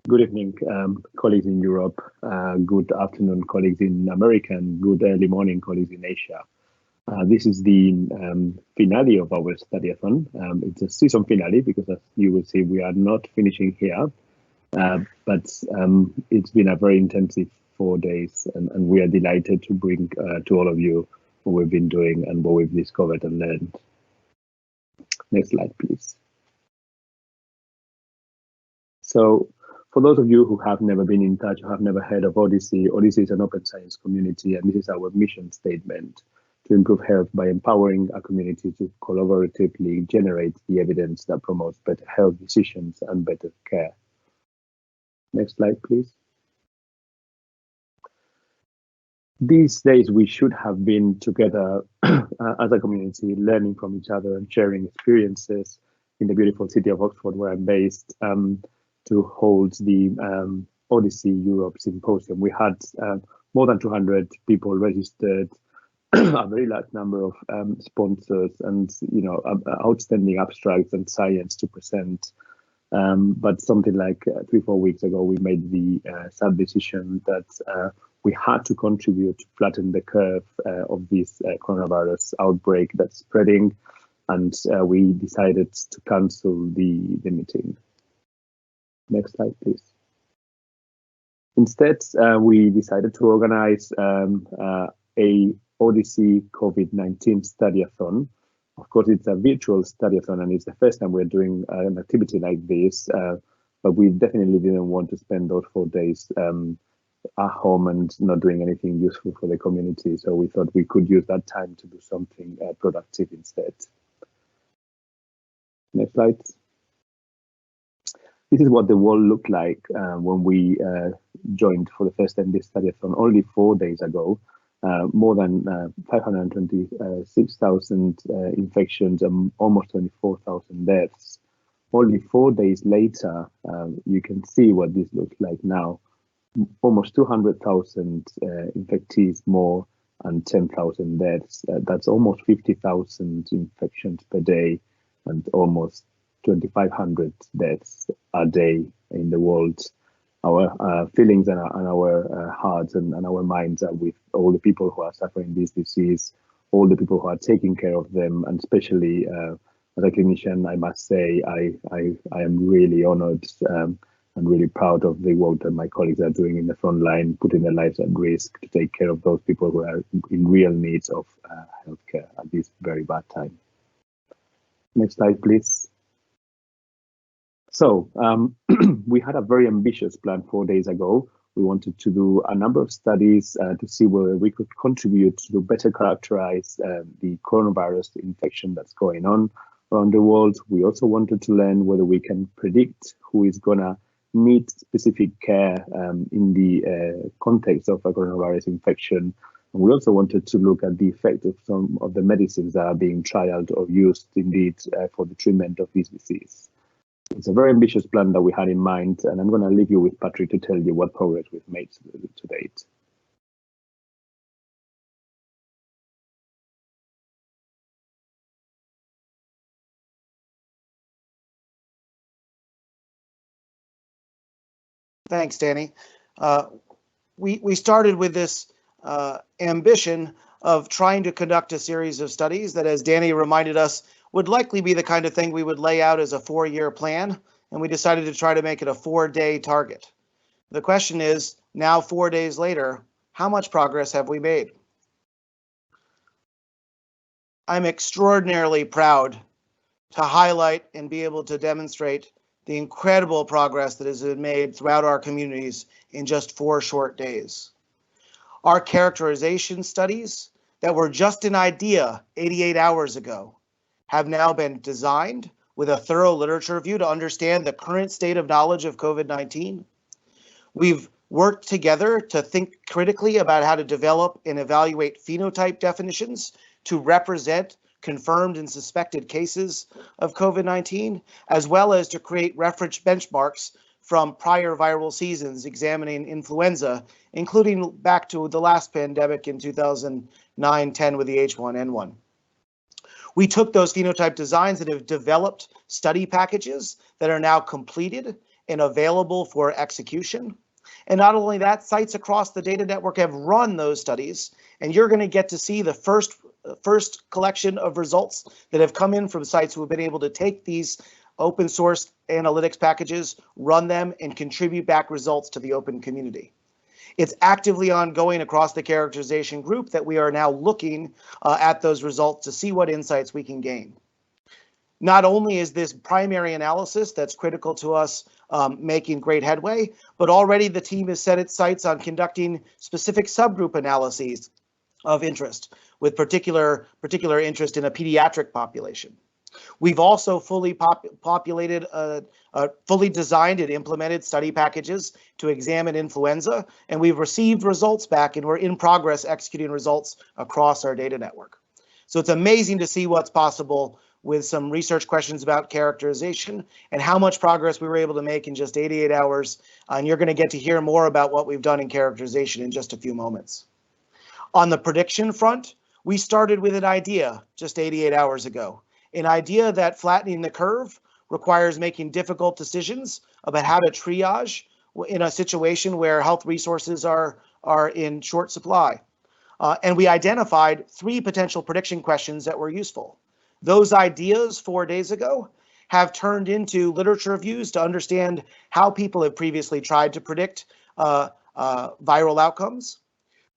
Good evening, colleagues in Europe. Good afternoon, colleagues in America, and good early morning, colleagues in Asia. This is the finale of our Study-A-Thon. It's a season finale because, as you will see, we are not finishing here. But it's been a very intensive 4 days, and we are delighted to bring to all of you what we've been doing and what we've discovered and learned. Next slide, please. So, for those of you who have never been in touch, who have never heard of OHDSI, OHDSI is an open science community, and this is our mission statement: to improve health by empowering our community to collaboratively generate the evidence that promotes better health decisions and better care. Next slide, please. These days, we should have been together as a community, learning from each other and sharing experiences in the beautiful city of Oxford, where I'm based, to hold the OHDSI Europe Symposium. We had more than 200 people registered, a very large number of sponsors, and outstanding abstracts and science to present. But something like 3-4 weeks ago, we made the sad decision that we had to contribute to flatten the curve of this coronavirus outbreak that's spreading, and we decided to cancel the meeting. Next slide, please. Instead, we decided to organize a OHDSI COVID-19 Study-A-Thon. Of course, it's a virtual Study-A-Thon, and it's the first time we're doing an activity like this, but we definitely didn't want to spend those 4 days at home and not doing anything useful for the community. So we thought we could use that time to do something productive instead. Next slide. This is what the world looked like when we joined for the first time this Study-A-Thon only 4 days ago. More than 526,000 infections and almost 24,000 deaths. Only 4 days later, you can see what this looks like now. Almost 200,000 infectees more and 10,000 deaths. That's almost 50,000 infections per day and almost 2,500 deaths a day in the world. Our feelings and our hearts and our minds are with all the people who are suffering this disease, all the people who are taking care of them, and especially as a clinician, I must say I am really honored and really proud of the work that my colleagues are doing in the front line, putting their lives at risk to take care of those people who are in real needs of healthcare at this very bad time. Next slide, please. So we had a very ambitious plan 4 days ago. We wanted to do a number of studies to see whether we could contribute to better characterize the coronavirus infection that's going on around the world. We also wanted to learn whether we can predict who is gonna need specific care in the context of a coronavirus infection. And we also wanted to look at the effect of some of the medicines that are being trialed or used indeed for the treatment of this disease. It's a very ambitious plan that we had in mind, and I'm going to leave you with Patrick to tell you what progress we've made to date. Thanks, Danny. We started with this ambition of trying to conduct a series of studies that, as Danny reminded us, would likely be the kind of thing we would lay out as a 4-year plan, and we decided to try to make it a 4-day target. The question is, now 4 days later, how much progress have we made? I'm extraordinarily proud to highlight and be able to demonstrate the incredible progress that has been made throughout our communities in just 4 short days. Our characterization studies that were just an idea 88 hours ago have now been designed with a thorough literature review to understand the current state of knowledge of COVID-19. We've worked together to think critically about how to develop and evaluate phenotype definitions to represent confirmed and suspected cases of COVID-19, as well as to create reference benchmarks from prior viral seasons examining influenza, including back to the last pandemic in 2009-10 with the H1N1. We took those phenotype designs and have developed study packages that are now completed and available for execution. And not only that, sites across the data network have run those studies, and you're going to get to see the first collection of results that have come in from sites who have been able to take these open source analytics packages, run them, and contribute back results to the open community. It's actively ongoing across the characterization group that we are now looking at those results to see what insights we can gain. Not only is this primary analysis that's critical to us making great headway, but already the team has set its sights on conducting specific subgroup analyses of interest, with particular interest in a pediatric population. We've also fully populated, fully designed and implemented study packages to examine influenza, and we've received results back, and we're in progress executing results across our data network. So it's amazing to see what's possible with some research questions about characterization and how much progress we were able to make in just 88 hours. And you're going to get to hear more about what we've done in characterization in just a few moments. On the prediction front, we started with an idea just 88 hours ago, an idea that flattening the curve requires making difficult decisions about how to triage in a situation where health resources are in short supply. And we identified 3 potential prediction questions that were useful. Those ideas 4 days ago have turned into literature reviews to understand how people have previously tried to predict viral outcomes.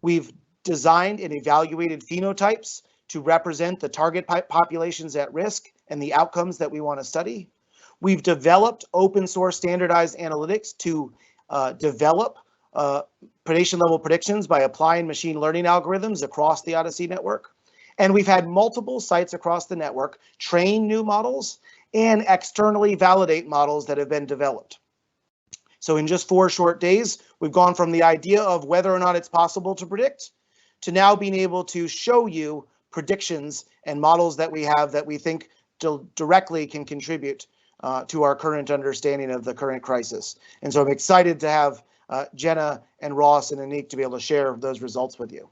We've designed and evaluated phenotypes to represent the target populations at risk and the outcomes that we want to study. We've developed open source standardized analytics to develop predation level predictions by applying machine learning algorithms across the OHDSI network. And we've had multiple sites across the network train new models and externally validate models that have been developed. So in just 4 short days, we've gone from the idea of whether or not it's possible to predict to now being able to show you predictions and models that we have that we think directly can contribute to our current understanding of the current crisis. And so I'm excited to have Jenna and Ross and Aniek to be able to share those results with you.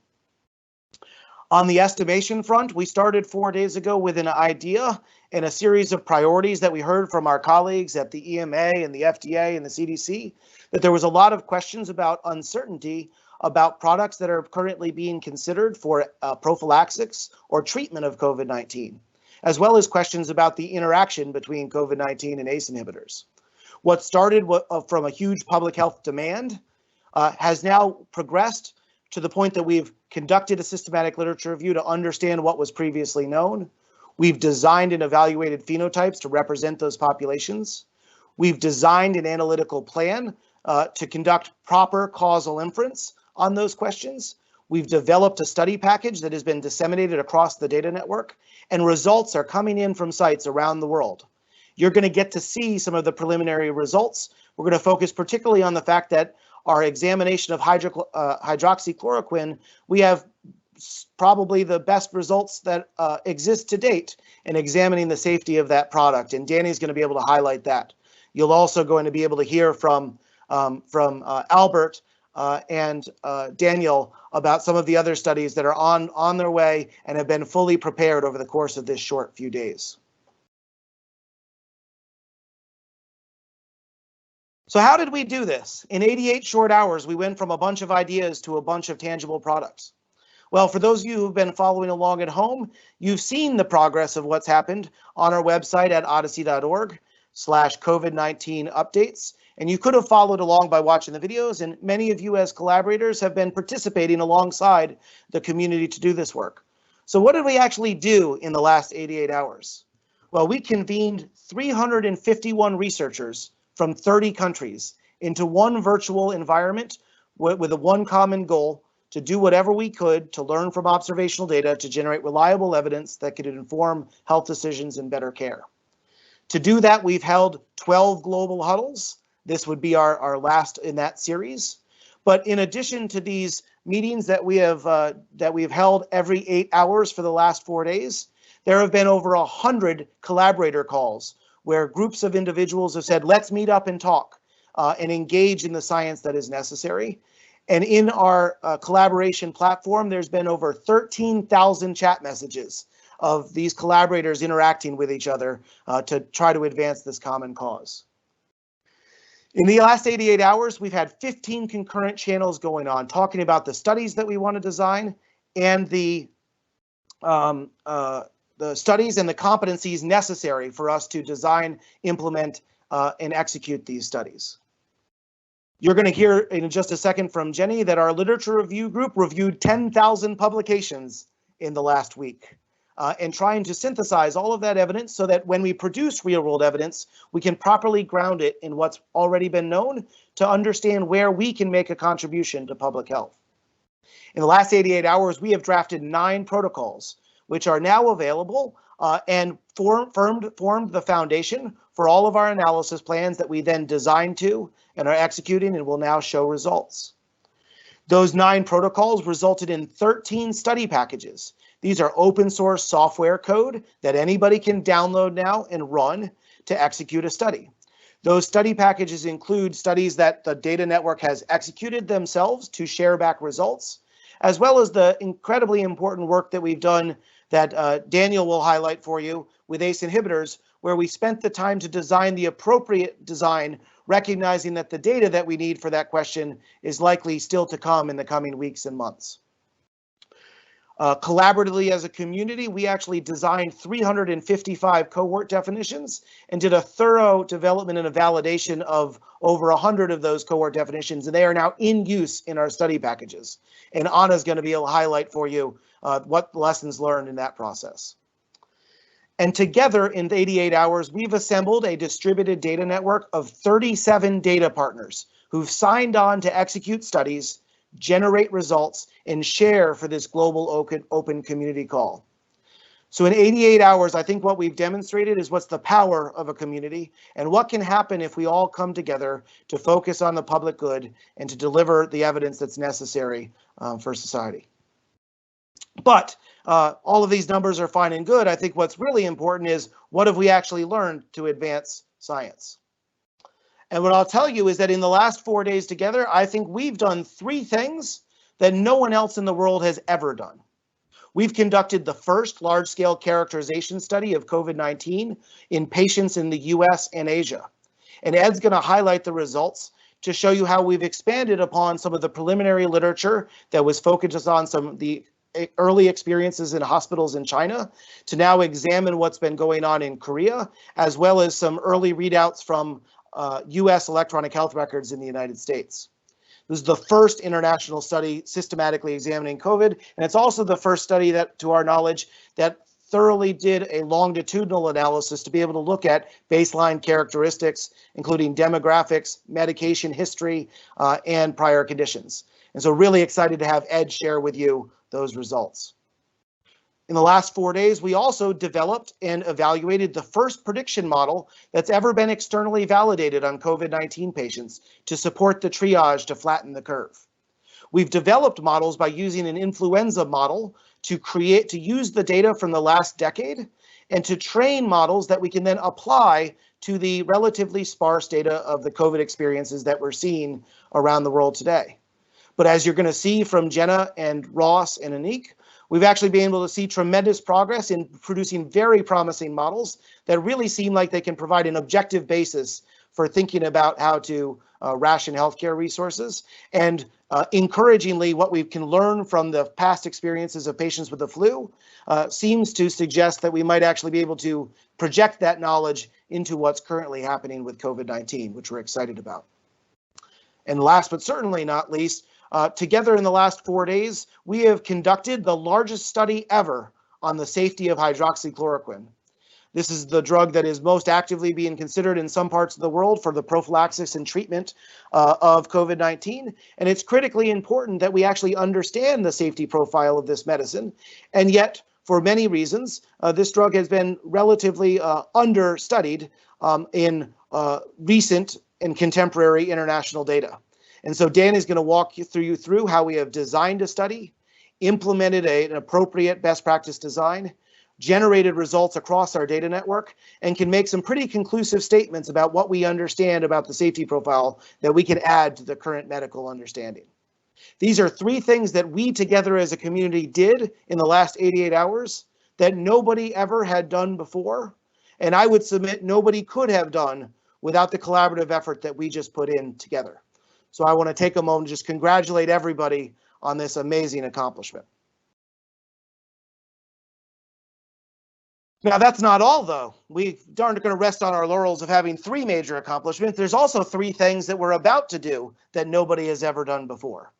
On the estimation front, we started 4 days ago with an idea and a series of priorities that we heard from our colleagues at the EMA and the FDA and the CDC, that there was a lot of questions about uncertainty about products that are currently being considered for prophylaxis or treatment of COVID-19, as well as questions about the interaction between COVID-19 and ACE inhibitors. What started from a huge public health demand has now progressed to the point that we've conducted a systematic literature review to understand what was previously known. We've designed and evaluated phenotypes to represent those populations. We've designed an analytical plan to conduct proper causal inference on those questions. We've developed a study package that has been disseminated across the data network, and results are coming in from sites around the world. You're going to get to see some of the preliminary results. We're going to focus particularly on the fact that our examination of hydroxychloroquine, we have probably the best results that exist to date in examining the safety of that product, and Danny's going to be able to highlight that. You'll also going to be able to hear from Albert and Daniel about some of the other studies that are on their way and have been fully prepared over the course of this short few days. So how did we do this? In 88 short hours, we went from a bunch of ideas to a bunch of tangible products. Well, for those of you who've been following along at home, you've seen the progress of what's happened on our website at ohdsi.org/COVID-19 updates. And you could have followed along by watching the videos, and many of you as collaborators have been participating alongside the community to do this work. So what did we actually do in the last 88 hours? Well, we convened 351 researchers from 30 countries into one virtual environment with a one common goal: to do whatever we could to learn from observational data to generate reliable evidence that could inform health decisions and better care. To do that, we've held 12 global huddles. This would be our last in that series. But in addition to these meetings that we have held every 8 hours for the last 4 days, there have been over 100 collaborator calls where groups of individuals have said, let's meet up and talk and engage in the science that is necessary. And in our collaboration platform, there's been over 13,000 chat messages of these collaborators interacting with each other to try to advance this common cause. In the last 88 hours, we've had 15 concurrent channels going on, talking about the studies that we want to design and the studies and the competencies necessary for us to design, implement, and execute these studies. You're going to hear in just a second from Jenny that our literature review group reviewed 10,000 publications in the last week, and trying to synthesize all of that evidence so that when we produce real-world evidence, we can properly ground it in what's already been known to understand where we can make a contribution to public health. In the last 88 hours, we have drafted 9 protocols, which are now available and formed the foundation for all of our analysis plans that we then designed to and are executing and will now show results. Those 9 protocols resulted in 13 study packages. These are open source software code that anybody can download now and run to execute a study. Those study packages include studies that the data network has executed themselves to share back results, as well as the incredibly important work that we've done that Daniel will highlight for you with ACE inhibitors, where we spent the time to design the appropriate design, recognizing that the data that we need for that question is likely still to come in the coming weeks and months. Collaboratively as a community, we actually designed 355 cohort definitions and did a thorough development and a validation of over 100 of those cohort definitions, and they are now in use in our study packages. And Anna's going to be able to highlight for you what lessons learned in that process. And together in 88 hours, we've assembled a distributed data network of 37 data partners who've signed on to execute studies, generate results, and share for this global open community call. So in 88 hours, I think what we've demonstrated is what's the power of a community and what can happen if we all come together to focus on the public good and to deliver the evidence that's necessary for society. But all of these numbers are fine and good. I think what's really important is what have we actually learned to advance science? And what I'll tell you is that in the last 4 days together, I think we've done 3 things that no one else in the world has ever done. We've conducted the first large-scale characterization study of COVID-19 in patients in the US and Asia. And Ed's going to highlight the results to show you how we've expanded upon some of the preliminary literature that was focused on some of the early experiences in hospitals in China to now examine what's been going on in Korea, as well as some early readouts from US electronic health records in the United States. This is the first international study systematically examining COVID, and it's also the first study that, to our knowledge, that thoroughly did a longitudinal analysis to be able to look at baseline characteristics, including demographics, medication history, and prior conditions. And so really excited to have Ed share with you those results. In the last 4 days, we also developed and evaluated the first prediction model that's ever been externally validated on COVID-19 patients to support the triage to flatten the curve. We've developed models by using an influenza model to use the data from the last decade and to train models that we can then apply to the relatively sparse data of the COVID experiences that we're seeing around the world today. But as you're going to see from Jenna and Ross and Aniek, we've actually been able to see tremendous progress in producing very promising models that really seem like they can provide an objective basis for thinking about how to ration healthcare resources. And encouragingly, what we can learn from the past experiences of patients with the flu seems to suggest that we might actually be able to project that knowledge into what's currently happening with COVID-19, which we're excited about. And last but certainly not least, together in the last 4 days, we have conducted the largest study ever on the safety of hydroxychloroquine. This is the drug that is most actively being considered in some parts of the world for the prophylaxis and treatment of COVID-19. And it's critically important that we actually understand the safety profile of this medicine. And yet, for many reasons, this drug has been relatively understudied in recent and contemporary international data. And so Dan is going to walk you through how we have designed a study, implemented an appropriate best practice design, generated results across our data network, and can make some pretty conclusive statements about what we understand about the safety profile that we can add to the current medical understanding. These are 3 things that we together as a community did in the last 88 hours that nobody ever had done before, and I would submit nobody could have done without the collaborative effort that we just put in together. So I want to take a moment to just congratulate everybody on this amazing accomplishment. Now, that's not all, though. We aren't going to rest on our laurels of having 3 major accomplishments. There's also 3 things that we're about to do that nobody has ever done before.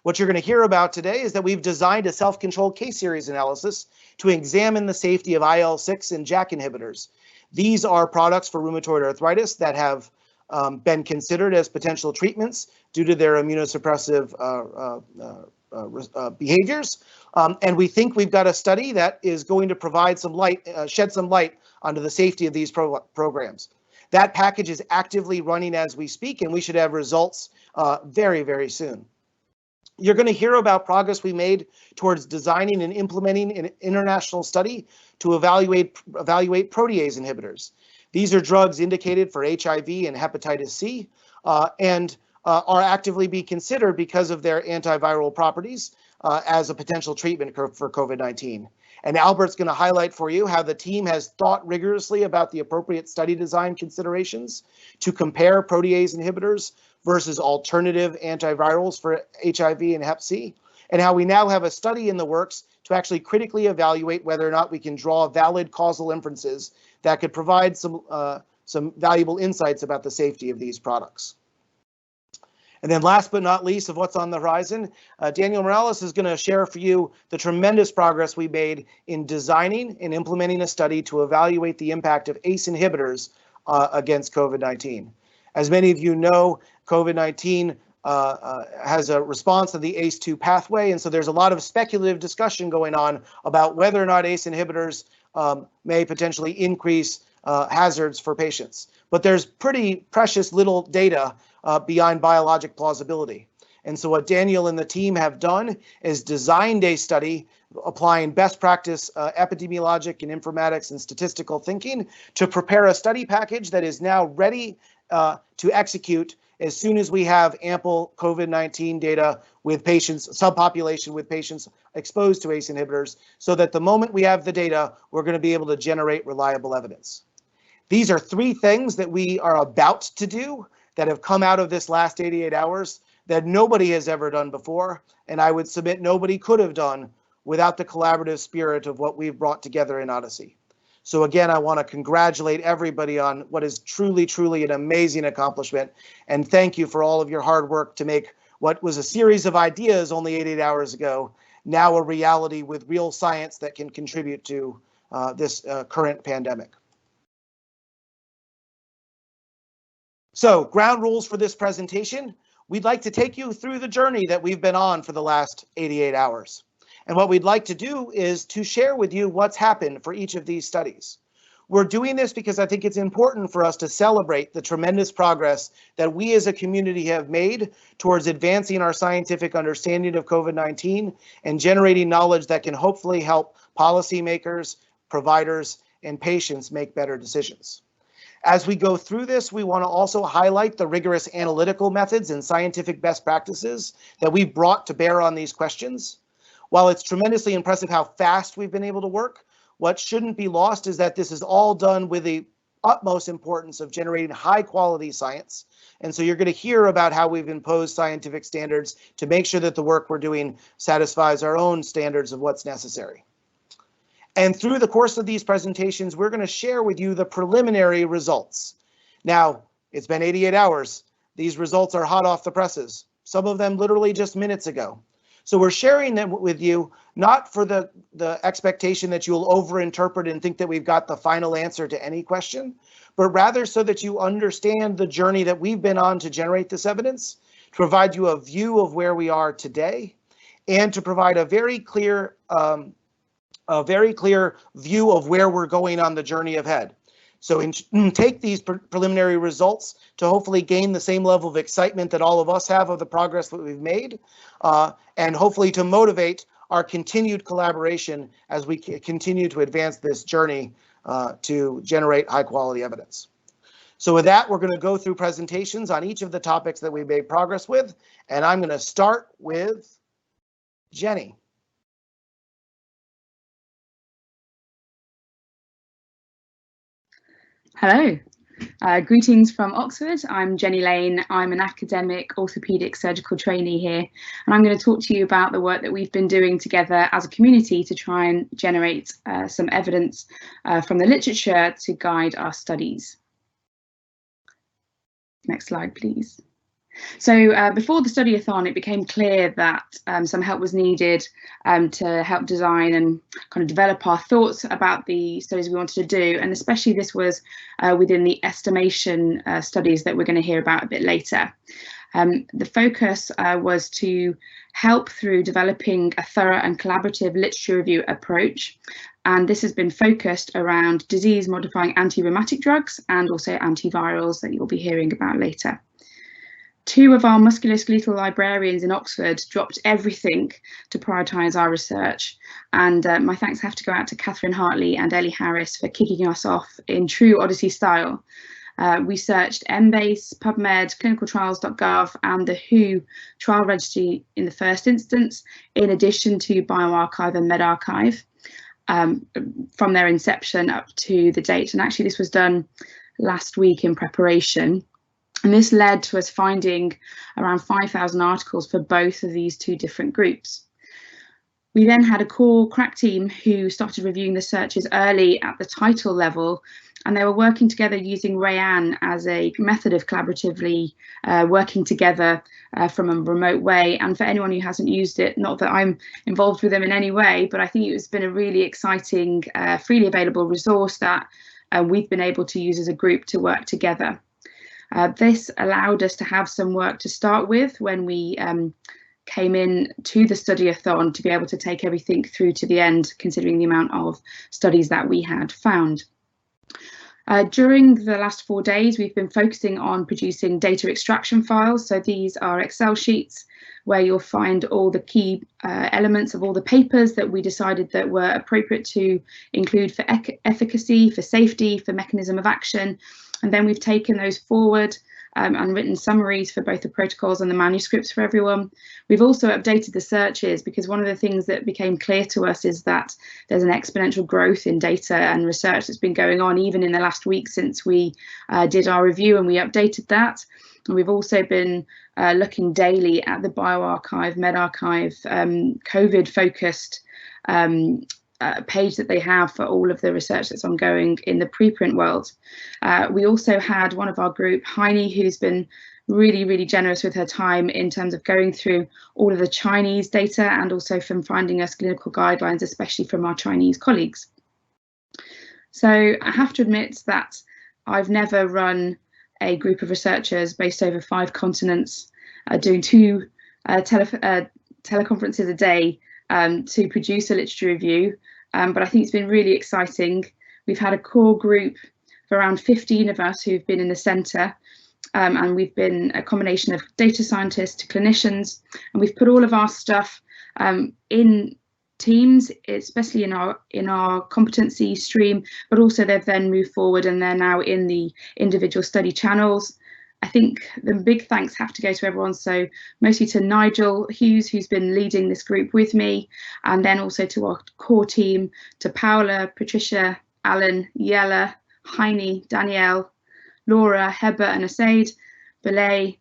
What you're going to hear about today is that we've designed a self-controlled case series analysis to examine the safety of IL-6 and JAK inhibitors. These are products for rheumatoid arthritis that have been considered as potential treatments due to their immunosuppressive behaviors. And we think we've got a study that is going to provide some light, shed some light onto the safety of these programs. That package is actively running as we speak, and we should have results very, very soon. You're going to hear about progress we made towards designing and implementing an international study to evaluate protease inhibitors. These are drugs indicated for HIV and hepatitis C and are actively being considered because of their antiviral properties as a potential treatment for COVID-19. And Albert's going to highlight for you how the team has thought rigorously about the appropriate study design considerations to compare protease inhibitors versus alternative antivirals for HIV and HepC, and how we now have a study in the works to actually critically evaluate whether or not we can draw valid causal inferences that could provide some valuable insights about the safety of these products. And then last but not least of what's on the horizon, Daniel Morales is going to share for you the tremendous progress we made in designing and implementing a study to evaluate the impact of ACE inhibitors against COVID-19. As many of you know, COVID-19 has a response to the ACE2 pathway, and so there's a lot of speculative discussion going on about whether or not ACE inhibitors may potentially increase hazards for patients. But there's pretty precious little data beyond biologic plausibility. And so what Daniel and the team have done is designed a study applying best practice epidemiologic and informatics and statistical thinking to prepare a study package that is now ready to execute as soon as we have ample COVID-19 data with patients, subpopulation with patients exposed to ACE inhibitors, so that the moment we have the data, we're going to be able to generate reliable evidence. These are 3 things that we are about to do that have come out of this last 88 hours that nobody has ever done before, and I would submit nobody could have done without the collaborative spirit of what we've brought together in Odyssey. So again, I want to congratulate everybody on what is truly, truly an amazing accomplishment, and thank you for all of your hard work to make what was a series of ideas only 88 hours ago now a reality with real science that can contribute to this current pandemic. So, ground rules for this presentation. We'd like to take you through the journey that we've been on for the last 88 hours. And what we'd like to do is to share with you what's happened for each of these studies. We're doing this because I think it's important for us to celebrate the tremendous progress that we as a community have made towards advancing our scientific understanding of COVID-19 and generating knowledge that can hopefully help policymakers, providers, and patients make better decisions. As we go through this, we want to also highlight the rigorous analytical methods and scientific best practices that we've brought to bear on these questions. While it's tremendously impressive how fast we've been able to work, what shouldn't be lost is that this is all done with the utmost importance of generating high quality science. And so you're going to hear about how we've imposed scientific standards to make sure that the work we're doing satisfies our own standards of what's necessary. And through the course of these presentations, we're going to share with you the preliminary results. Now, it's been 88 hours. These results are hot off the presses, some of them literally just minutes ago. So we're sharing them with you, not for the expectation that you'll overinterpret and think that we've got the final answer to any question, but rather so that you understand the journey that we've been on to generate this evidence, to provide you a view of where we are today, and to provide a very clear view of where we're going on the journey ahead. So take these preliminary results to hopefully gain the same level of excitement that all of us have of the progress that we've made, and hopefully to motivate our continued collaboration as we continue to advance this journey to generate high quality evidence. So with that, we're going to go through presentations on each of the topics that we made progress with, and I'm going to start with Jenny. Hello. Greetings from Oxford. I'm Jenny Lane. I'm an academic orthopaedic surgical trainee here, and I'm going to talk to you about the work that we've been doing together as a community to try and generate some evidence from the literature to guide our studies. Next slide, please. So before the Study-A-Thon, it became clear that some help was needed to help design and kind of develop our thoughts about the studies we wanted to do, and especially this was within the estimation studies that we're going to hear about a bit later. The focus was to help through developing a thorough and collaborative literature review approach, and this has been focused around disease-modifying anti-rheumatic drugs and also antivirals that you'll be hearing about later. Two of our musculoskeletal librarians in Oxford dropped everything to prioritise our research, and my thanks have to go out to Catherine Hartley and Ellie Harris for kicking us off in true Odyssey style. We searched Embase, PubMed, clinicaltrials.gov and the WHO trial registry in the first instance, in addition to bioRxiv and medRxiv from their inception up to the date. And actually this was done last week in preparation. And this led to us finding around 5,000 articles for both of these two different groups. We then had a core crack team who started reviewing the searches early at the title level, and they were working together using Rayan as a method of collaboratively working together from a remote way. And for anyone who hasn't used it, not that I'm involved with them in any way, but I think it's been a really exciting, freely available resource that we've been able to use as a group to work together. This allowed us to have some work to start with when we came in to the Study-A-Thon to be able to take everything through to the end, considering the amount of studies that we had found. During the last 4 days, we've been focusing on producing data extraction files. So these are Excel sheets where you'll find all the key elements of all the papers that we decided that were appropriate to include for efficacy, for safety, for mechanism of action. And then we've taken those forward and written summaries for both the protocols and the manuscripts for everyone. We've also updated the searches because one of the things that became clear to us is that there's an exponential growth in data and research that's been going on even in the last week since we did our review, and we updated that. And we've also been looking daily at the bioRxiv, medRxiv, COVID-focused page that they have for all of the research that's ongoing in the preprint world. We also had one of our group, Rijnbeek, who's been really generous with her time in terms of going through all of the Chinese data and also from finding us clinical guidelines, especially from our Chinese colleagues. So I have to admit that I've never run a group of researchers based over 5 continents, doing 2 teleconferences a day to produce a literature review, but I think it's been really exciting. We've had a core group of around 15 of us who've been in the centre, and we've been a combination of data scientists to clinicians, and we've put all of our stuff in teams, especially in our competency stream, but also they've then moved forward and they're now in the individual study channels. I think the big thanks have to go to everyone, so mostly to Nigel Hughes, who's been leading this group with me, and then also to our core team, to Paula, Patricia, Alan, Yella, Heine, Danielle, Laura, Heber and Asaid, Belay,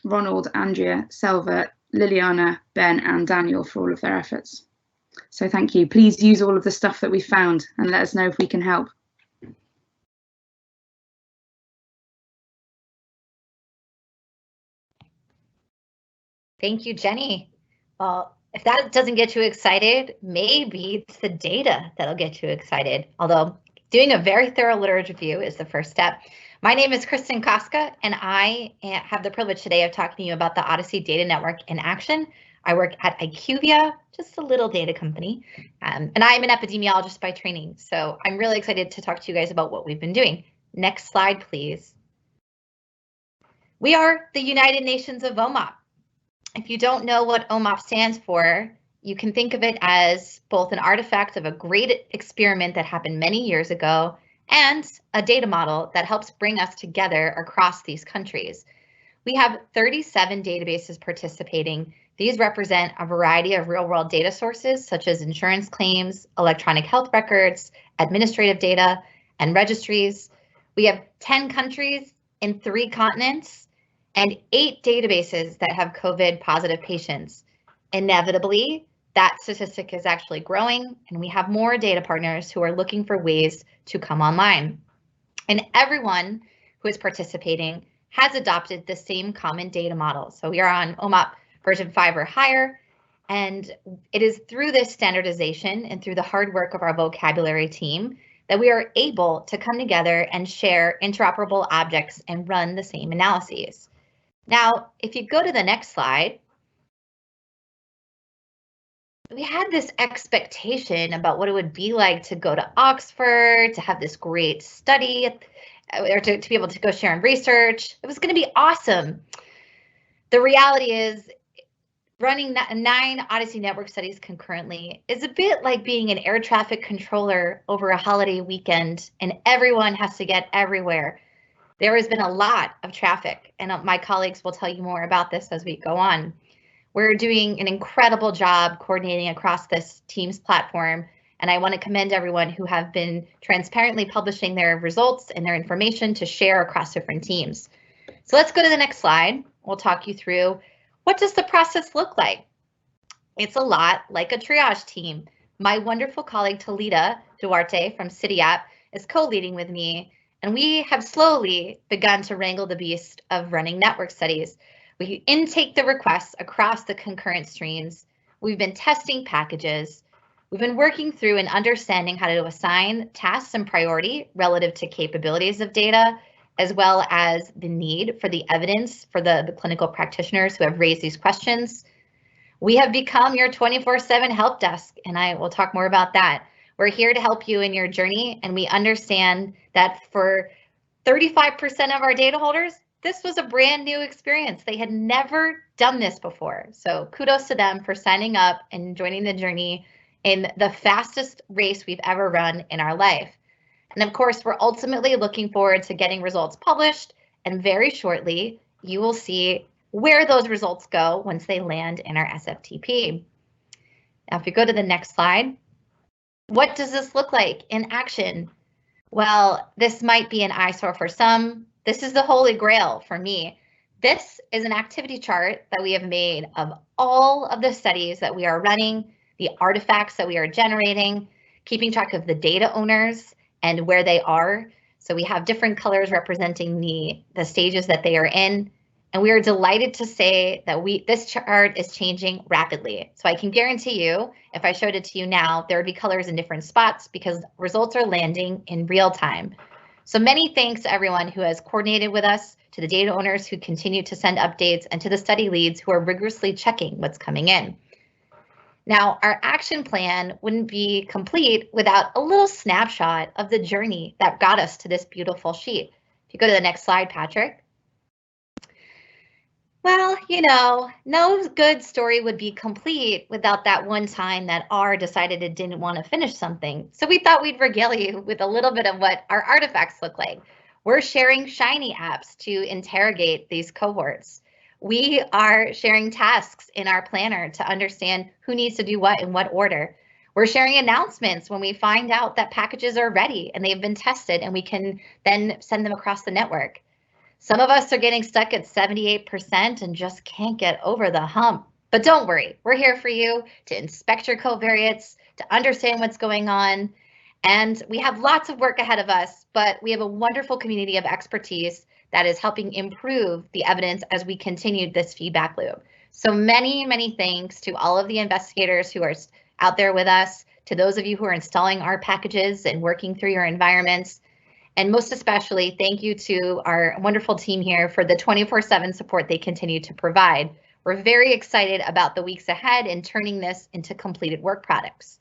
Ronald, Andrea, Selva, Liliana, Ben and Daniel for all of their efforts. So thank you. Please use all of the stuff that we found and let us know if we can help. Thank you, Jenny. Well, if that doesn't get you excited, maybe it's the data that'll get you excited. Although doing a very thorough literature review is the first step. My name is Kristin Kostka, and I have the privilege today of talking to you about the OHDSI Data Network in action. I work at IQVIA, just a little data company, and I'm an epidemiologist by training. So I'm really excited to talk to you guys about what we've been doing. Next slide, please. We are the United Nations of OMOP. If you don't know what OMOP stands for, you can think of it as both an artifact of a great experiment that happened many years ago and a data model that helps bring us together across these countries. We have 37 databases participating. These represent a variety of real-world data sources such as insurance claims, electronic health records, administrative data, and registries. We have 10 countries in 3 continents and 8 databases that have COVID positive patients. Inevitably, that statistic is actually growing, and we have more data partners who are looking for ways to come online. And everyone who is participating has adopted the same common data model. So we are on OMOP version 5 or higher, and it is through this standardization and through the hard work of our vocabulary team that we are able to come together and share interoperable objects and run the same analyses. Now, if you go to the next slide, we had this expectation about what it would be like to go to Oxford, to have this great study, or to be able to go share in research. It was going to be awesome. The reality is running 9 Odyssey network studies concurrently is a bit like being an air traffic controller over a holiday weekend, and everyone has to get everywhere. There has been a lot of traffic, and my colleagues will tell you more about this as we go on. We're doing an incredible job coordinating across this Teams platform, and I want to commend everyone who have been transparently publishing their results and their information to share across different teams. So let's go to the next slide. We'll talk you through what does the process look like. It's a lot like a triage team. My wonderful colleague Talita Duarte from CityApp is co-leading with me, and we have slowly begun to wrangle the beast of running network studies. We intake the requests across the concurrent streams. We've been testing packages. We've been working through and understanding how to assign tasks and priority relative to capabilities of data, as well as the need for the evidence for the clinical practitioners who have raised these questions. We have become your 24/7 help desk, and I will talk more about that. We're here to help you in your journey, and we understand that for 35% of our data holders, this was a brand new experience. They had never done this before. So kudos to them for signing up and joining the journey in the fastest race we've ever run in our life. And of course, we're ultimately looking forward to getting results published, and very shortly, you will see where those results go once they land in our SFTP. Now, if you go to the next slide, what does this look like in action? Well, this might be an eyesore for some. This is the holy grail for me. This is an activity chart that we have made of all of the studies that we are running, the artifacts that we are generating, keeping track of the data owners and where they are. So we have different colors representing the stages that they are in. And we are delighted to say that this chart is changing rapidly. So I can guarantee you, if I showed it to you now, there would be colors in different spots because results are landing in real time. So many thanks to everyone who has coordinated with us, to the data owners who continue to send updates, and to the study leads who are rigorously checking what's coming in. Now, our action plan wouldn't be complete without a little snapshot of the journey that got us to this beautiful sheet. If you go to the next slide, Patrick. Well, you know, no good story would be complete without that one time that R decided it didn't want to finish something. So we thought we'd regale you with a little bit of what our artifacts look like. We're sharing Shiny apps to interrogate these cohorts. We are sharing tasks in our planner to understand who needs to do what in what order. We're sharing announcements when we find out that packages are ready and they've been tested, and we can then send them across the network. Some of us are getting stuck at 78% and just can't get over the hump. But don't worry, we're here for you to inspect your covariates, to understand what's going on. And we have lots of work ahead of us, but we have a wonderful community of expertise that is helping improve the evidence as we continue this feedback loop. So many, many thanks to all of the investigators who are out there with us, to those of you who are installing our packages and working through your environments. And most especially, thank you to our wonderful team here for the 24/7 support they continue to provide. We're very excited about the weeks ahead and turning this into completed work products.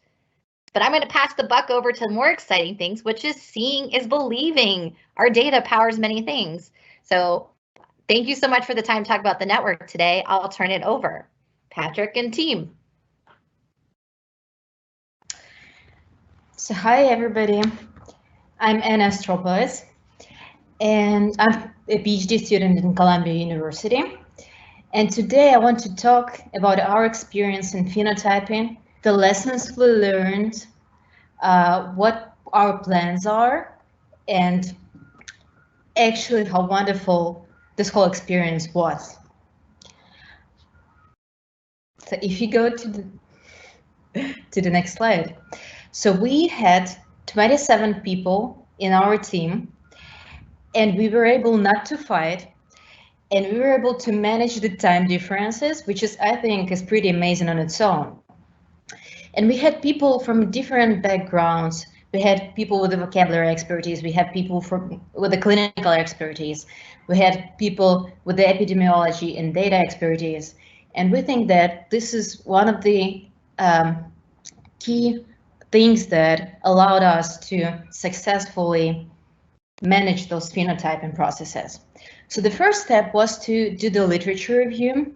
But I'm going to pass the buck over to more exciting things, which is seeing is believing. Our data powers many things. So thank you so much for the time to talk about the network today. I'll turn it over. Patrick and team. So hi, everybody. I'm Anna Ostropolets, and I'm a PhD student in Columbia University. And today I want to talk about our experience in phenotyping, the lessons we learned, what our plans are, and actually how wonderful this whole experience was. So if you go to the next slide. So we had 27 people in our team, and we were able not to fight, and we were able to manage the time differences, which is, I think, is pretty amazing on its own. And we had people from different backgrounds. We had people with the vocabulary expertise. We had people with the clinical expertise. We had people with the epidemiology and data expertise. And we think that this is one of the key things that allowed us to successfully manage those phenotyping processes. So the first step was to do the literature review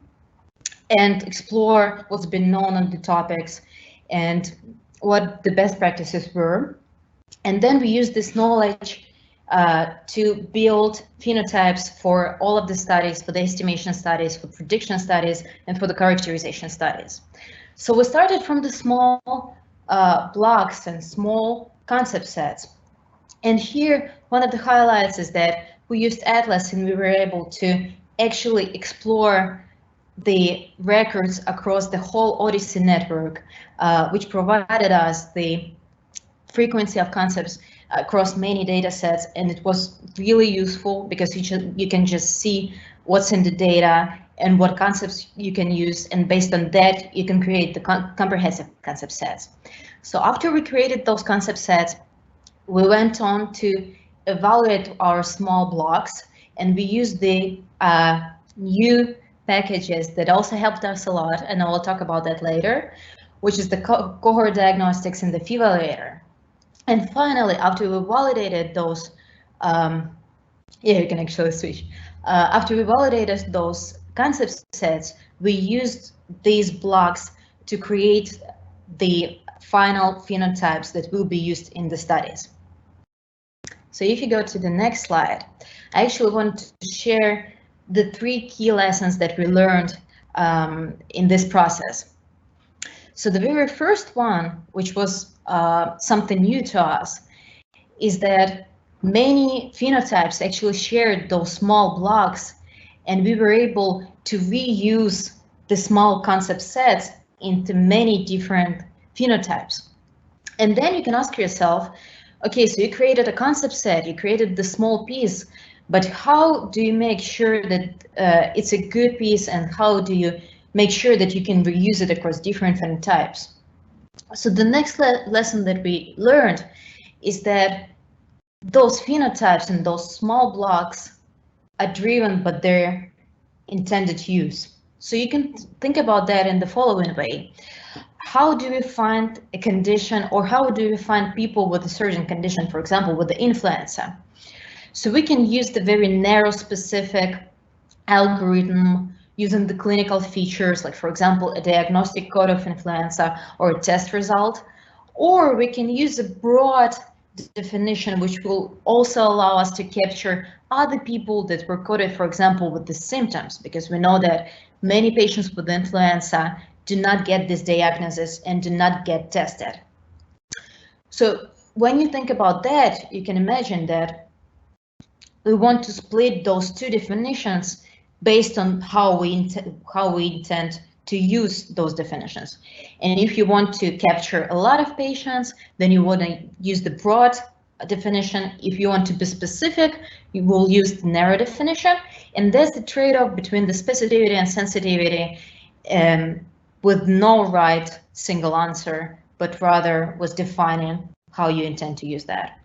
and explore what's been known on the topics and what the best practices were. And then we used this knowledge to build phenotypes for all of the studies, for the estimation studies, for prediction studies, and for the characterization studies. So we started from the small blocks and small concept sets. And here, one of the highlights is that we used Atlas and we were able to actually explore the records across the whole OHDSI network, which provided us the frequency of concepts across many data sets, and it was really useful because you can just see what's in the data and what concepts you can use, and based on that you can create the comprehensive concept sets. So after we created those concept sets, we went on to evaluate our small blocks, and we used the new packages that also helped us a lot, and I will talk about that later, which is the cohort diagnostics and the phevaluator. And finally, after we validated those, yeah, you can actually switch. After we validated those concept sets, we used these blocks to create the final phenotypes that will be used in the studies. So if you go to the next slide, I actually want to share the 3 key lessons that we learned in this process. So the very first one, which was something new to us, is that many phenotypes actually shared those small blocks, and we were able to reuse the small concept sets into many different phenotypes. And then you can ask yourself, okay, so you created a concept set, you created the small piece, but how do you make sure that it's a good piece, and how do you make sure that you can reuse it across different phenotypes? So the next lesson that we learned is that those phenotypes and those small blocks are driven by their intended use. So you can think about that in the following way. How do we find a condition, or how do we find people with a certain condition, for example, with the influenza? So we can use the very narrow specific algorithm using the clinical features, like for example, a diagnostic code of influenza or a test result, or we can use a broad definition which will also allow us to capture other people that were coded, for example, with the symptoms, because we know that many patients with influenza do not get this diagnosis and do not get tested. So when you think about that, you can imagine that we want to split those 2 definitions based on how we intend to use those definitions. And if you want to capture a lot of patients, then you want to use the broad definition. If you want to be specific, you will use the narrow definition. And that's the trade-off between the specificity and sensitivity, with no right single answer, but rather was defining how you intend to use that.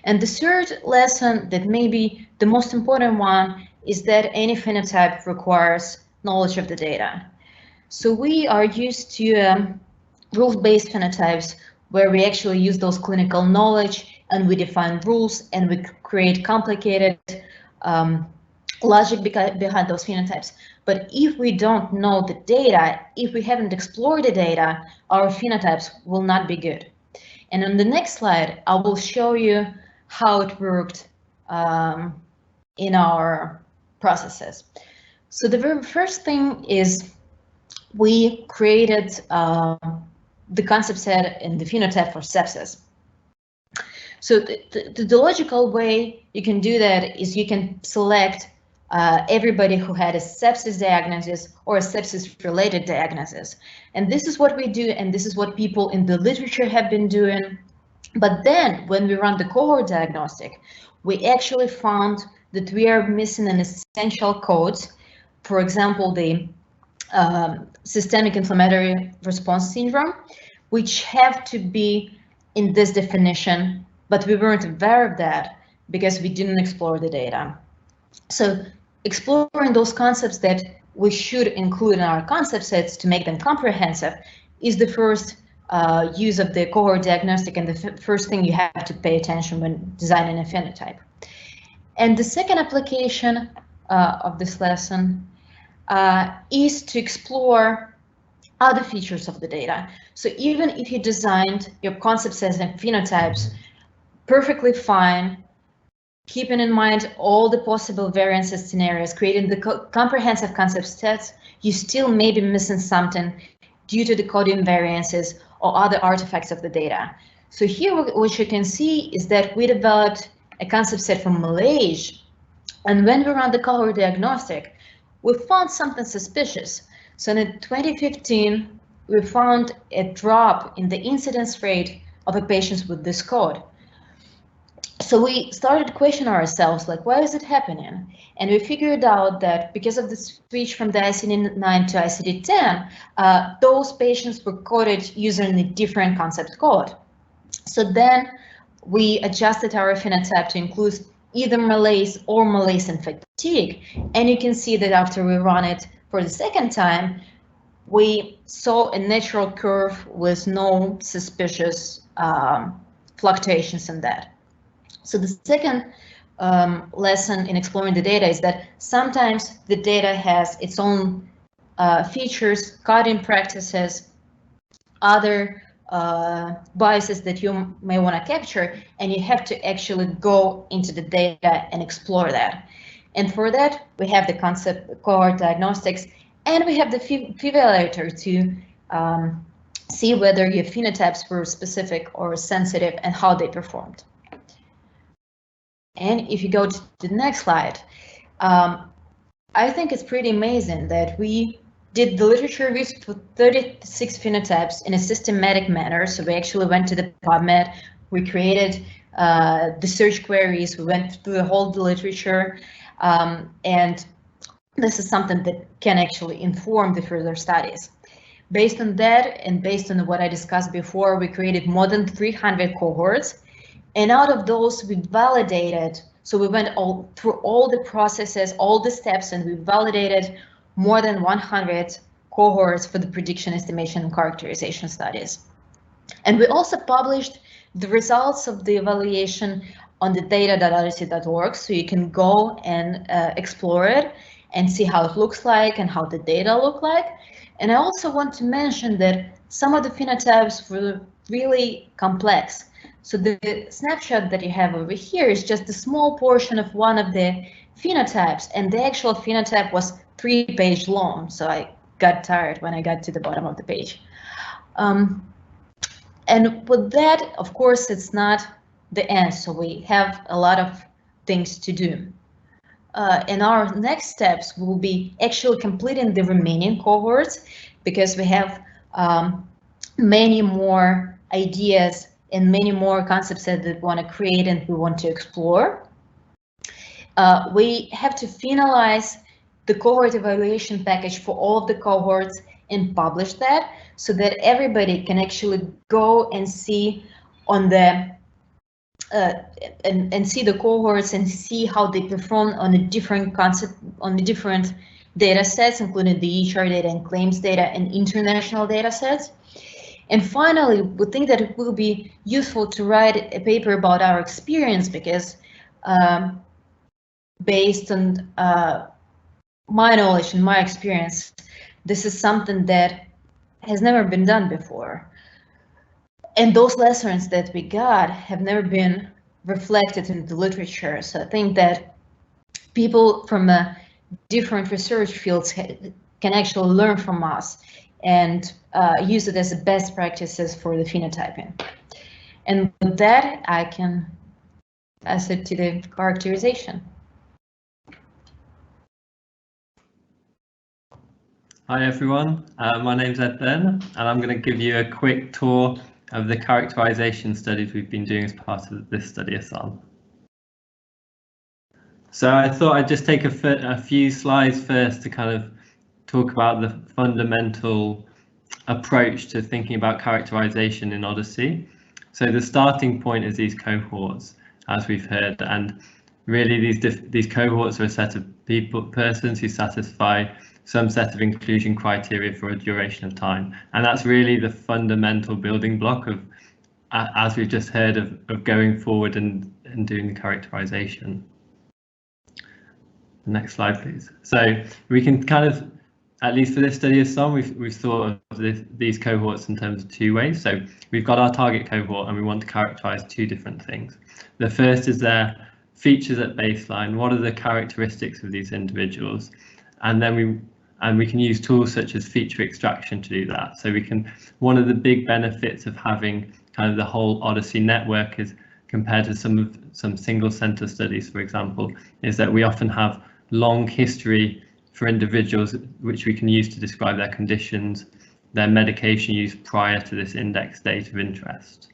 And the third lesson, that may be the most important one, is that any phenotype requires knowledge of the data. So we are used to rules-based phenotypes, where we actually use those clinical knowledge and we define rules and we create complicated logic behind those phenotypes. But if we don't know the data, if we haven't explored the data, our phenotypes will not be good. And on the next slide, I will show you how it worked in our processes. So the very first thing is we created the concept set and the phenotype for sepsis. So the logical way you can do that is you can select everybody who had a sepsis diagnosis or a sepsis-related diagnosis. And this is what we do, and this is what people in the literature have been doing. But then when we run the cohort diagnostic, we actually found that we are missing an essential code. For example, the systemic inflammatory response syndrome, which have to be in this definition, but we weren't aware of that because we didn't explore the data. So exploring those concepts that we should include in our concept sets to make them comprehensive is the first use of the cohort diagnostic and the first thing you have to pay attention when designing a phenotype. And the second application of this lesson is to explore other features of the data. So even if you designed your concept sets and phenotypes perfectly fine, keeping in mind all the possible variances scenarios, creating the comprehensive concept sets, you still may be missing something due to the coding variances or other artifacts of the data. So here what you can see is that we developed a concept set from Malaysia, and when we ran the cohort diagnostic, we found something suspicious. So in 2015, we found a drop in the incidence rate of a patient with this code. So we started questioning ourselves, like, why is it happening? And we figured out that because of the switch from the ICD-9 to ICD-10, those patients were coded using a different concept code. So then we adjusted our phenotype to include either malaise or malaise and fatigue. And you can see that after we run it for the second time, we saw a natural curve with no suspicious fluctuations in that. So the second lesson in exploring the data is that sometimes the data has its own features, coding practices, other biases that you may want to capture, and you have to actually go into the data and explore that. And for that, we have the concept cohort diagnostics, and we have the evaluator to see whether your phenotypes were specific or sensitive and how they performed. And if you go to the next slide, I think it's pretty amazing that we did the literature reviews for 36 phenotypes in a systematic manner. So we actually went to the PubMed, we created the search queries, we went through the whole literature, and this is something that can actually inform the further studies. Based on that, and based on what I discussed before, we created more than 300 cohorts. And out of those, we validated, so we went through all the processes, all the steps, and we validated more than 100 cohorts for the prediction, estimation, and characterization studies. And we also published the results of the evaluation on the data.odyssey.org, so you can go and explore it and see how it looks like and how the data look like. And I also want to mention that some of the phenotypes were really complex. So the snapshot that you have over here is just a small portion of one of the phenotypes, and the actual phenotype was 3-page long, so I got tired when I got to the bottom of the page. And with that, of course, it's not the end, so we have a lot of things to do. And our next steps will be actually completing the remaining cohorts, because we have many more ideas and many more concepts that we want to create and we want to explore. We have to finalize the cohort evaluation package for all of the cohorts and publish that, so that everybody can actually go and see on the and see the cohorts and see how they perform on the different different data sets, including the EHR data and claims data and international data sets. And finally, we think that it will be useful to write a paper about our experience, because based on my knowledge and my experience, this is something that has never been done before. And those lessons that we got have never been reflected in the literature. So I think that people from different research fields can actually learn from us and use it as best practices for the phenotyping. And with that, I can pass it to the characterization. Hi everyone, my name's Ed Ben, and I'm going to give you a quick tour of the characterization studies we've been doing as part of this Study-A-Thon. So I thought I'd just take a few slides first to kind of talk about the fundamental approach to thinking about characterization in OHDSI. So the starting point is these cohorts, as we've heard, and really these cohorts are a set of persons who satisfy some set of inclusion criteria for a duration of time, and that's really the fundamental building block of, as we've just heard, of going forward and doing the characterization. Next slide, please. So we can kind of, at least for this Study-A-Thon, we've thought of these cohorts in terms of two ways. So we've got our target cohort and we want to characterize two different things. The first is their features at baseline. What are the characteristics of these individuals? And then we can use tools such as feature extraction to do that. So one of the big benefits of having kind of the whole OHDSI network is, compared to some single center studies, for example, is that we often have long history for individuals which we can use to describe their conditions, their medication use prior to this index date of interest.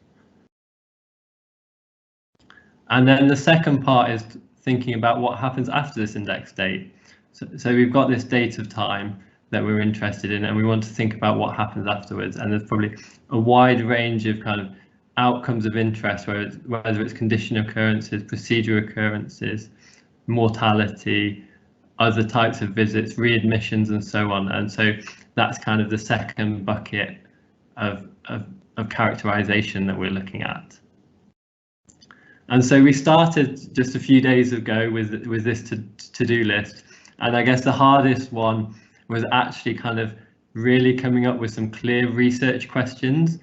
And then the second part is thinking about what happens after this index date. So we've got this date of time that we're interested in, and we want to think about what happens afterwards. And there's probably a wide range of kind of outcomes of interest, whether it's condition occurrences, procedure occurrences, mortality, other types of visits, readmissions, and so on. And so that's kind of the second bucket of characterization that we're looking at. And so we started just a few days ago with this to-do list. And I guess the hardest one was actually kind of really coming up with some clear research questions,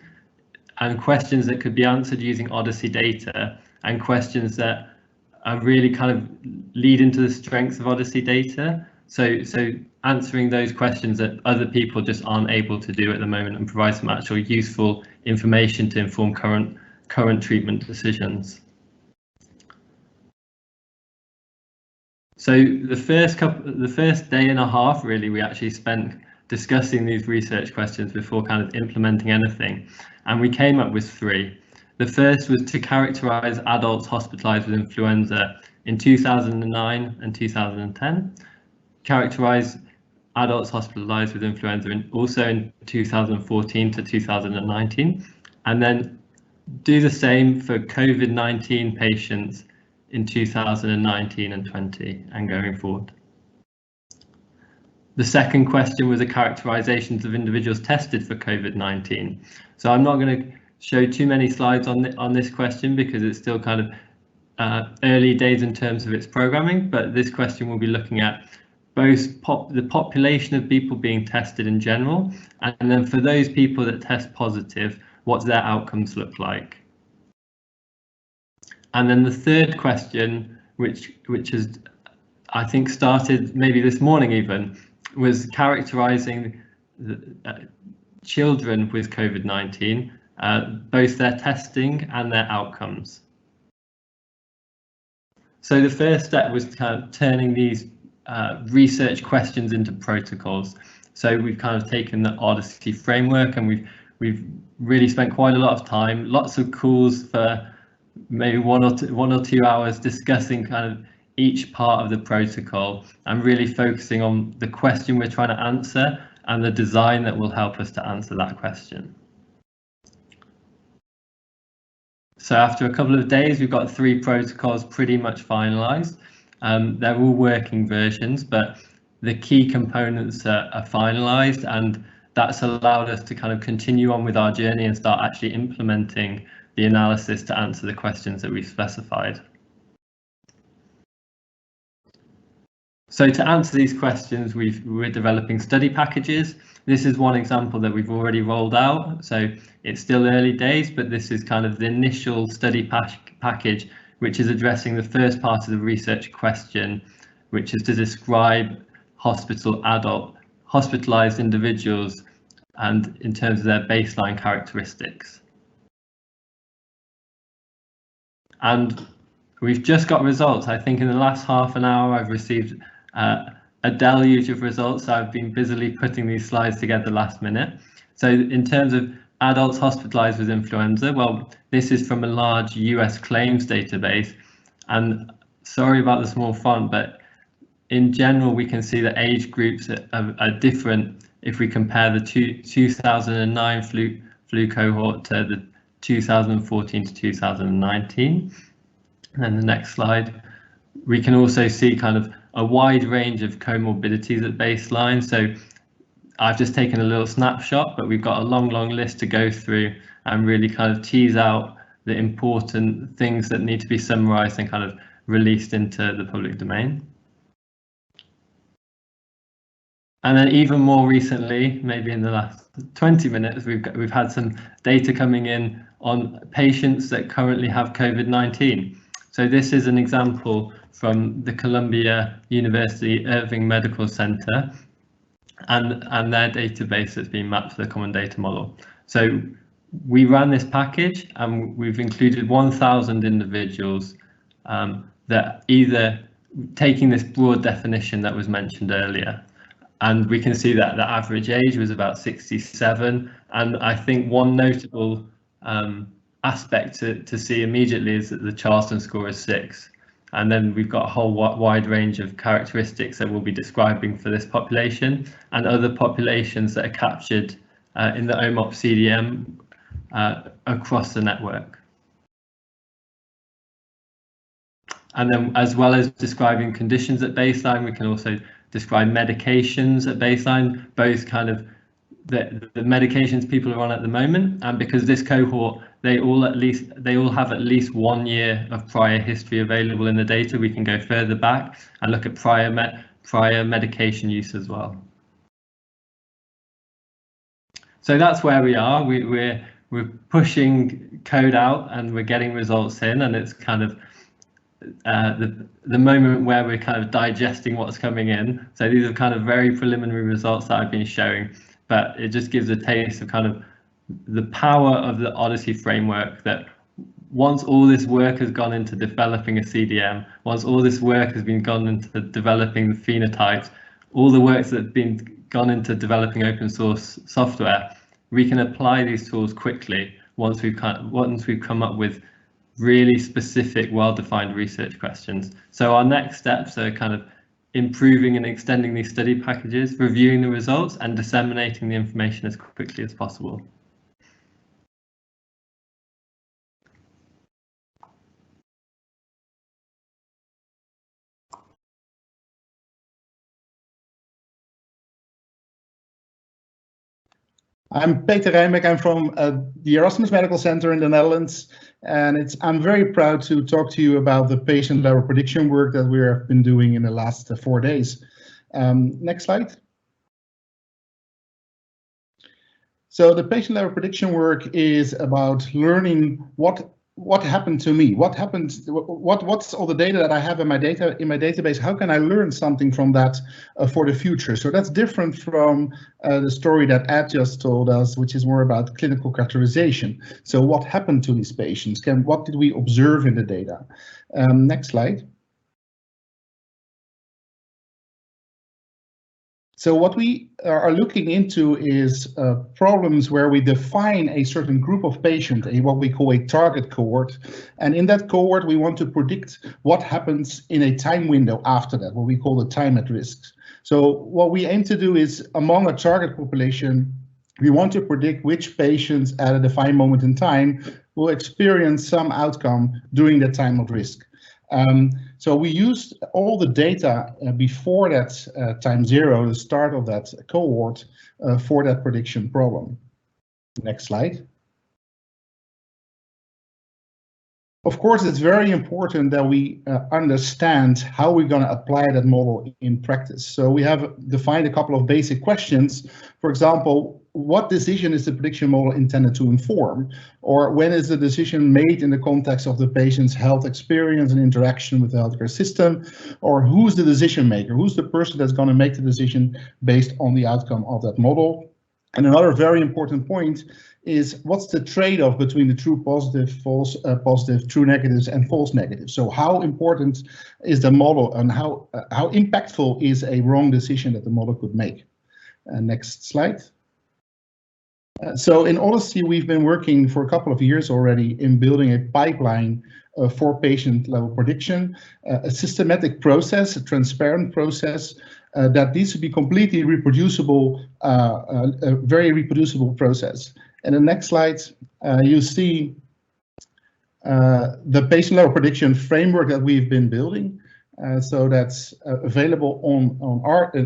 and questions that could be answered using OHDSI data, and questions that are really kind of lead into the strengths of OHDSI data. So answering those questions that other people just aren't able to do at the moment, and provide some actual useful information to inform current treatment decisions. So the first day and a half, really, we actually spent discussing these research questions before kind of implementing anything, and we came up with three. The first was to characterize adults hospitalized with influenza in 2009 and 2010, characterize adults hospitalized with influenza also in 2014 to 2019, and then do the same for COVID-19 patients in 2019 and 20 and going forward. The second question was the characterizations of individuals tested for COVID-19. So I'm not going to show too many slides on this question because it's still kind of early days in terms of its programming, but this question will be looking at both the population of people being tested in general, and then for those people that test positive, what their outcomes look like. And then the third question, which has, I think, started maybe this morning even, was characterizing children with COVID-19, both their testing and their outcomes. So the first step was kind of turning these research questions into protocols. So we've kind of taken the OHDSI framework, and we've really spent quite a lot of time, lots of calls for maybe one or two hours discussing kind of each part of the protocol and really focusing on the question we're trying to answer and the design that will help us to answer that question. So after a couple of days, we've got three protocols pretty much finalized. They're all working versions, but the key components are finalized, and that's allowed us to kind of continue on with our journey and start actually implementing the analysis to answer the questions that we've specified. So to answer these questions, we're developing study packages. This is one example that we've already rolled out. So it's still early days, but this is kind of the initial study package, which is addressing the first part of the research question, which is to describe hospitalized individuals and in terms of their baseline characteristics. And we've just got results. I think in the last half an hour, I've received a deluge of results. So I've been busily putting these slides together last minute. So in terms of adults hospitalized with influenza, well, this is from a large US claims database. And sorry about the small font, but in general, we can see that age groups are different if we compare the 2009 flu cohort to the 2014 to 2019. And the next slide, we can also see kind of a wide range of comorbidities at baseline. So I've just taken a little snapshot, but we've got a long list to go through and really kind of tease out the important things that need to be summarized and kind of released into the public domain. And then even more recently, maybe in the last 20 minutes, we've had some data coming in on patients that currently have COVID-19. So this is an example from the Columbia University Irving Medical Center and their database that's been mapped to the common data model. So we ran this package and we've included 1,000 individuals that either taking this broad definition that was mentioned earlier. And we can see that the average age was about 67. And I think one notable aspect to see immediately is that the Charleston score is 6. And then we've got a whole wide range of characteristics that we'll be describing for this population and other populations that are captured in the OMOP CDM across the network. And then as well as describing conditions at baseline, we can also describe medications at baseline, both kind of the medications people are on at the moment, and because this cohort, they all have at least 1 year of prior history available in the data, we can go further back and look at prior medication use as well. So that's where we are. We're pushing code out and we're getting results in, and it's kind of the moment where we're kind of digesting what's coming in. So these are kind of very preliminary results that I've been showing, but it just gives a taste of kind of the power of the OHDSI framework, that once all this work has gone into developing a CDM, once all this work has been gone into developing the phenotypes, all the work that's been gone into developing open source software, we can apply these tools quickly once we've come up with really specific, well-defined research questions. So our next steps are kind of improving and extending these study packages, reviewing the results, and disseminating the information as quickly as possible. I'm Peter Rijnbeek. I'm from the Erasmus Medical Center in the Netherlands, and I'm very proud to talk to you about the patient-level prediction work that we have been doing in the last 4 days. Next slide. So the patient-level prediction work is about learning what happened to me, what's all the data that I have in my database, how can I learn something from that for the future. So that's different from the story that Ed just told us, which is more about clinical characterization. So what happened to these patients? What did we observe in the data? Next slide. So what we are looking into is problems where we define a certain group of patients, what we call a target cohort. And in that cohort, we want to predict what happens in a time window after that, what we call the time at risk. So what we aim to do is, among a target population, we want to predict which patients at a defined moment in time will experience some outcome during the time of risk. So we used all the data before that time zero, the start of that cohort, for that prediction problem. Next slide. Of course, it's very important that we understand how we're going to apply that model in practice. So we have defined a couple of basic questions. For example, what decision is the prediction model intended to inform? Or when is the decision made in the context of the patient's health experience and interaction with the healthcare system? Or who's the decision maker? Who's the person that's going to make the decision based on the outcome of that model? And another very important point is what's the trade-off between the true positive, false positive, true negatives, and false negatives. So how important is the model, and how impactful is a wrong decision that the model could make? Next slide. So in OHDSI, we've been working for a couple of years already in building a pipeline for patient-level prediction, a systematic process, a transparent process that needs to be completely reproducible, a very reproducible process. And the next slide, you see the patient-level prediction framework that we've been building. So that's available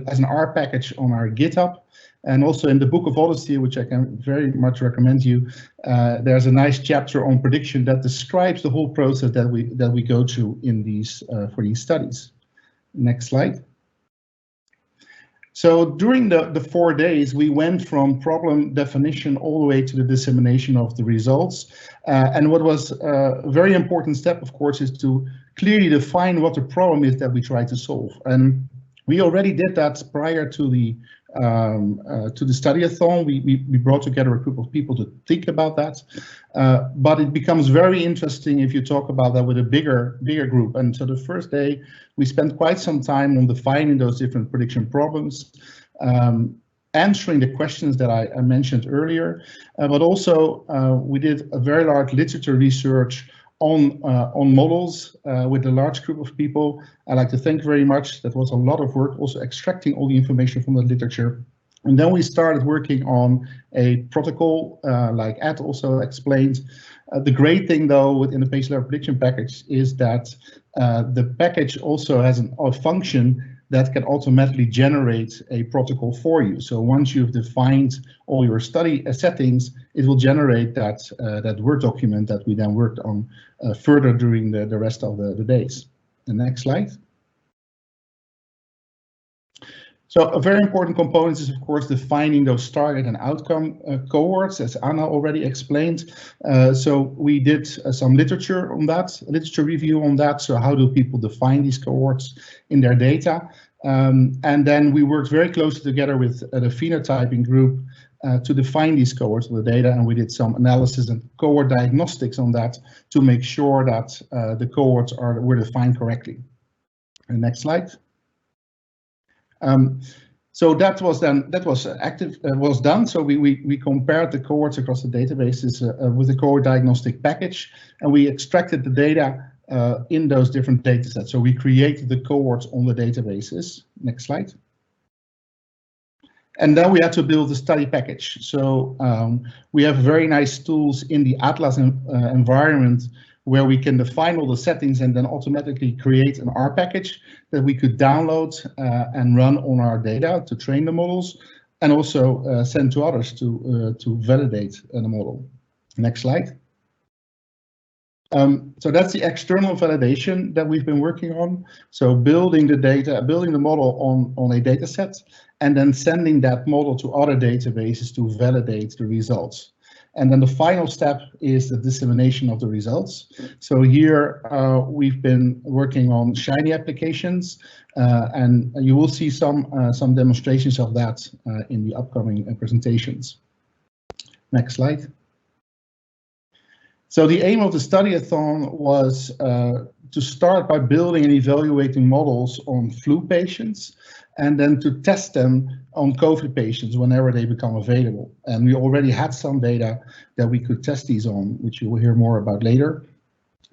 as an R package on our GitHub. And also in the book of OHDSI, which I can very much recommend you, there's a nice chapter on prediction that describes the whole process that we go through in these for these studies. Next slide. So during the 4 days, we went from problem definition all the way to the dissemination of the results. And what was a very important step, of course, is to clearly define what the problem is that we try to solve. And we already did that prior to the Study-A-Thon. We brought together a group of people to think about that, but it becomes very interesting if you talk about that with a bigger group. And so the first day we spent quite some time on defining those different prediction problems, answering the questions that I mentioned earlier, but also we did a very large literature research on models with a large group of people. I'd like to thank very much. That was a lot of work, also extracting all the information from the literature. And then we started working on a protocol, like Ed also explained. The great thing, though, within the patient-level prediction package is that the package also has a function that can automatically generate a protocol for you. So once you've defined all your study settings, it will generate that Word document that we then worked on further during the rest of the days. The next slide. So a very important component is, of course, defining those target and outcome cohorts, as Anna already explained. So we did some literature on that, literature review on that. So how do people define these cohorts in their data? And then we worked very closely together with the phenotyping group to define these cohorts of the data, and we did some analysis and cohort diagnostics on that to make sure that the cohorts were defined correctly. And next slide. So that was done. So we compared the cohorts across the databases with the cohort diagnostic package, and we extracted the data in those different data sets. So we created the cohorts on the databases. Next slide. And then we had to build a study package. So we have very nice tools in the Atlas environment where we can define all the settings and then automatically create an R package that we could download and run on our data to train the models, and also send to others to validate the model. Next slide. So that's the external validation that we've been working on. So building the data, building the model on a data set, and then sending that model to other databases to validate the results. And then the final step is the dissemination of the results. So here we've been working on Shiny applications, and you will see some demonstrations of that in the upcoming presentations. Next slide. So the aim of the Study-A-Thon was to start by building and evaluating models on flu patients, and then to test them on COVID patients whenever they become available. And we already had some data that we could test these on, which you will hear more about later.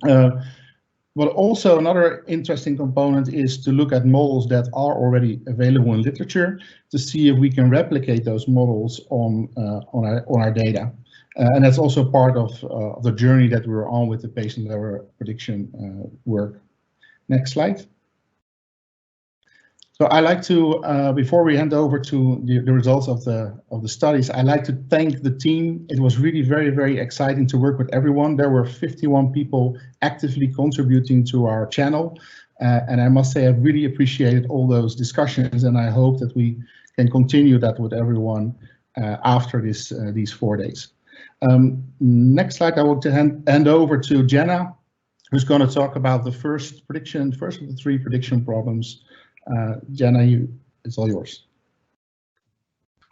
But also another interesting component is to look at models that are already available in literature to see if we can replicate those models on our data. And that's also part of the journey that we're on with the patient-level prediction work. Next slide. So I like to, before we hand over to the results of the studies, I like to thank the team. It was really very, very exciting to work with everyone. There were 51 people actively contributing to our channel. And I must say, I really appreciated all those discussions, and I hope that we can continue that with everyone after these 4 days. Next slide, I want to hand over to Jenna, who's going to talk about the first of the 3 prediction problems. Jenna, it's all yours.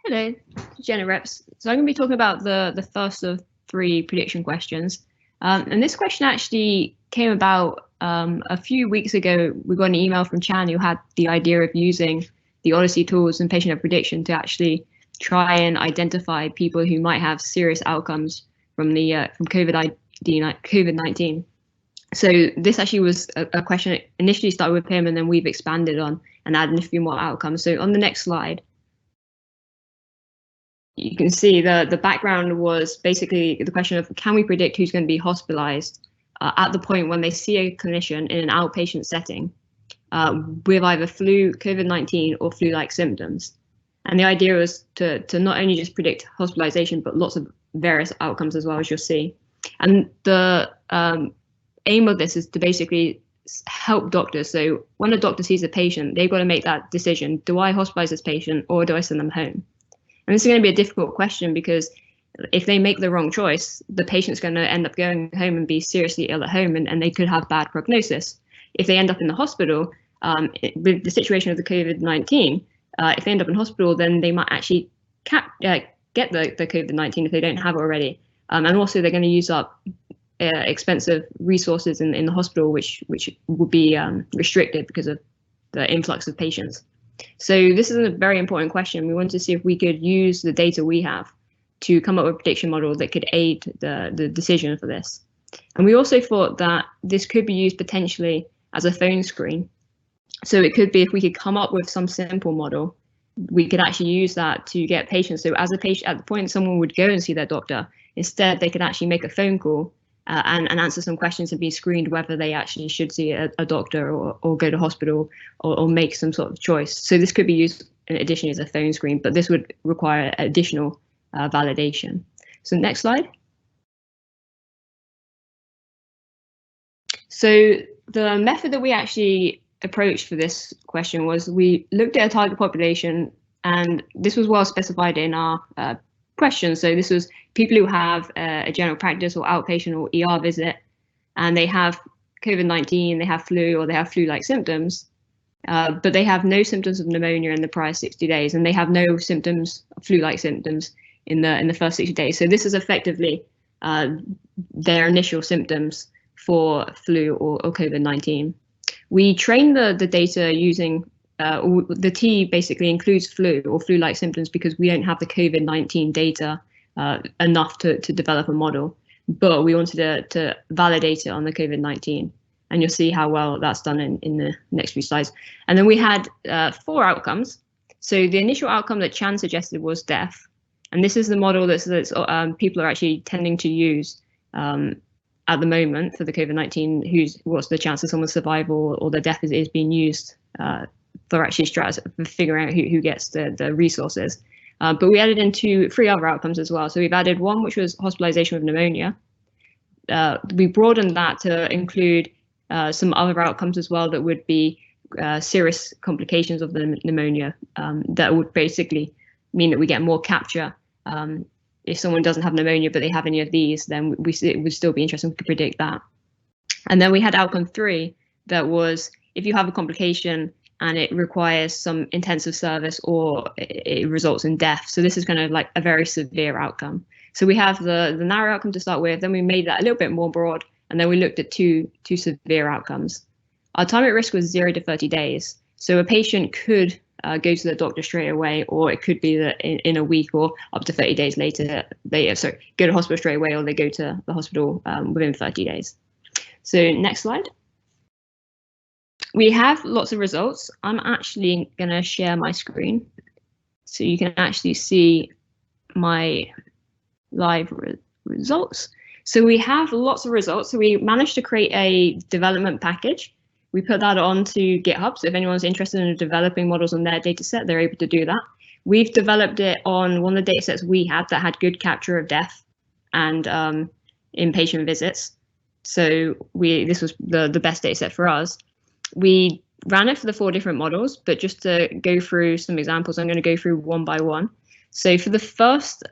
Hello. Dr. Jenna Reps. So I'm going to be talking about the first of 3 prediction questions. And this question actually came about a few weeks ago. We got an email from Chan who had the idea of using the OHDSI tools and patient prediction to actually try and identify people who might have serious outcomes from COVID-19. So this actually was a question that initially started with him, and then we've expanded on and added a few more outcomes. So on the next slide, you can see the background was basically the question of, can we predict who's going to be hospitalized at the point when they see a clinician in an outpatient setting with either flu, COVID-19, or flu-like symptoms. And the idea was to not only just predict hospitalization, but lots of various outcomes as well, as you'll see. And the aim of this is to basically help doctors. So when a doctor sees a patient, they've got to make that decision. Do I hospitalize this patient or do I send them home? And this is going to be a difficult question, because if they make the wrong choice, the patient's going to end up going home and be seriously ill at home, and they could have bad prognosis. If they end up in the hospital, with the situation of the COVID-19, if they end up in hospital, then they might actually get the COVID-19 if they don't have it already. And also they're going to use up expensive resources in the hospital, which would be restricted because of the influx of patients. So this is a very important question. We wanted to see if we could use the data we have to come up with a prediction model that could aid the decision for this. And we also thought that this could be used potentially as a phone screen. So it could be, if we could come up with some simple model, we could actually use that to get patients. So as a patient, at the point someone would go and see their doctor, instead they could actually make a phone call and answer some questions and be screened whether they actually should see a doctor or go to hospital or make some sort of choice. So this could be used in addition as a phone screen, but this would require additional validation. So next slide. So the method that we actually approached for this question was, we looked at a target population, and this was well specified in our question. So this was people who have a general practice or outpatient or ER visit, and they have COVID-19, they have flu, or they have flu-like symptoms, but they have no symptoms of pneumonia in the prior 60 days, and they have no symptoms, flu-like symptoms, in the first 60 days. So this is effectively their initial symptoms for flu or COVID-19. We train the data using the T basically includes flu or flu-like symptoms, because we don't have the COVID-19 data enough to develop a model, but we wanted to validate it on the COVID-19, and you'll see how well that's done in the next few slides. And then we had 4 outcomes. So the initial outcome that Chan suggested was death, and this is the model that's people are actually tending to use at the moment for the COVID-19. What's the chance of someone's survival or their death is being used for actually figuring out who gets the resources. But we added in 3 other outcomes as well. So we've added one, which was hospitalization with pneumonia. We broadened that to include some other outcomes as well that would be serious complications of the pneumonia. That would basically mean that we get more capture. If someone doesn't have pneumonia but they have any of these, then it would still be interesting to predict that. And then we had outcome 3, that was if you have a complication and it requires some intensive service or it results in death. So this is kind of like a very severe outcome. So we have the narrow outcome to start with, then we made that a little bit more broad, and then we looked at two severe outcomes. Our time at risk was 0 to 30 days. So a patient could go to the doctor straight away, or it could be that in a week or up to 30 days later, they go to hospital straight away, or they go to the hospital within 30 days. So next slide. We have lots of results. I'm actually going to share my screen so you can actually see my live results. So we have lots of results. So we managed to create a development package. We put that onto GitHub. So if anyone's interested in developing models on their data set, they're able to do that. We've developed it on one of the data sets we had that had good capture of death and inpatient visits. So this was the best data set for us. We ran it for the 4 different models, but just to go through some examples, I'm going to go through one by one. So for the first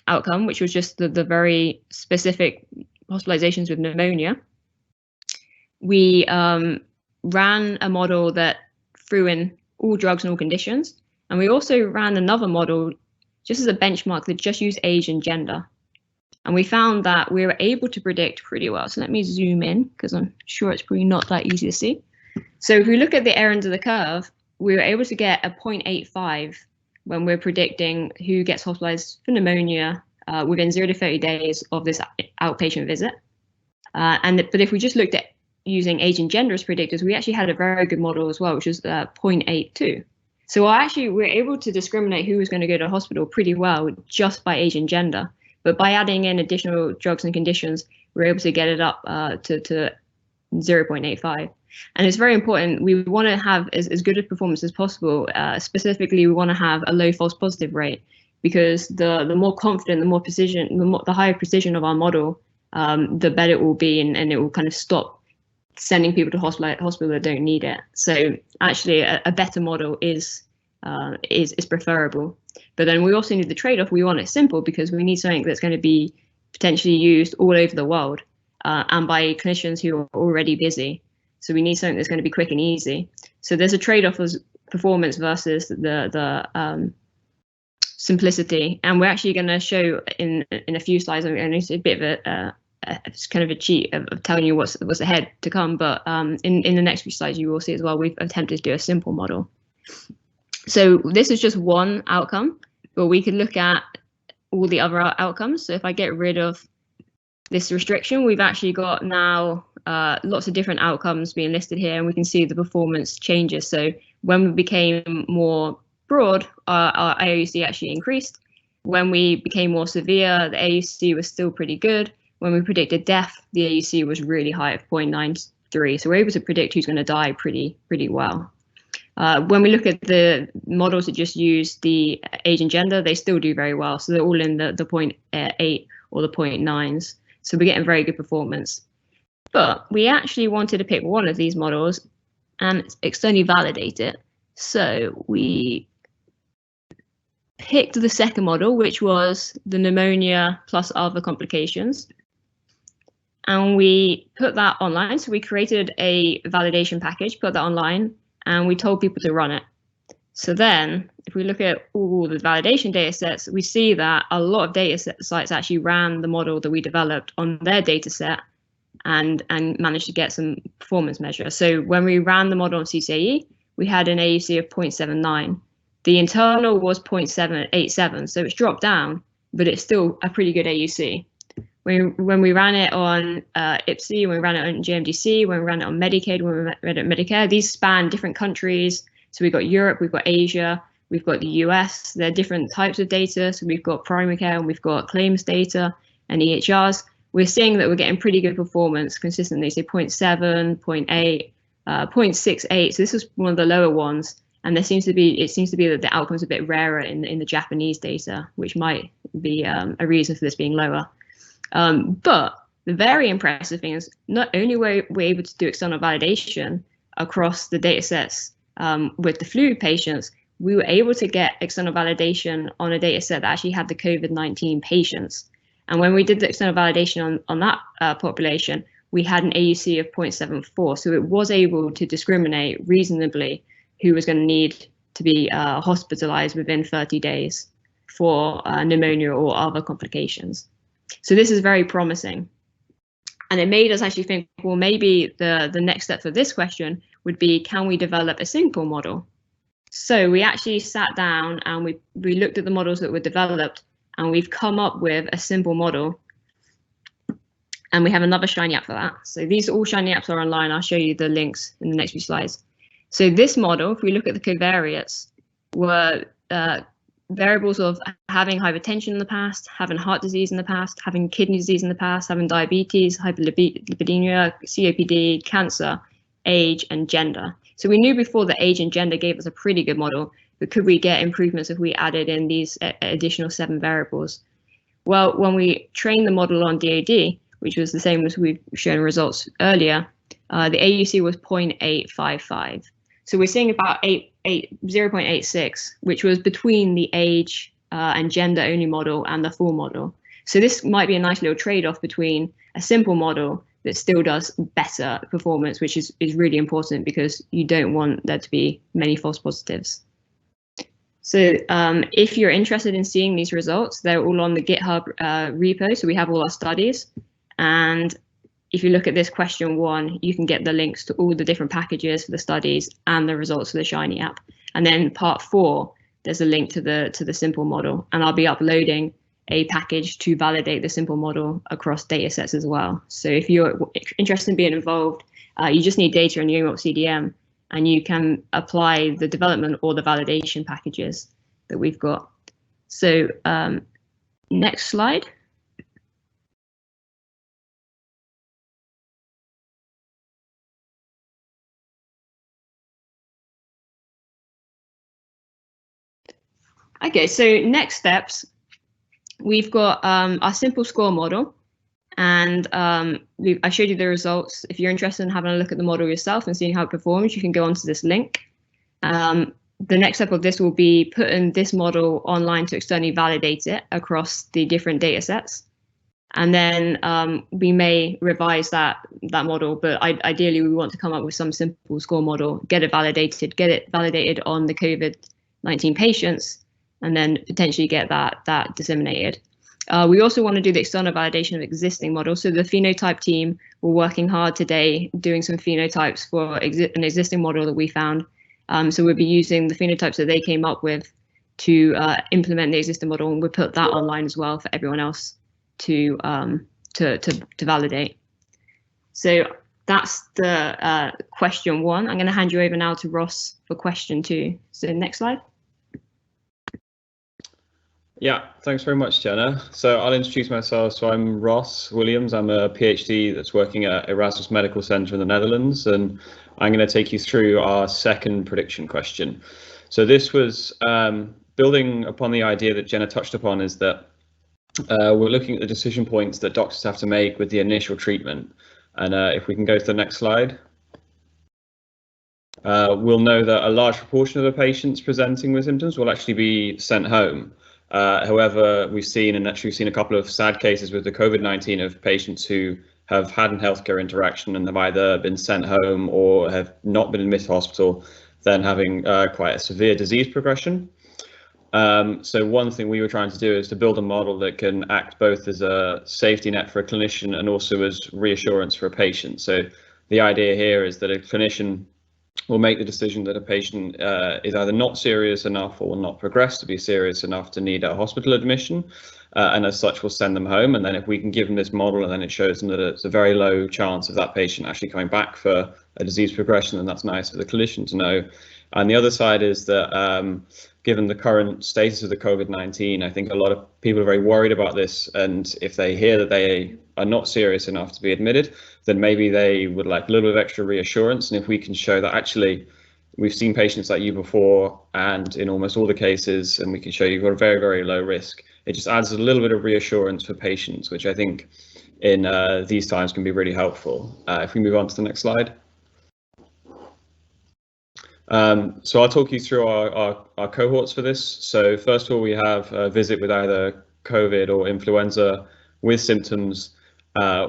outcome, which was just the very specific hospitalizations with pneumonia, we ran a model that threw in all drugs and all conditions. And we also ran another model just as a benchmark that just used age and gender. And we found that we were able to predict pretty well. So let me zoom in because I'm sure it's probably not that easy to see. So if we look at the ends of the curve, we were able to get a 0.85 when we're predicting who gets hospitalized for pneumonia within 0 to 30 days of this outpatient visit. But if we just looked at using age and gender as predictors, we actually had a very good model as well, which was 0.82. So actually we're able to discriminate who was going to go to hospital pretty well just by age and gender. But by adding in additional drugs and conditions, we're able to get it up to 0.85. And it's very important. We want to have as good a performance as possible. Specifically, we want to have a low false positive rate, because the more confident, the more precision, the higher precision of our model, the better it will be, and it will kind of stop sending people to hospital that don't need it. So actually, a better model is preferable. But then we also need the trade-off. We want it simple because we need something that's going to be potentially used all over the world and by clinicians who are already busy. So we need something that's going to be quick and easy. So there's a trade-off of performance versus the simplicity. And we're actually going to show in a few slides, I'm going to do a bit of it's kind of a cheat of telling you what's ahead to come. But in the next few slides, you will see as well, we've attempted to do a simple model. So this is just one outcome, but we could look at all the other outcomes. So if I get rid of this restriction, we've actually got now lots of different outcomes being listed here, and we can see the performance changes. So when we became more broad, our AUC actually increased. When we became more severe, the AUC was still pretty good. When we predicted death, the AUC was really high at 0.93. So we're able to predict who's going to die pretty well. When we look at the models that just use the age and gender, they still do very well. So they're all in the 0.8 or the 0.9s. So we're getting very good performance. But we actually wanted to pick one of these models and externally validate it. So we picked the second model, which was the pneumonia plus other complications. And we put that online. So we created a validation package, put that online, and we told people to run it. So then if we look at all the validation data sets, we see that a lot of data sites actually ran the model that we developed on their data set and managed to get some performance measure. So when we ran the model on CCAE, we had an AUC of 0.79. The internal was 0.787, so it's dropped down, but it's still a pretty good AUC. When we ran it on HepC, when we ran it on GMDC, when we ran it on Medicaid, when we ran it on Medicare, these span different countries. So we've got Europe, we've got Asia, we've got the US. There are different types of data. So we've got primary care and we've got claims data and EHRs. We're seeing that we're getting pretty good performance consistently. So 0.7, 0.8, 0.68. So this is one of the lower ones. And it seems to be that the outcome's a bit rarer in the Japanese data, which might be a reason for this being lower. But the very impressive thing is not only were we able to do external validation across the data sets with the flu patients, we were able to get external validation on a data set that actually had the COVID-19 patients. And when we did the external validation on that population, we had an AUC of 0.74. So it was able to discriminate reasonably who was going to need to be hospitalized within 30 days for pneumonia or other complications. So this is very promising. And it made us actually think, well, maybe the next step for this question would be, can we develop a simple model? So we actually sat down and we looked at the models that were developed, and we've come up with a simple model. And we have another Shiny app for that. So these all Shiny apps are online. I'll show you the links in the next few slides. So this model, if we look at the covariates, were variables of having hypertension in the past, having heart disease in the past, having kidney disease in the past, having diabetes, hyperlipidemia, COPD, cancer, age, and gender. So we knew before that age and gender gave us a pretty good model, but could we get improvements if we added in these additional 7 variables? Well, when we trained the model on DoD, which was the same as we've shown results earlier, the AUC was 0.855. So we're seeing about 0.86, which was between the age and gender only model and the full model. So this might be a nice little trade-off between a simple model that still does better performance, which is really important because you don't want there to be many false positives. So if you're interested in seeing these results, they're all on the GitHub repo. So we have all our studies. And if you look at this question 1, you can get the links to all the different packages for the studies and the results for the Shiny app. And then part 4, there's a link to the simple model. And I'll be uploading a package to validate the simple model across data sets as well. So if you're interested in being involved, you just need data in your UMOP CDM, and you can apply the development or the validation packages that we've got. So next slide. Okay, so next steps, we've got our simple score model, and I showed you the results. If you're interested in having a look at the model yourself and seeing how it performs, you can go onto this link. The next step of this will be putting this model online to externally validate it across the different data sets. And then we may revise that model, but ideally we want to come up with some simple score model, get it validated on the COVID-19 patients, and then potentially get that disseminated. We also want to do the external validation of existing models. So the Phenotype team were working hard today doing some phenotypes for an existing model that we found. So we'll be using the phenotypes that they came up with to implement the existing model, and we'll put that online as well for everyone else to validate. So that's the question 1. I'm going to hand you over now to Ross for question 2. So next slide. Yeah, thanks very much, Jenna. So I'll introduce myself. So I'm Ross Williams. I'm a PhD that's working at Erasmus Medical Center in the Netherlands, and I'm going to take you through our second prediction question. So this was building upon the idea that Jenna touched upon, is that we're looking at the decision points that doctors have to make with the initial treatment. And if we can go to the next slide. We'll know that a large proportion of the patients presenting with symptoms will actually be sent home. However, we've seen a couple of sad cases with the COVID-19 of patients who have had a healthcare interaction and have either been sent home or have not been admitted to hospital, then having quite a severe disease progression. So one thing we were trying to do is to build a model that can act both as a safety net for a clinician and also as reassurance for a patient. So the idea here is that a clinician will make the decision that a patient is either not serious enough or will not progress to be serious enough to need a hospital admission, and as such will send them home. And then if we can give them this model and then it shows them that it's a very low chance of that patient actually coming back for a disease progression, then that's nice for the clinician to know. And the other side is that given the current status of the COVID-19, I think a lot of people are very worried about this, and if they hear that they are not serious enough to be admitted, then maybe they would like a little bit of extra reassurance. And if we can show that actually we've seen patients like you before, and in almost all the cases, and we can show you've got a very, very low risk, it just adds a little bit of reassurance for patients, which I think in these times can be really helpful. If we move on to the next slide. So I'll talk you through our cohorts for this. So first of all, we have a visit with either COVID or influenza with symptoms,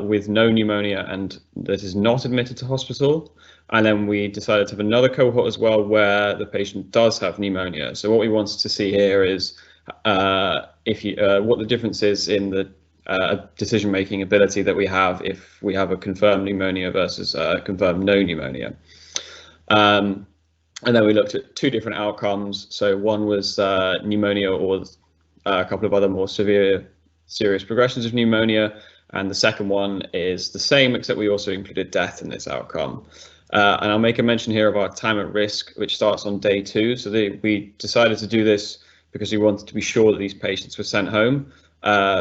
with no pneumonia and that is not admitted to hospital. And then we decided to have another cohort as well where the patient does have pneumonia. So what we wanted to see here is what the difference is in the decision-making ability that we have if we have a confirmed pneumonia versus confirmed no pneumonia. And then we looked at 2 different outcomes. So one was pneumonia or a couple of other more serious progressions of pneumonia. And the second one is the same, except we also included death in this outcome. And I'll make a mention here of our time at risk, which starts on day 2. So we decided to do this because we wanted to be sure that these patients were sent home,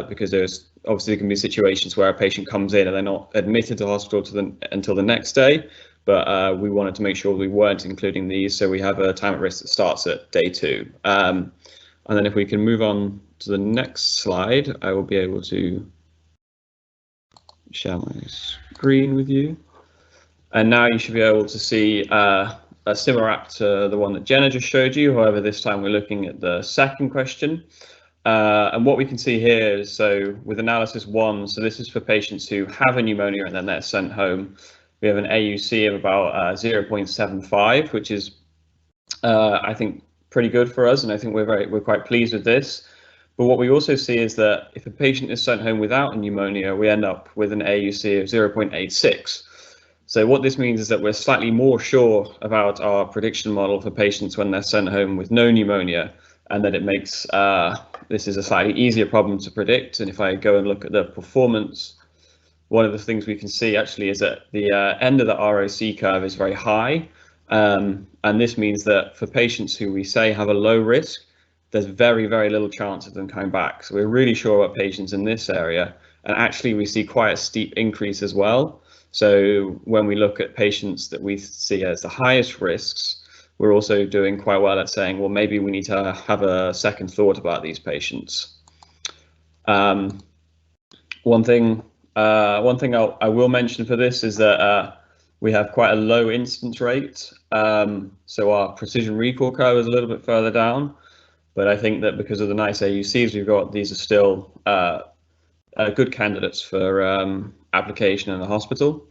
because there can be situations where a patient comes in and they're not admitted to hospital until the next day. But we wanted to make sure we weren't including these, so we have a time at risk that starts at day 2. And then if we can move on to the next slide, I will be able to share my screen with you. And now you should be able to see a similar app to the one that Jenna just showed you. However, this time we're looking at the second question. And what we can see here is, so with analysis 1, so this is for patients who have a pneumonia and then they're sent home. We have an AUC of about 0.75, which is, I think, pretty good for us, and I think we're quite pleased with this. But what we also see is that if a patient is sent home without a pneumonia, we end up with an AUC of 0.86. So what this means is that we're slightly more sure about our prediction model for patients when they're sent home with no pneumonia, and that it makes this is a slightly easier problem to predict. And if I go and look at the performance, one of the things we can see actually is that the end of the ROC curve is very high. And this means that for patients who we say have a low risk, there's very, very little chance of them coming back. So we're really sure about patients in this area. And actually, we see quite a steep increase as well. So when we look at patients that we see as the highest risks, we're also doing quite well at saying, well, maybe we need to have a second thought about these patients. One thing I will mention for this is that we have quite a low incidence rate. So our precision recall curve is a little bit further down. But I think that because of the nice AUCs we've got, these are still good candidates for application in the hospital.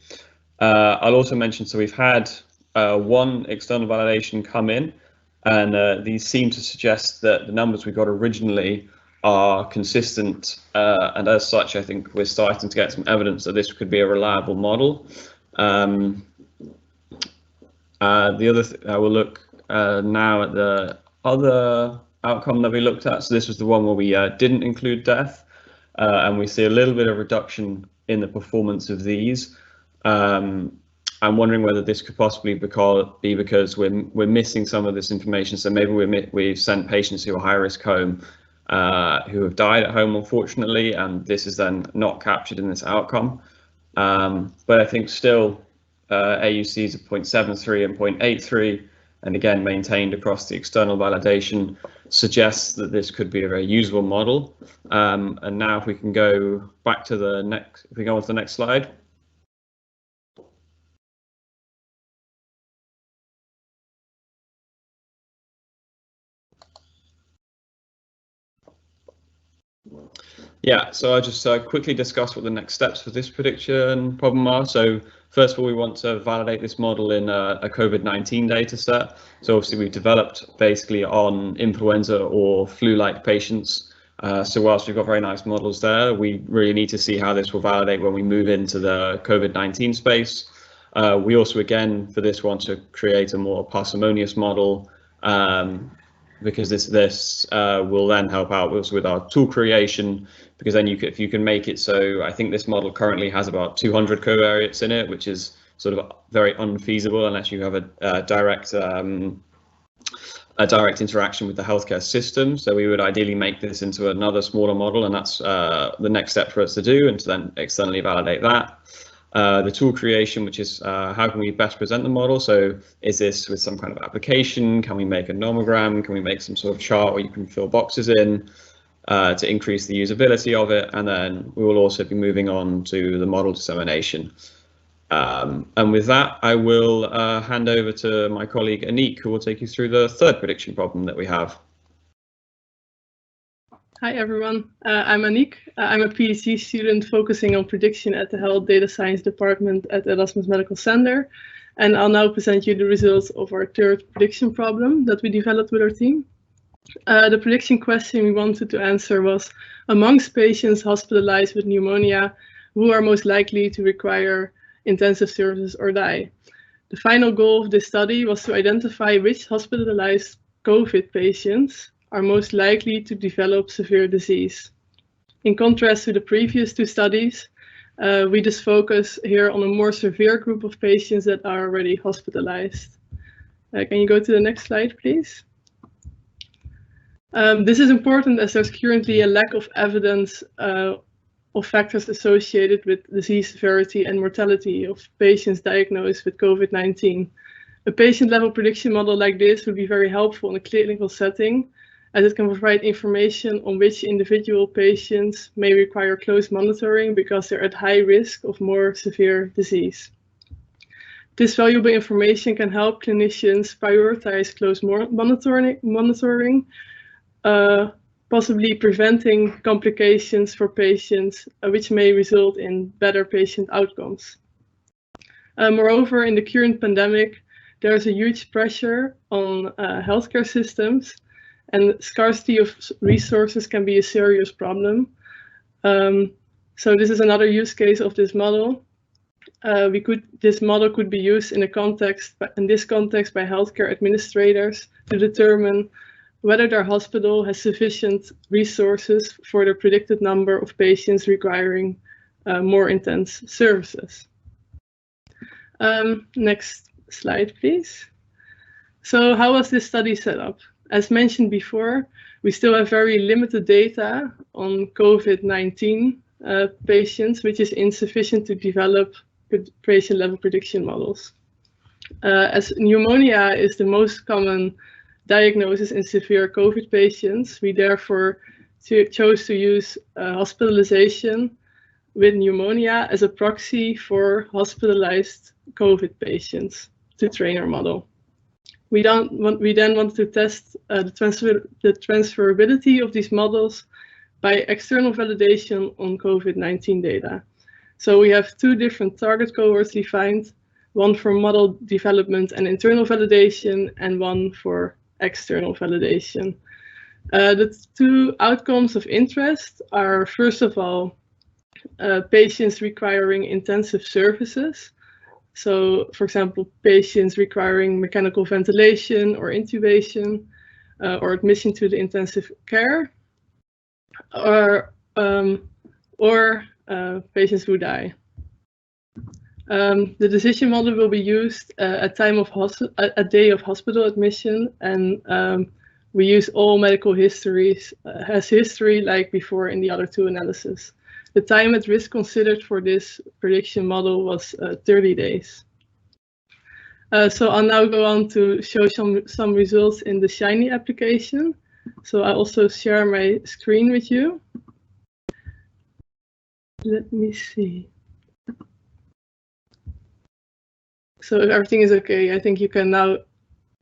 I'll also mention, so we've had one external validation come in, and these seem to suggest that the numbers we got originally are consistent, and as such, I think we're starting to get some evidence that this could be a reliable model. The other I will look now at the other outcome that we looked at. So this was the one where we didn't include death, and we see a little bit of reduction in the performance of these. I'm wondering whether this could possibly be because we're missing some of this information. So maybe we've sent patients who are high risk home who have died at home, unfortunately, and this is then not captured in this outcome. But I think still AUCs of 0.73 and 0.83, and again maintained across the external validation, suggests that this could be a very usable model. And now if we can go back to the next, if we go on to the next slide. Yeah, so I'll just quickly discuss what the next steps for this prediction problem are. So first of all, we want to validate this model in a COVID-19 data set. So obviously we've developed basically on influenza or flu-like patients. So whilst we've got very nice models there, we really need to see how this will validate when we move into the COVID-19 space. We also, again, for this want to create a more parsimonious model, because this will then help out also with our tool creation, because then if you can make it so, I think this model currently has about 200 covariates in it, which is sort of very unfeasible unless you have a direct interaction with the healthcare system. So we would ideally make this into another smaller model, and that's the next step for us to do, and to then externally validate that. The tool creation, which is how can we best present the model? So is this with some kind of application? Can we make a nomogram? Can we make some sort of chart where you can fill boxes in to increase the usability of it? And then we will also be moving on to the model dissemination. And with that, I will hand over to my colleague Aniek, who will take you through the third prediction problem that we have. Hi everyone, I'm Aniek. I'm a PhD student focusing on prediction at the Health Data Science Department at Erasmus Medical Center, and I'll now present you the results of our third prediction problem that we developed with our team. The prediction question we wanted to answer was, amongst patients hospitalized with pneumonia, who are most likely to require intensive services or die? The final goal of this study was to identify which hospitalized COVID patients are most likely to develop severe disease. In contrast to the previous two studies, we just focus here on a more severe group of patients that are already hospitalized. Can you go to the next slide, please? This is important as there's currently a lack of evidence of factors associated with disease severity and mortality of patients diagnosed with COVID-19. A patient-level prediction model like this would be very helpful in a clinical setting, as it can provide information on which individual patients may require close monitoring because they're at high risk of more severe disease. This valuable information can help clinicians prioritize close monitoring, possibly preventing complications for patients, which may result in better patient outcomes. Moreover, in the current pandemic, there's a huge pressure on healthcare systems, and scarcity of resources can be a serious problem. So this is another use case of this model. This model could be used in this context by healthcare administrators to determine whether their hospital has sufficient resources for the predicted number of patients requiring more intense services. Next slide, please. So how was this study set up? As mentioned before, we still have very limited data on COVID-19 patients, which is insufficient to develop patient-level prediction models. As pneumonia is the most common diagnosis in severe COVID patients, we therefore chose to use hospitalization with pneumonia as a proxy for hospitalized COVID patients to train our model. We then want to test the transferability of these models by external validation on COVID-19 data. So we have two different target cohorts defined, one for model development and internal validation, and one for external validation. The two outcomes of interest are, first of all, patients requiring intensive services. So, for example, patients requiring mechanical ventilation or intubation or admission to the intensive care, or patients who die. The decision model will be used at day of hospital admission, and we use all medical histories as history like before in the other two analyses. The time at risk considered for this prediction model was 30 days. So I'll now go on to show some results in the Shiny application. So I also share my screen with you. Let me see. So if everything is okay, I think you can now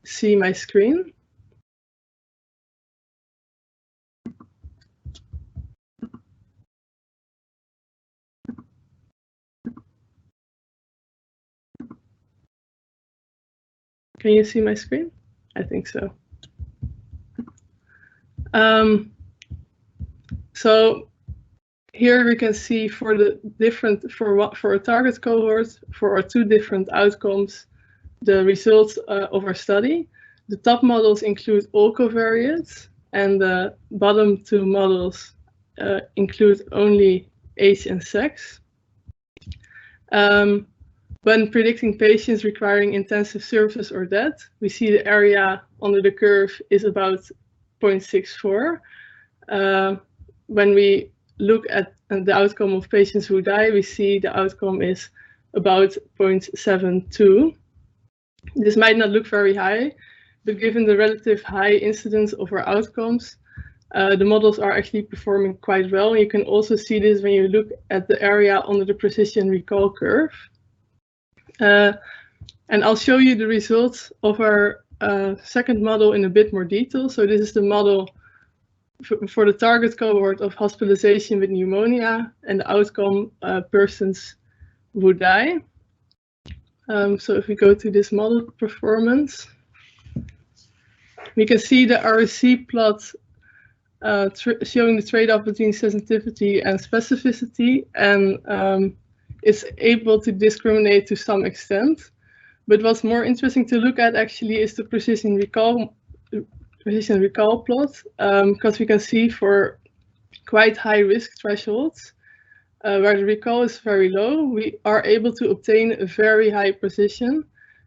see my screen. Can you see my screen? I think so. So here we can see for a target cohort for our two different outcomes, the results of our study. The top models include all covariates, and the bottom two models include only age and sex. When predicting patients requiring intensive services or death, we see the area under the curve is about 0.64. When we look at the outcome of patients who die, we see the outcome is about 0.72. This might not look very high, but given the relative high incidence of our outcomes, the models are actually performing quite well. You can also see this when you look at the area under the precision recall curve. And I'll show you the results of our second model in a bit more detail. So this is the model for the target cohort of hospitalization with pneumonia and the outcome persons who die. So if we go to this model performance, we can see the RSC plot showing the trade-off between sensitivity and specificity, and is able to discriminate to some extent. But what's more interesting to look at actually is the precision recall plot, because we can see for quite high risk thresholds, where the recall is very low, we are able to obtain a very high precision.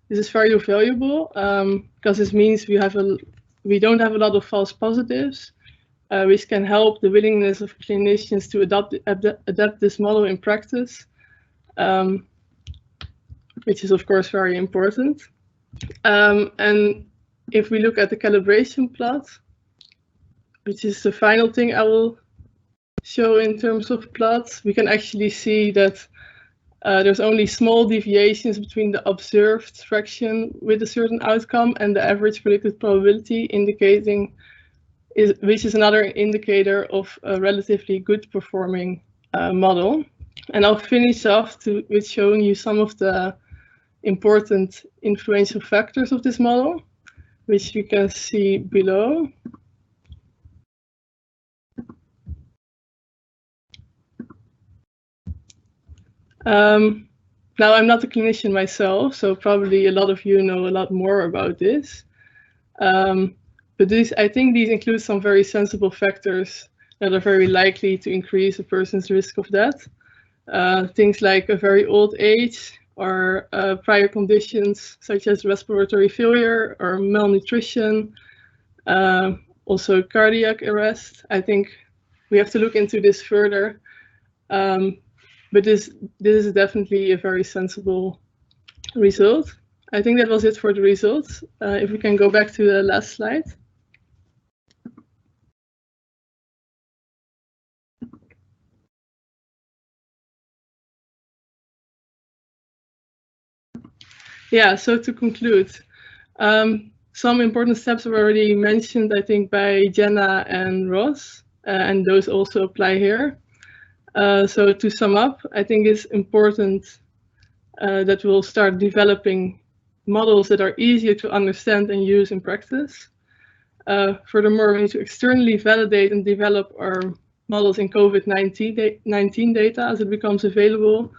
This is very valuable because this means we don't have a lot of false positives, which can help the willingness of clinicians to adapt this model in practice, which is of course very important. And if we look at the calibration plot, which is the final thing I will show in terms of plots, we can actually see that there's only small deviations between the observed fraction with a certain outcome and the average predicted probability, which is another indicator of a relatively good performing model. And I'll finish off with showing you some of the important influential factors of this model, which you can see below. Now, I'm not a clinician myself, so probably a lot of you know a lot more about this. But I think these include some very sensible factors that are very likely to increase a person's risk of death. Things like a very old age, or prior conditions such as respiratory failure or malnutrition, also cardiac arrest. I think we have to look into this further. But this is definitely a very sensible result. I think that was it for the results. If we can go back to the last slide. Yeah, so to conclude, some important steps were already mentioned, I think, by Jenna and Ross, and those also apply here. So to sum up, I think it's important that we'll start developing models that are easier to understand and use in practice. Furthermore, we need to externally validate and develop our models in COVID-19 data as it becomes available.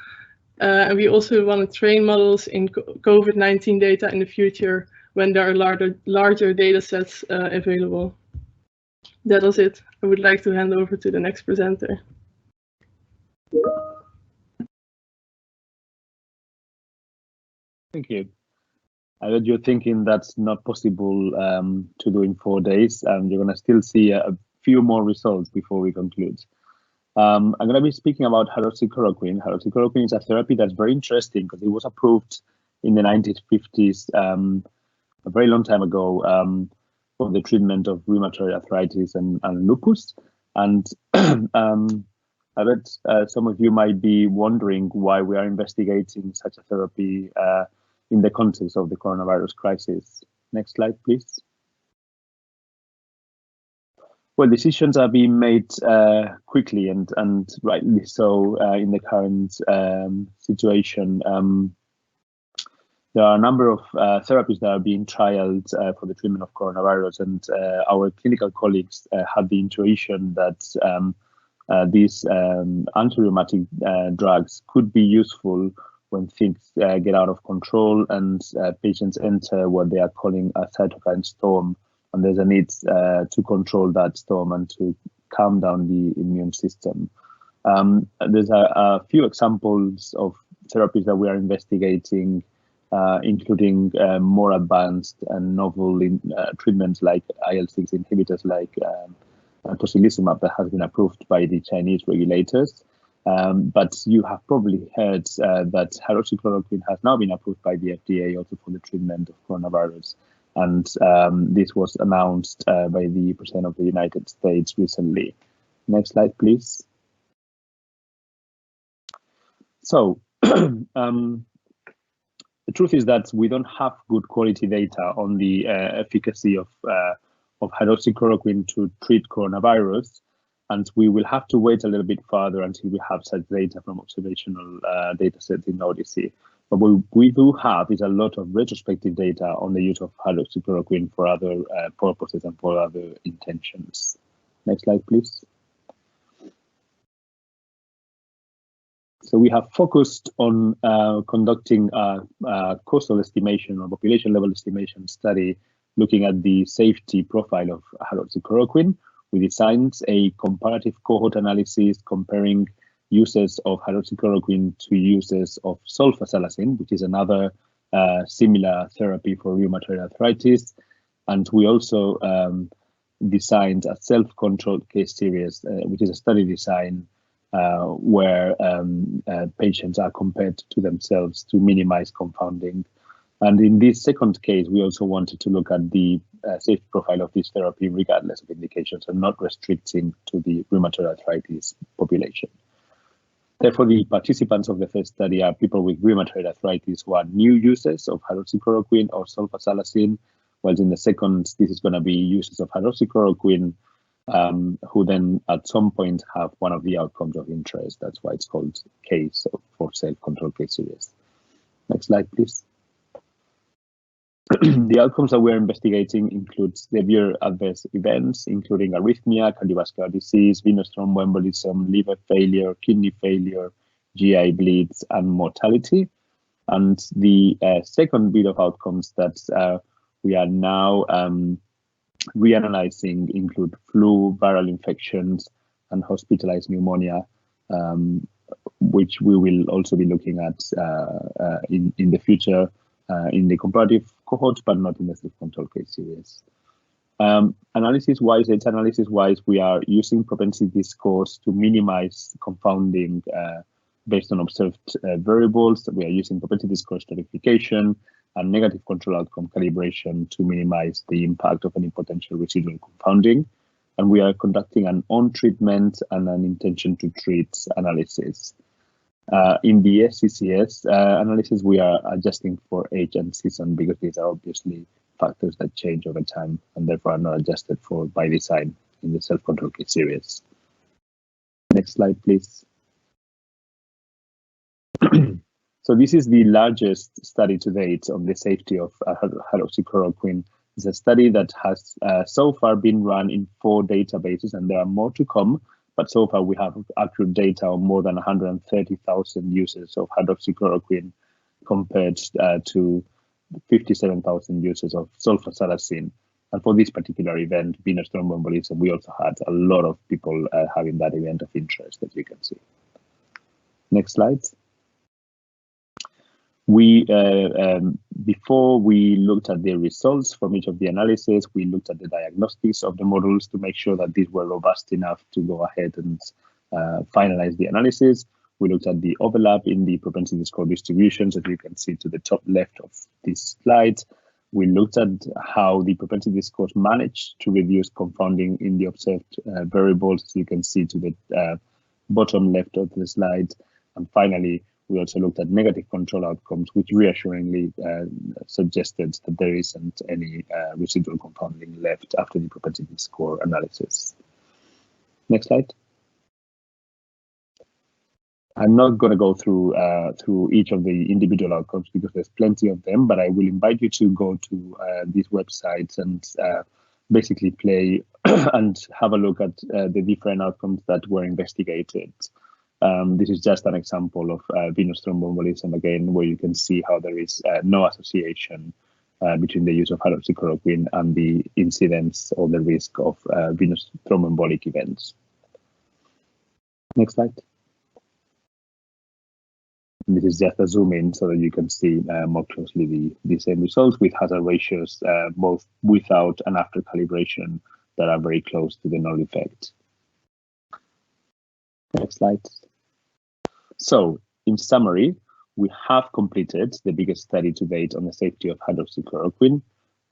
And we also want to train models in COVID-19 data in the future when there are larger data sets available. That was it. I would like to hand over to the next presenter. Thank you. I bet you're thinking that's not possible to do in 4 days, and you're going to still see a few more results before we conclude. I'm going to be speaking about hydroxychloroquine. Hydroxychloroquine is a therapy that's very interesting because it was approved in the 1950s, a very long time ago, for the treatment of rheumatoid arthritis and lupus. And I bet some of you might be wondering why we are investigating such a therapy in the context of the coronavirus crisis. Next slide, please. Well, decisions are being made quickly and rightly so in the current situation. There are a number of therapies that are being trialed for the treatment of coronavirus, and our clinical colleagues had the intuition that these anti-rheumatic drugs could be useful when things get out of control and patients enter what they are calling a cytokine storm, and there's a need to control that storm and to calm down the immune system. There's a few examples of therapies that we are investigating, including more advanced and novel treatments like IL-6 inhibitors like tocilizumab that has been approved by the Chinese regulators. But you have probably heard that hydroxychloroquine has now been approved by the FDA also for the treatment of coronavirus. And this was announced by the President of the United States recently. Next slide, please. So the truth is that we don't have good quality data on the efficacy of hydroxychloroquine to treat coronavirus, and we will have to wait a little bit further until we have such data from observational data sets in OHDSI. But what we do have is a lot of retrospective data on the use of hydroxychloroquine for other purposes and for other intentions. Next slide, please. So we have focused on conducting a causal estimation or population level estimation study looking at the safety profile of hydroxychloroquine. We designed a comparative cohort analysis comparing uses of hydroxychloroquine to uses of sulfasalazine, which is another similar therapy for rheumatoid arthritis. And we also designed a self-controlled case series, which is a study design where patients are compared to themselves to minimize confounding. And in this second case, we also wanted to look at the safety profile of this therapy regardless of indications and not restricting to the rheumatoid arthritis population. Therefore, the participants of the first study are people with rheumatoid arthritis who are new users of hydroxychloroquine or sulfasalazine, while in the second, this is going to be users of hydroxychloroquine who then at some point have one of the outcomes of interest. That's why it's called case for self-control case series. Next slide, please. The outcomes that we're investigating include severe adverse events, including arrhythmia, cardiovascular disease, venous thromboembolism, liver failure, kidney failure, GI bleeds, and mortality. And the second bit of outcomes that we are now reanalyzing include flu, viral infections, and hospitalized pneumonia, which we will also be looking at in the future in the comparative cohort, but not in the self-control case series. Analysis-wise, data analysis-wise, we are using propensity scores to minimize confounding based on observed variables. We are using propensity score stratification and negative control outcome calibration to minimize the impact of any potential residual confounding. And we are conducting an on-treatment and an intention to treat analysis. In the SCCS analysis, we are adjusting for age and season because these are obviously factors that change over time and therefore are not adjusted for by design in the self-control case series. Next slide, please. So this is the largest study to date on the safety of hydroxychloroquine. It's a study that has so far been run in 4 databases, and there are more to come. But so far, we have accurate data on more than 130,000 users of hydroxychloroquine compared to 57,000 users of sulfasalazine. And for this particular event, venous thromboembolism, we also had a lot of people having that event of interest, as you can see. Next slide. We before we looked at the results from each of the analyses, we looked at the diagnostics of the models to make sure that these were robust enough to go ahead and finalize the analysis. We looked at the overlap in the propensity score distributions, as you can see to the top left of this slide. We looked at how the propensity scores managed to reduce confounding in the observed variables, as you can see to the bottom left of the slide. And finally, we also looked at negative control outcomes, which reassuringly suggested that there isn't any residual confounding left after the propensity score analysis. Next slide. I'm not going to go through each of the individual outcomes because there's plenty of them, but I will invite you to go to these websites and basically play and have a look at the different outcomes that were investigated. This is just an example of venous thromboembolism again, where you can see how there is no association between the use of hydroxychloroquine and the incidence or the risk of venous thromboembolic events. Next slide. This is just a zoom in so that you can see more closely the same results with hazard ratios both without and after calibration that are very close to the null effect. Next slide. So, in summary, we have completed the biggest study to date on the safety of hydroxychloroquine.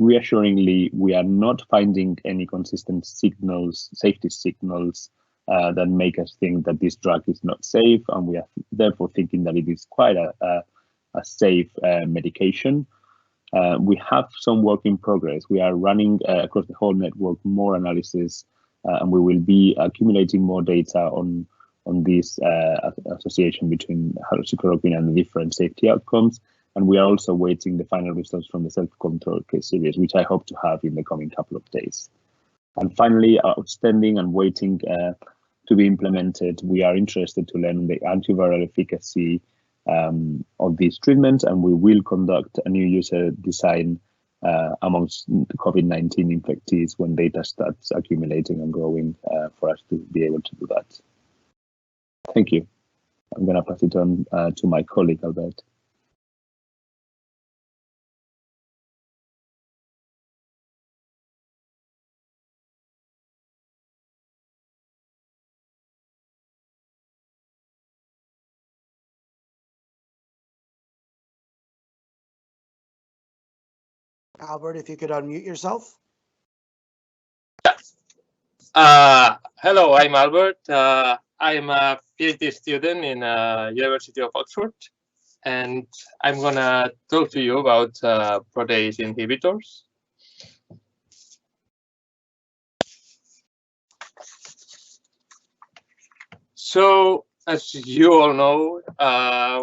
Reassuringly, we are not finding any consistent signals, safety signals, that make us think that this drug is not safe, and we are therefore thinking that it is quite a safe medication. We have some work in progress. We are running across the whole network more analysis, and we will be accumulating more data on this association between hydroxychloroquine and the different safety outcomes. And we are also waiting the final results from the self-control case series, which I hope to have in the coming couple of days. And finally, outstanding and waiting to be implemented, we are interested to learn the antiviral efficacy of these treatments, and we will conduct a new user design amongst COVID-19 infectees when data starts accumulating and growing for us to be able to do that. Thank you. I'm going to pass it on to my colleague, Albert. Albert, if you could unmute yourself. Hello, I'm Albert. I'm a PhD student in University of Oxford, and I'm gonna talk to you about protease inhibitors. So, as you all know,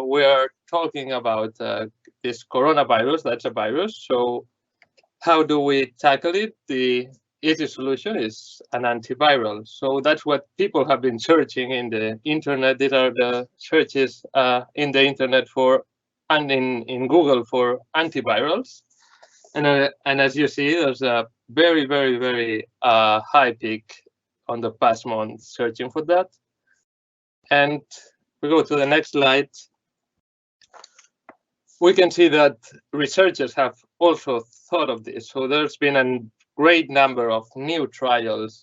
we are talking about this coronavirus. That's a virus. So how do we tackle it? The easy solution is an antiviral. So that's what people have been searching in the internet. These are the searches in the internet for and in Google for antivirals. And as you see, there's a very, very, very high peak on the past month searching for that. And we go to the next slide. We can see that researchers have also thought of this. So there's been a great number of new trials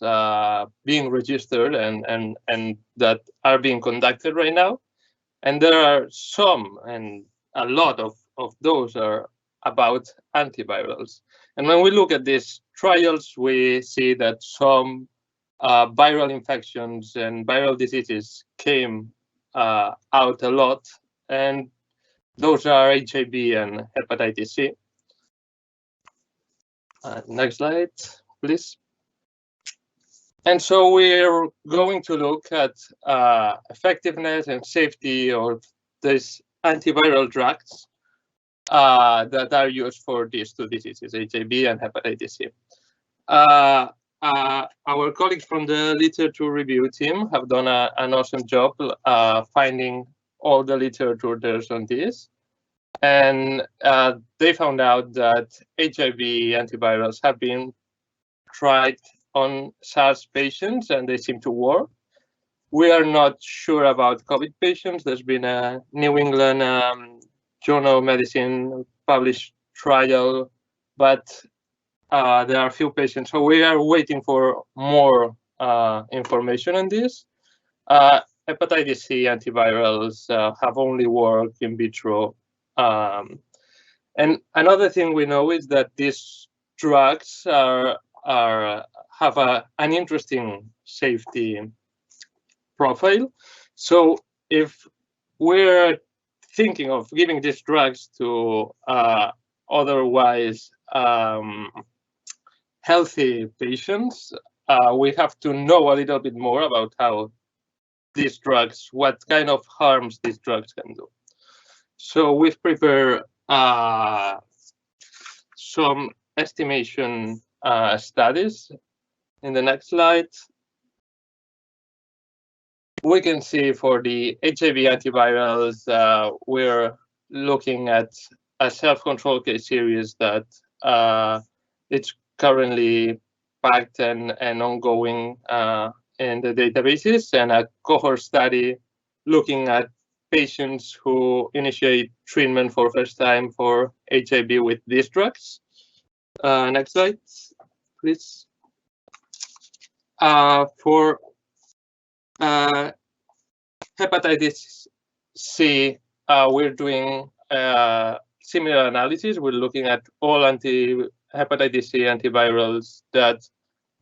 being registered and that are being conducted right now. And there are some, and a lot of those are about antivirals. And when we look at these trials, we see that some viral infections and viral diseases came out a lot. And those are HIV and hepatitis C. Next slide, please. And so we're going to look at effectiveness and safety of these antiviral drugs that are used for these two diseases, HIV and hepatitis C. Our colleagues from the literature review team have done an awesome job finding all the literature there's on this. And they found out that HIV antivirals have been tried on SARS patients and they seem to work. We are not sure about COVID patients. There's been a New England Journal of Medicine published trial, but there are few patients. So we are waiting for more information on this. Hepatitis C antivirals have only worked in vitro. And another thing we know is that these drugs have an interesting safety profile. So if we're thinking of giving these drugs to otherwise healthy patients, we have to know a little bit more about how these drugs, what kind of harms these drugs can do. So we've prepared some estimation studies. In the next slide, we can see for the HIV antivirals, we're looking at a self-control case series that it's currently packed and ongoing in the databases, and a cohort study looking at patients who initiate treatment for first time for HIV with these drugs. Next slide, please. For hepatitis C, we're doing similar analysis. We're looking at all hepatitis C antivirals that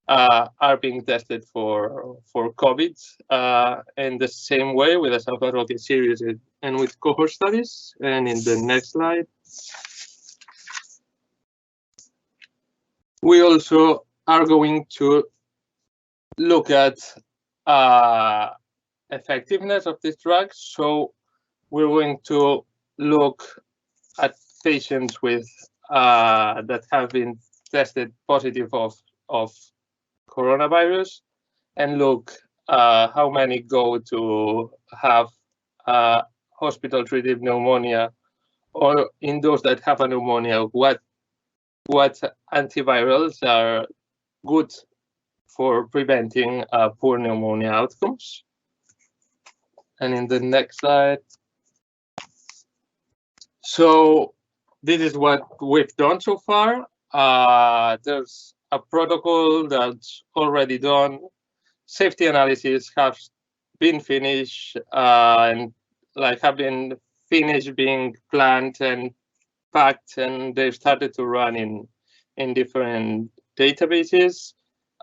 are being tested for COVID in the same way with a self-control case series and with cohort studies. And in the next slide, we also are going to look at effectiveness of these drugs. So we're going to look at patients with that have been tested positive of coronavirus and look how many go to have hospital treated pneumonia, or in those that have a pneumonia, what antivirals are good for preventing poor pneumonia outcomes. And in the next slide, so this is what we've done so far. There's a protocol that's already done. Safety analysis has been finished and have been finished being planned and packed, and they've started to run in different databases.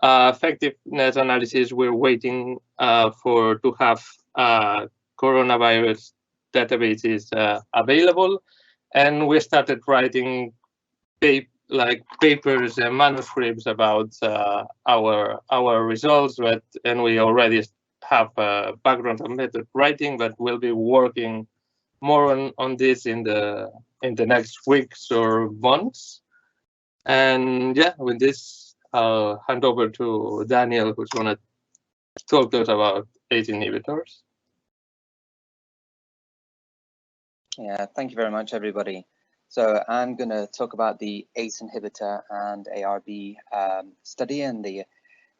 Effectiveness analysis, we're waiting to have coronavirus databases available, and we started writing papers and manuscripts about our results, and we already have a background on method writing, but we'll be working more on this in the next weeks or months. And yeah, with this, I'll hand over to Daniel, who's going to talk to us about ACE inhibitors. Yeah, thank you very much, everybody. So I'm going to talk about the ACE inhibitor and ARB study and the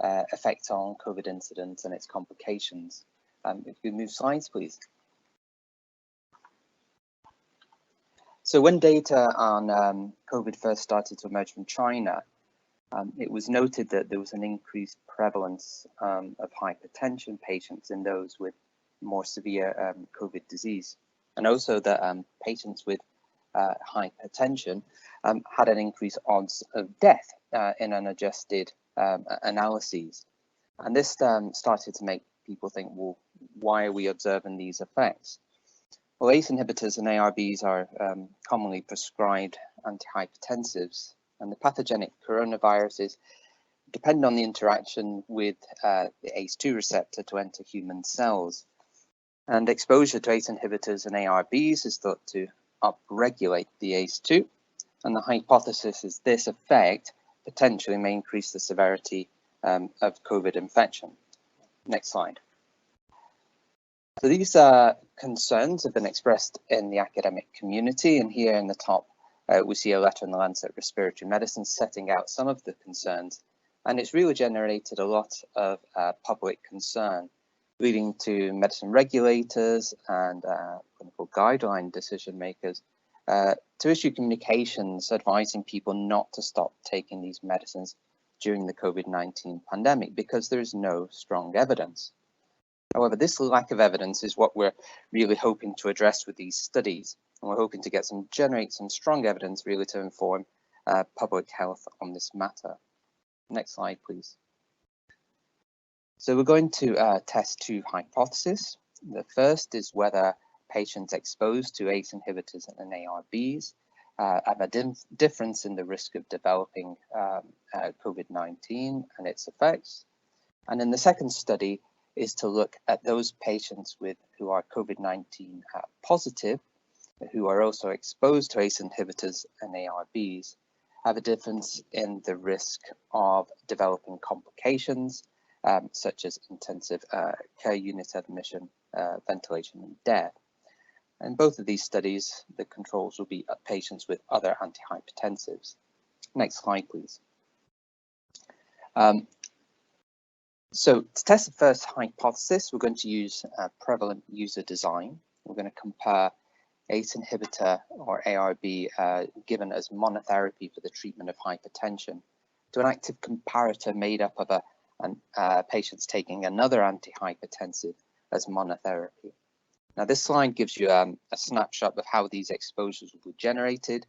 effect on COVID incidence and its complications. If we move slides, please. So when data on COVID first started to emerge from China, it was noted that there was an increased prevalence of hypertension patients in those with more severe COVID disease, and also that patients with hypertension had an increased odds of death in unadjusted analyses. And this started to make people think, well, why are we observing these effects? Well, ACE inhibitors and ARBs are commonly prescribed antihypertensives, and the pathogenic coronaviruses depend on the interaction with the ACE2 receptor to enter human cells. And exposure to ACE inhibitors and ARBs is thought to upregulate the ACE2, and the hypothesis is this effect potentially may increase the severity of COVID infection. Next slide. So these concerns have been expressed in the academic community, and here in the top we see a letter in the Lancet Respiratory Medicine setting out some of the concerns, and it's really generated a lot of public concern, leading to medicine regulators and clinical guideline decision makers to issue communications advising people not to stop taking these medicines during the COVID-19 pandemic because there is no strong evidence. However, this lack of evidence is what we're really hoping to address with these studies, and we're hoping to generate some strong evidence really to inform public health on this matter. Next slide, please. So we're going to test two hypotheses. The first is whether patients exposed to ACE inhibitors and ARBs have a difference in the risk of developing COVID-19 and its effects. And in the second study is to look at those patients who are COVID-19 positive, who are also exposed to ACE inhibitors and ARBs, have a difference in the risk of developing complications, such as intensive care unit admission, ventilation, and death. In both of these studies, the controls will be patients with other antihypertensives. Next slide, please. So to test the first hypothesis, we're going to use prevalent user design. We're going to compare ACE inhibitor or ARB given as monotherapy for the treatment of hypertension to an active comparator made up of patients taking another antihypertensive as monotherapy. Now this slide gives you a snapshot of how these exposures will be generated.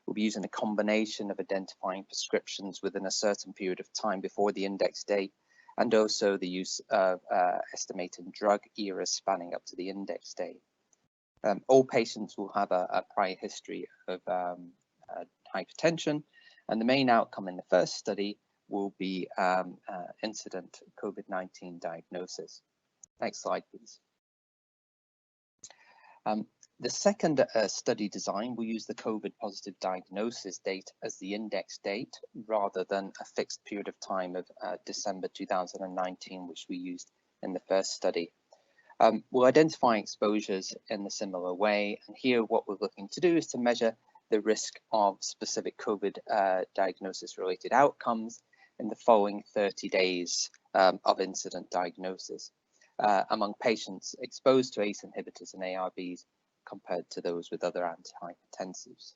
We'll be using a combination of identifying prescriptions within a certain period of time before the index date, and also the use of estimating drug eras spanning up to the index date. All patients will have a prior history of hypertension, and the main outcome in the first study will be incident COVID-19 diagnosis. Next slide, please. The second study design will use the COVID positive diagnosis date as the index date rather than a fixed period of time of December 2019, which we used in the first study. We'll identify exposures in a similar way, and here what we're looking to do is to measure the risk of specific COVID diagnosis related outcomes in the following 30 days of incident diagnosis among patients exposed to ACE inhibitors and ARBs compared to those with other antihypertensives.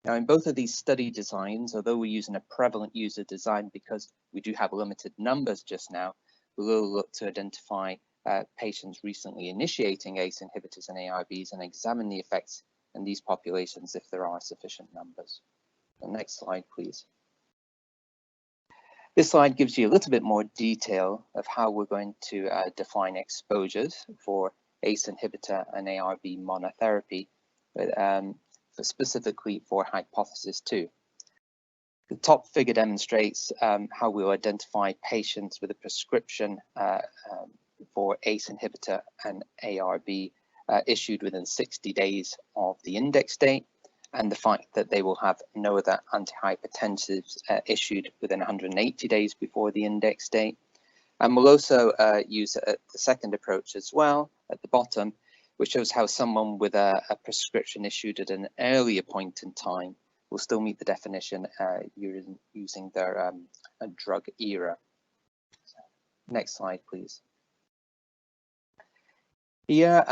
Now, in both of these study designs, although we're using a prevalent user design because we do have limited numbers just now, we will look to identify patients recently initiating ACE inhibitors and ARBs and examine the effects in these populations if there are sufficient numbers. The next slide, please. This slide gives you a little bit more detail of how we're going to define exposures for ACE inhibitor and ARB monotherapy, but specifically for hypothesis 2. The top figure demonstrates how we'll identify patients with a prescription for ACE inhibitor and ARB issued within 60 days of the index date, and the fact that they will have no other antihypertensives issued within 180 days before the index date. And we'll also use the second approach as well at the bottom, which shows how someone with a prescription issued at an earlier point in time will still meet the definition using their drug era. Next slide, please. Here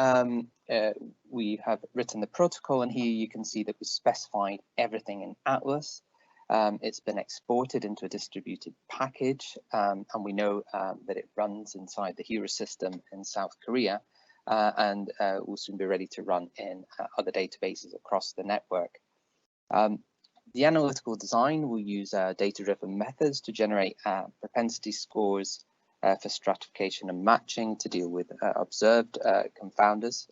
we have written the protocol, and here you can see that we specified everything in Atlas. It's been exported into a distributed package, and we know that it runs inside the HERA system in South Korea, and will soon be ready to run in other databases across the network. The analytical design will use data-driven methods to generate propensity scores for stratification and matching to deal with observed confounders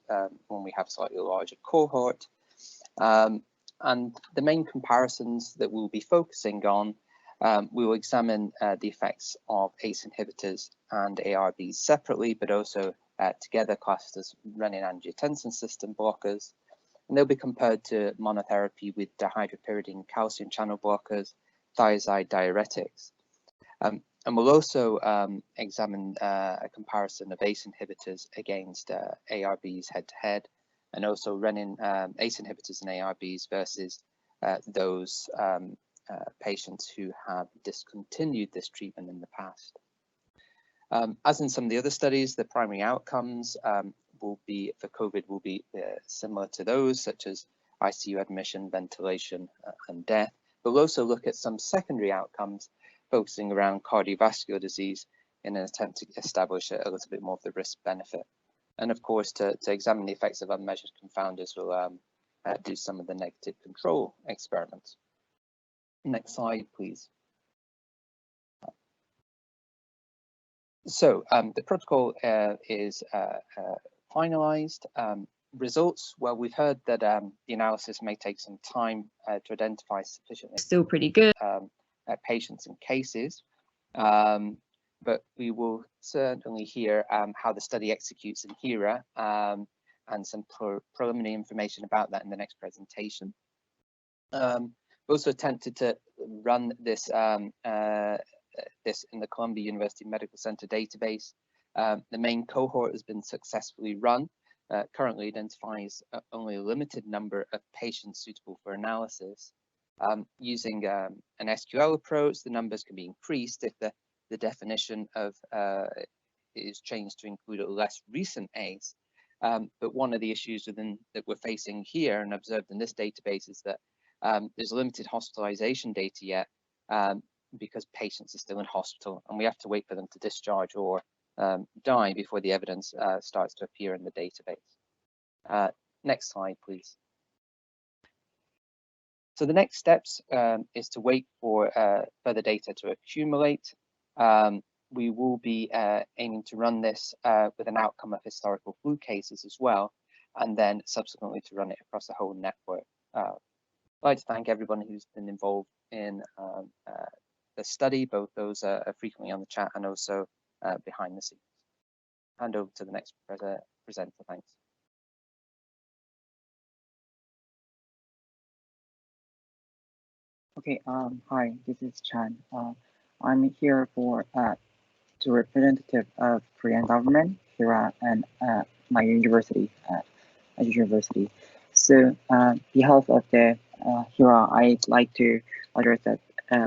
when we have slightly larger cohort. And the main comparisons that we'll be focusing on, we will examine the effects of ACE inhibitors and ARBs separately, but also together classed as renin-angiotensin system blockers. And they'll be compared to monotherapy with dihydropyridine calcium channel blockers, thiazide diuretics. And we'll also examine a comparison of ACE inhibitors against ARBs head-to-head, and also renin ACE inhibitors and ARBs versus those patients who have discontinued this treatment in the past. As in some of the other studies, the primary outcomes will be for COVID will be similar to those, such as ICU admission, ventilation, and death. But we'll also look at some secondary outcomes focusing around cardiovascular disease in an attempt to establish a little bit more of the risk benefit. And of course, to examine the effects of unmeasured confounders, we'll do some of the negative control experiments. Next slide, please. So the protocol is finalized. Results, well, we've heard that the analysis may take some time to identify sufficiently. Still pretty good. Patients and cases, but we will certainly hear how the study executes in HERA and some preliminary information about that in the next presentation. We also attempted to run this this in the Columbia University Medical Center database. The main cohort has been successfully run. Currently identifies only a limited number of patients suitable for analysis. Using an SQL approach, the numbers can be increased if the definition of is changed to include a less recent ACE. But one of the issues that we're facing here and observed in this database is that there's limited hospitalization data yet because patients are still in hospital, and we have to wait for them to discharge or die before the evidence starts to appear in the database. Next slide, please. So the next steps is to wait for further data to accumulate. We will be aiming to run this with an outcome of historical flu cases as well, and then subsequently to run it across the whole network. I'd like to thank everyone who's been involved in the study, both those frequently on the chat and also behind the scenes. Hand over to the next presenter, thanks. Okay, hi, this is Chan. I'm here for the representative of Korean government here and my university, So, on behalf of the HERA, I'd like to address that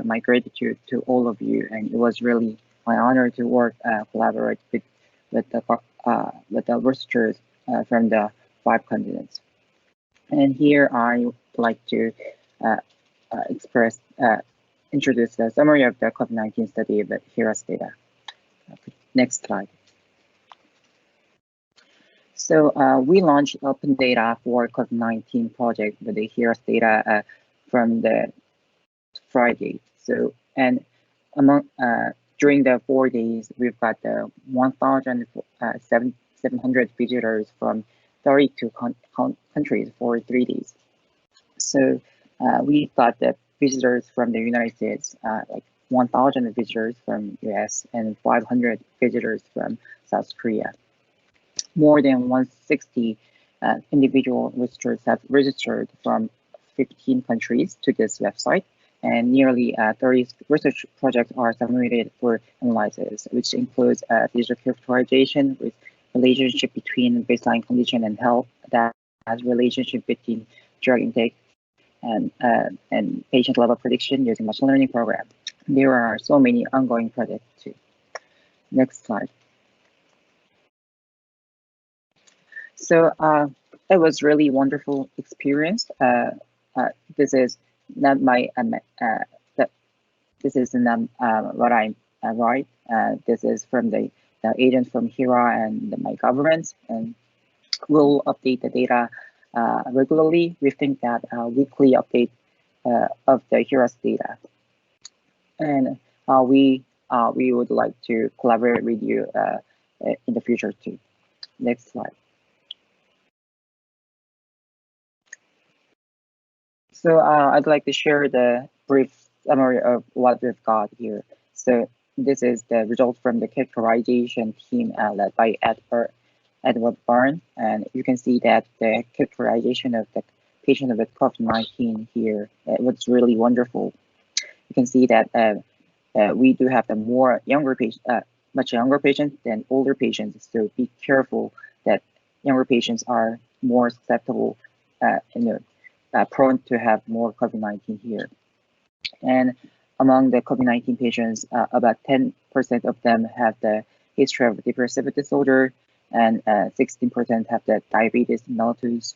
my gratitude to all of you, and it was really my honor to work collaborate with the researchers from the 5 continents. And here I would like to introduce the summary of the COVID-19 study with HERA's data. Next slide. So we launched open data for COVID-19 project with the HERA's data from the Friday. So, and among during the 4 days, we've got 1,700 visitors from 32 countries for 3 days. So we got the visitors from the United States, like 1,000 visitors from US and 500 visitors from South Korea. More than 160 individual visitors have registered from 15 countries to this website, and nearly 30 research projects are submitted for analysis, which includes digital characterization with relationship between baseline condition and health, that has relationship between drug intake and patient level prediction using machine learning program. There are so many ongoing projects too. Next slide. So it was really wonderful experience. This is not my this is not what I write. This is from the agent from HERA and my government, and we'll update the data regularly. We think that weekly update of the HERA's data, and we would like to collaborate with you in the future too. Next slide. So I'd like to share the brief summary of what we've got here. So this is the result from the characterization team led by Edward Barnes, and you can see that the characterization of the patient with COVID-19 here, it was really wonderful. You can see that we do have the much younger patients than older patients, so be careful that younger patients are more susceptible, prone to have more COVID-19 here. And among the COVID-19 patients, about 10% of them have the history of depressive disorder, and 16% have the diabetes mellitus,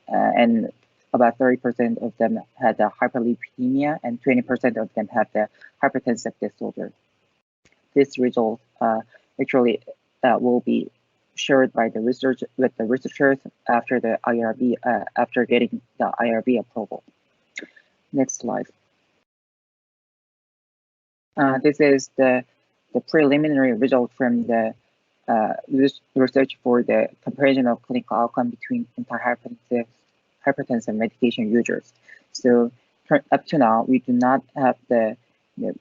and about 30% of them had the hyperlipidemia, and 20% of them have the hypertensive disorder. This result actually will be shared by the researchers after the IRB, after getting the IRB approval. Next slide. This is the preliminary result from the research for the comparison of clinical outcome between antihypertensive medication users. So up to now, we do not have the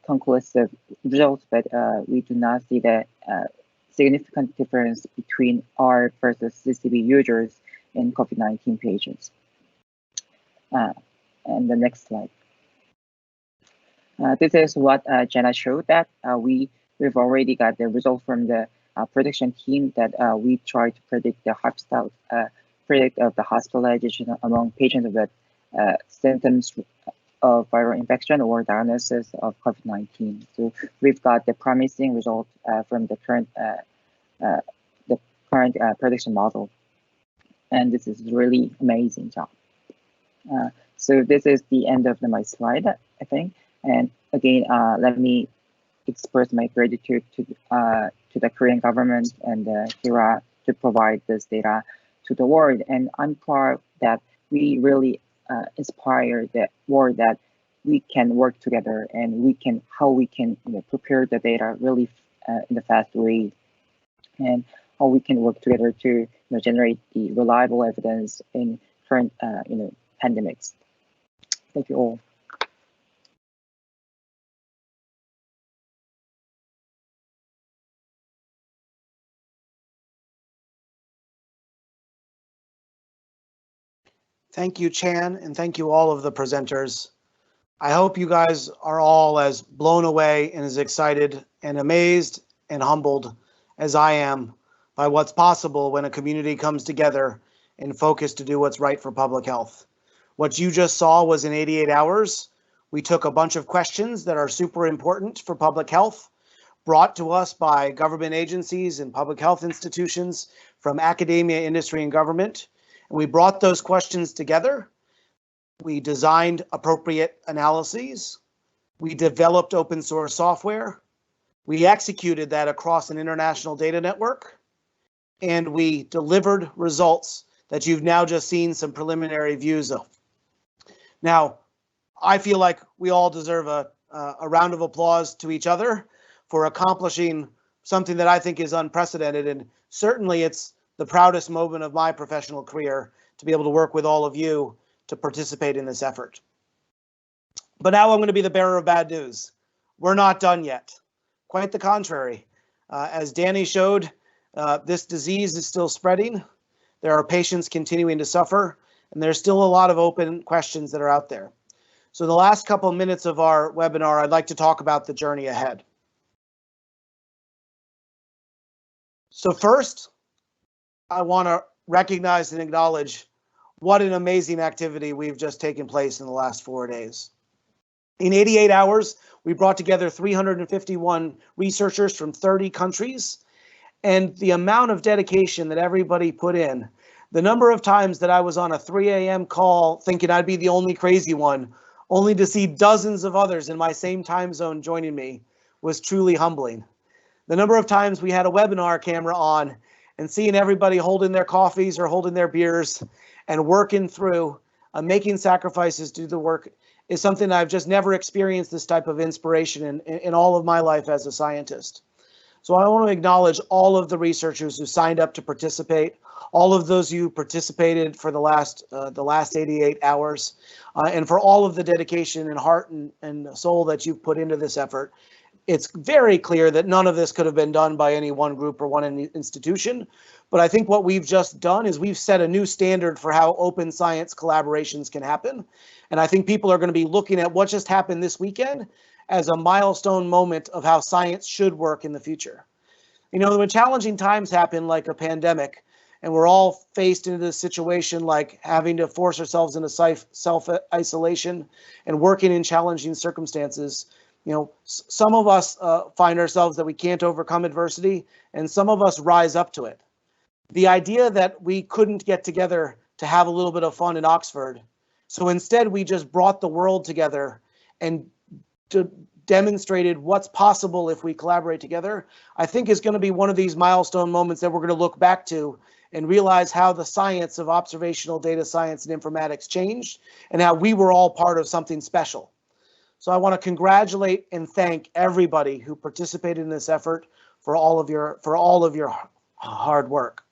conclusive results, but we do not see the significant difference between R versus CCB users in COVID-19 patients. And the next slide. This is what Jenna showed, that we've already got the result from the prediction team that we try to predict the hospitalization among patients with symptoms of viral infection or diagnosis of COVID-19. So we've got the promising result from the current prediction model, and this is really amazing job. So this is the end of my slide, I think. And again, let me express my gratitude to the Korean government and HERA to provide this data to the world. And I'm proud that we really inspire the world that we can work together, and how we can prepare the data really in a fast way, and how we can work together to generate the reliable evidence in current pandemics. Thank you all. Thank you, Chan, and thank you all of the presenters. I hope you guys are all as blown away and as excited and amazed and humbled as I am by what's possible when a community comes together and focused to do what's right for public health. What you just saw was in 88 hours. We took a bunch of questions that are super important for public health, brought to us by government agencies and public health institutions from academia, industry, and government. And we brought those questions together. We designed appropriate analyses. We developed open source software. We executed that across an international data network. And we delivered results that you've now just seen some preliminary views of. Now, I feel like we all deserve a round of applause to each other for accomplishing something that I think is unprecedented. And certainly it's the proudest moment of my professional career to be able to work with all of you to participate in this effort. But now I'm going to be the bearer of bad news. We're not done yet. Quite the contrary. As Danny showed, this disease is still spreading. There are patients continuing to suffer, And there's still a lot of open questions that are out there. So in the last couple of minutes of our webinar, I'd like to talk about the journey ahead. So first, I want to recognize and acknowledge what an amazing activity we've just taken place in the last 4 days. In 88 hours, we brought together 351 researchers from 30 countries, and the amount of dedication that everybody put in, the number of times that I was on a 3 a.m. call thinking I'd be the only crazy one, only to see dozens of others in my same time zone joining me, was truly humbling. The number of times we had a webinar camera on and seeing everybody holding their coffees or holding their beers and working through, making sacrifices to do the work, is something I've just never experienced this type of inspiration in all of my life as a scientist. So I want to acknowledge all of the researchers who signed up to participate, all of those who participated for the last 88 hours, and for all of the dedication and heart and soul that you've put into this effort. It's very clear that none of this could have been done by any one group or one institution, but I think what we've just done is we've set a new standard for how open science collaborations can happen. And I think people are going to be looking at what just happened this weekend as a milestone moment of how science should work in the future. You know, when challenging times happen like a pandemic, and we're all faced into this situation like having to force ourselves into self-isolation and working in challenging circumstances, you know, some of us find ourselves that we can't overcome adversity, and some of us rise up to it. The idea that we couldn't get together to have a little bit of fun in Oxford, so instead we just brought the world together and demonstrated what's possible if we collaborate together, I think is going to be one of these milestone moments that we're going to look back to and realize how the science of observational data science and informatics changed and how we were all part of something special. So I want to congratulate and thank everybody who participated in this effort for all of your hard work.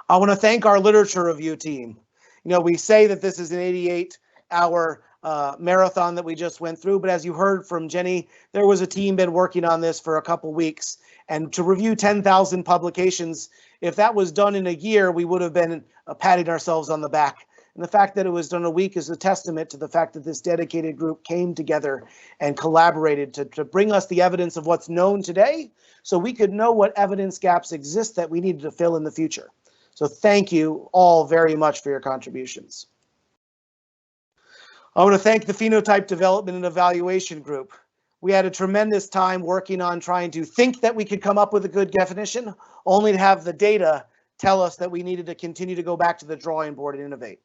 I want to thank our literature review team. You know, we say that this is an 88-hour marathon that we just went through, but as you heard from Jenny, there was a team been working on this for a couple weeks, and to review 10,000 publications, if that was done in a year, we would have been patting ourselves on the back. And the fact that it was done a week is a testament to the fact that this dedicated group came together and collaborated to bring us the evidence of what's known today, so we could know what evidence gaps exist that we needed to fill in the future. So thank you all very much for your contributions. I want to thank the Phenotype Development and Evaluation Group. We had a tremendous time working on trying to think that we could come up with a good definition, only to have the data tell us that we needed to continue to go back to the drawing board and innovate.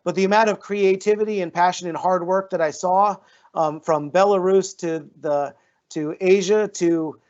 But the amount of creativity and passion and hard work that I saw from Belarus to Asia to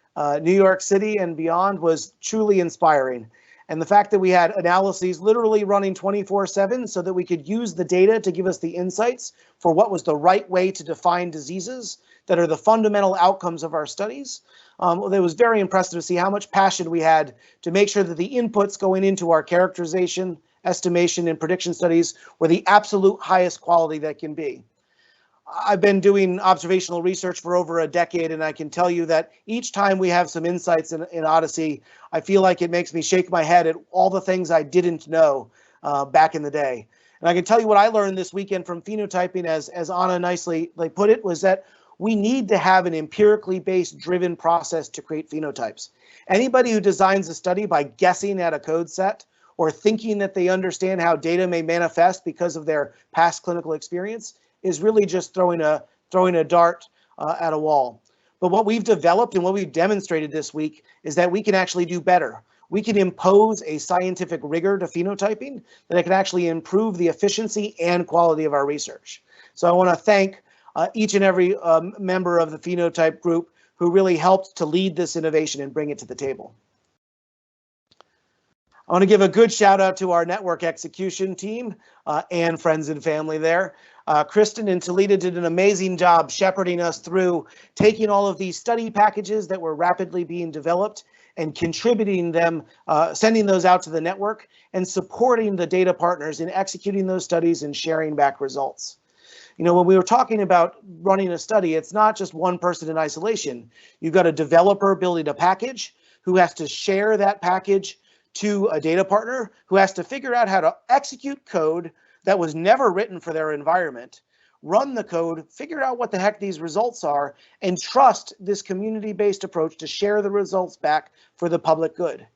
New York City and beyond was truly inspiring. And the fact that we had analyses literally running 24/7 so that we could use the data to give us the insights for what was the right way to define diseases that are the fundamental outcomes of our studies. It was very impressive to see how much passion we had to make sure that the inputs going into our characterization, estimation, and prediction studies were the absolute highest quality that can be. I've been doing observational research for over a decade, and I can tell you that each time we have some insights in OHDSI, I feel like it makes me shake my head at all the things I didn't know back in the day. And I can tell you what I learned this weekend from phenotyping, as Anna nicely put it, was that we need to have an empirically based driven process to create phenotypes. Anybody who designs a study by guessing at a code set or thinking that they understand how data may manifest because of their past clinical experience is really just throwing a dart at a wall. But what we've developed and what we've demonstrated this week is that we can actually do better. We can impose a scientific rigor to phenotyping that can actually improve the efficiency and quality of our research. So I want to thank each and every member of the Phenotype group who really helped to lead this innovation and bring it to the table. I want to give a good shout out to our network execution team and friends and family there. Kristin and Talita did an amazing job shepherding us through taking all of these study packages that were rapidly being developed and contributing them, sending those out to the network and supporting the data partners in executing those studies and sharing back results. You know, when we were talking about running a study, it's not just one person in isolation. You've got a developer building a package who has to share that package to a data partner who has to figure out how to execute code that was never written for their environment, run the code, figure out what the heck these results are, and trust this community-based approach to share the results back for the public good.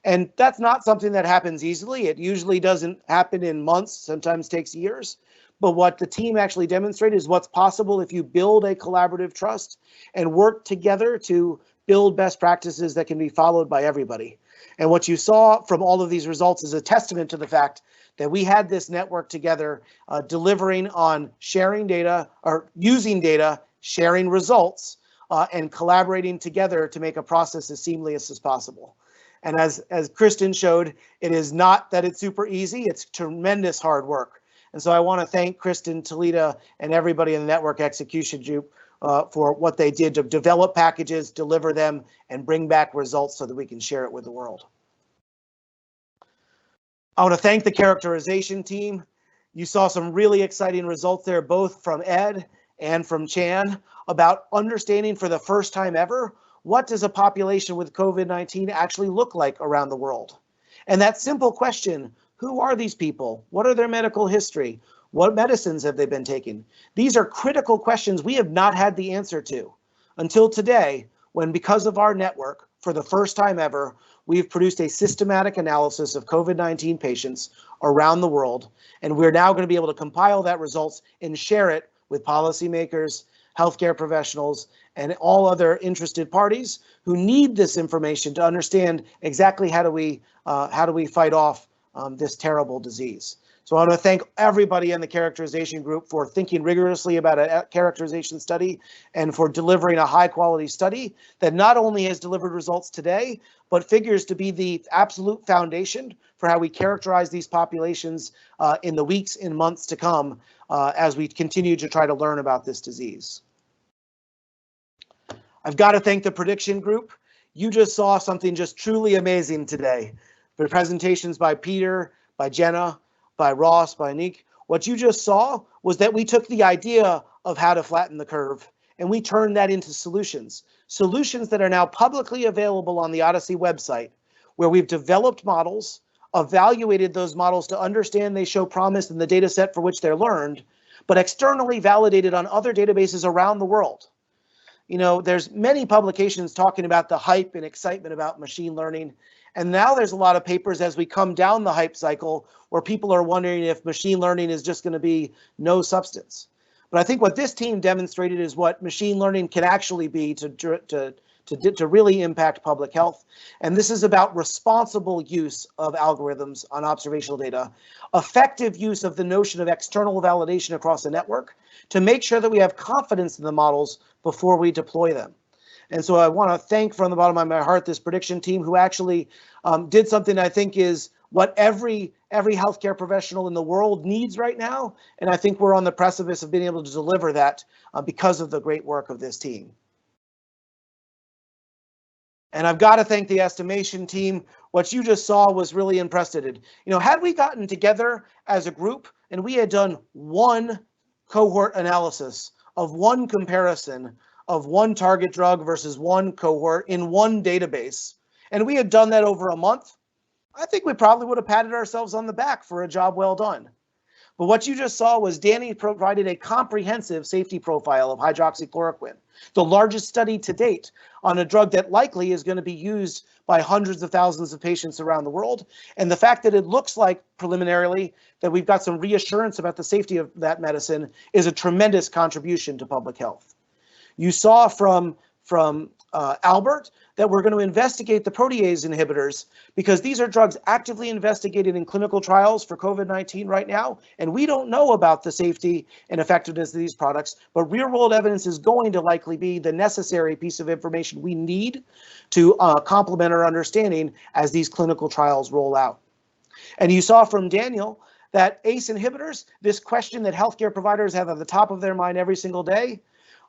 And that's not something that happens easily. It usually doesn't happen in months, sometimes takes years. But what the team actually demonstrated is what's possible if you build a collaborative trust and work together to build best practices that can be followed by everybody. And what you saw from all of these results is a testament to the fact that we had this network together, delivering on sharing data or using data, sharing results, and collaborating together to make a process as seamless as possible. And as Kristin showed, it is not that it's super easy, it's tremendous hard work. And so I want to thank Kristin, Talita, and everybody in the network execution group for what they did to develop packages, deliver them, and bring back results so that we can share it with the world. I want to thank the characterization team. You saw some really exciting results there, both from Ed and from Chan, about understanding for the first time ever, what does a population with COVID-19 actually look like around the world? And that simple question, who are these people? What are their medical history? What medicines have they been taking? These are critical questions we have not had the answer to until today, when because of our network, for the first time ever, we've produced a systematic analysis of COVID-19 patients around the world, and we're now going to be able to compile that results and share it with policymakers, healthcare professionals, and all other interested parties who need this information to understand exactly how do we fight off this terrible disease. So I want to thank everybody in the characterization group for thinking rigorously about a characterization study and for delivering a high quality study that not only has delivered results today, but figures to be the absolute foundation for how we characterize these populations in the weeks and months to come as we continue to try to learn about this disease. I've got to thank the prediction group. You just saw something just truly amazing today. The presentations by Peter, by Jenna, by Ross, by Aniek. What you just saw was that we took the idea of how to flatten the curve and we turned that into solutions. Solutions that are now publicly available on the OHDSI website, where we've developed models, evaluated those models to understand they show promise in the data set for which they're learned, but externally validated on other databases around the world. You know, there's many publications talking about the hype and excitement about machine learning. And now there's a lot of papers as we come down the hype cycle where people are wondering if machine learning is just going to be no substance. But I think what this team demonstrated is what machine learning can actually be to really impact public health. And this is about responsible use of algorithms on observational data, effective use of the notion of external validation across the network to make sure that we have confidence in the models before we deploy them. And so I want to thank from the bottom of my heart this prediction team who actually did something I think is what every healthcare professional in the world needs right now. And I think we're on the precipice of being able to deliver that because of the great work of this team. And I've got to thank the estimation team. What you just saw was really unprecedented. You know, had we gotten together as a group and we had done one cohort analysis of one comparison of one target drug versus one cohort in one database, and we had done that over a month, I think we probably would have patted ourselves on the back for a job well done. But what you just saw was Danny provided a comprehensive safety profile of hydroxychloroquine, the largest study to date on a drug that likely is going to be used by hundreds of thousands of patients around the world. And the fact that it looks like preliminarily that we've got some reassurance about the safety of that medicine is a tremendous contribution to public health. You saw from Albert that we're going to investigate the protease inhibitors because these are drugs actively investigated in clinical trials for COVID-19 right now, and we don't know about the safety and effectiveness of these products, but real-world evidence is going to likely be the necessary piece of information we need to complement our understanding as these clinical trials roll out. And you saw from Daniel that ACE inhibitors, this question that healthcare providers have at the top of their mind every single day,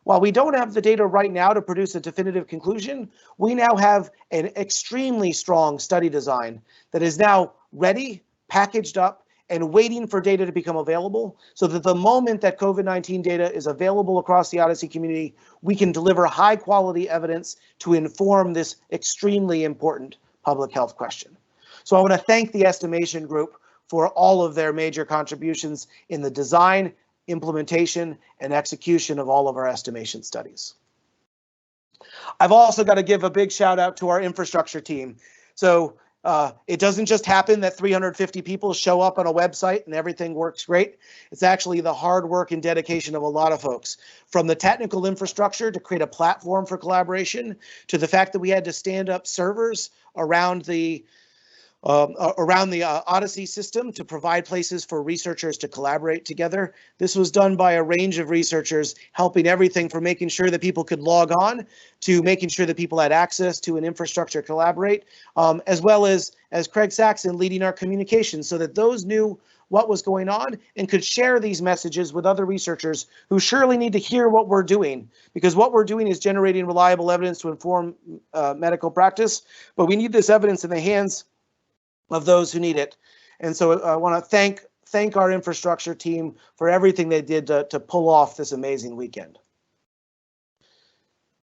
while we don't have the data right now to produce a definitive conclusion, we now have an extremely strong study design that is now ready, packaged up, and waiting for data to become available so that the moment that COVID-19 data is available across the OHDSI community, we can deliver high quality evidence to inform this extremely important public health question. So I want to thank the estimation group for all of their major contributions in the design, implementation, and execution of all of our estimation studies. I've also got to give a big shout out to our infrastructure team. So it doesn't just happen that 350 people show up on a website and everything works great. It's actually the hard work and dedication of a lot of folks, from the technical infrastructure to create a platform for collaboration, to the fact that we had to stand up servers around the OHDSI system to provide places for researchers to collaborate together. This was done by a range of researchers, helping everything from making sure that people could log on to making sure that people had access to an infrastructure to collaborate, as well as Craig Saxon leading our communications so that those knew what was going on and could share these messages with other researchers who surely need to hear what we're doing, because what we're doing is generating reliable evidence to inform medical practice, but we need this evidence in the hands of those who need it. And so I want to thank our infrastructure team for everything they did to pull off this amazing weekend.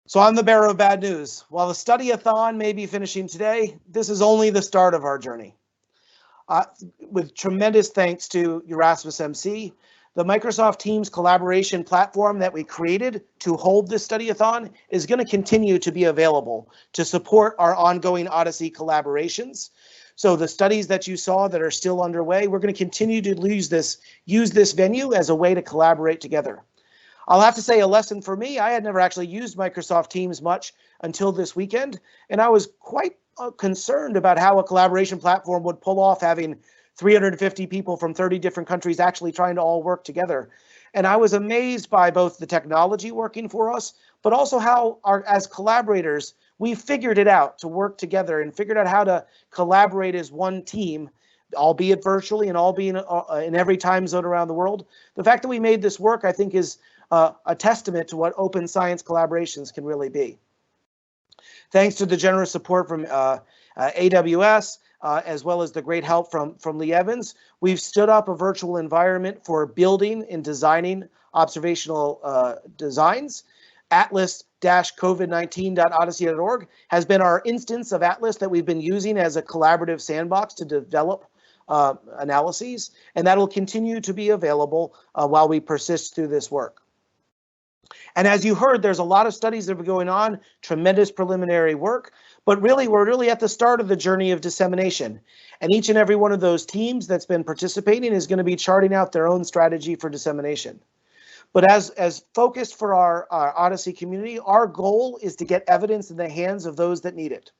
So I'm the bearer of bad news. While the Study-A-Thon may be finishing today, this is only the start of our journey. With tremendous thanks to Erasmus MC, the Microsoft Teams collaboration platform that we created to hold this Study-A-Thon is going to continue to be available to support our ongoing OHDSI collaborations. So the studies that you saw that are still underway, we're going to continue to use this venue as a way to collaborate together. I'll have to say, a lesson for me, I had never actually used Microsoft Teams much until this weekend, and I was quite concerned about how a collaboration platform would pull off having 350 people from 30 different countries actually trying to all work together. And I was amazed by both the technology working for us, but also how as collaborators, we figured it out to work together and figured out how to collaborate as one team, albeit virtually and albeit in every time zone around the world. The fact that we made this work, I think, is a testament to what open science collaborations can really be. Thanks to the generous support from AWS, as well as the great help from Lee Evans, we've stood up a virtual environment for building and designing observational designs. Atlas-COVID-19.odyssey.org has been our instance of Atlas that we've been using as a collaborative sandbox to develop analyses, and that will continue to be available while we persist through this work. And as you heard, there's a lot of studies that are going on, tremendous preliminary work, but really we're really at the start of the journey of dissemination. And each and every one of those teams that's been participating is going to be charting out their own strategy for dissemination. But as focused for our OHDSI community, our goal is to get evidence in the hands of those that need it.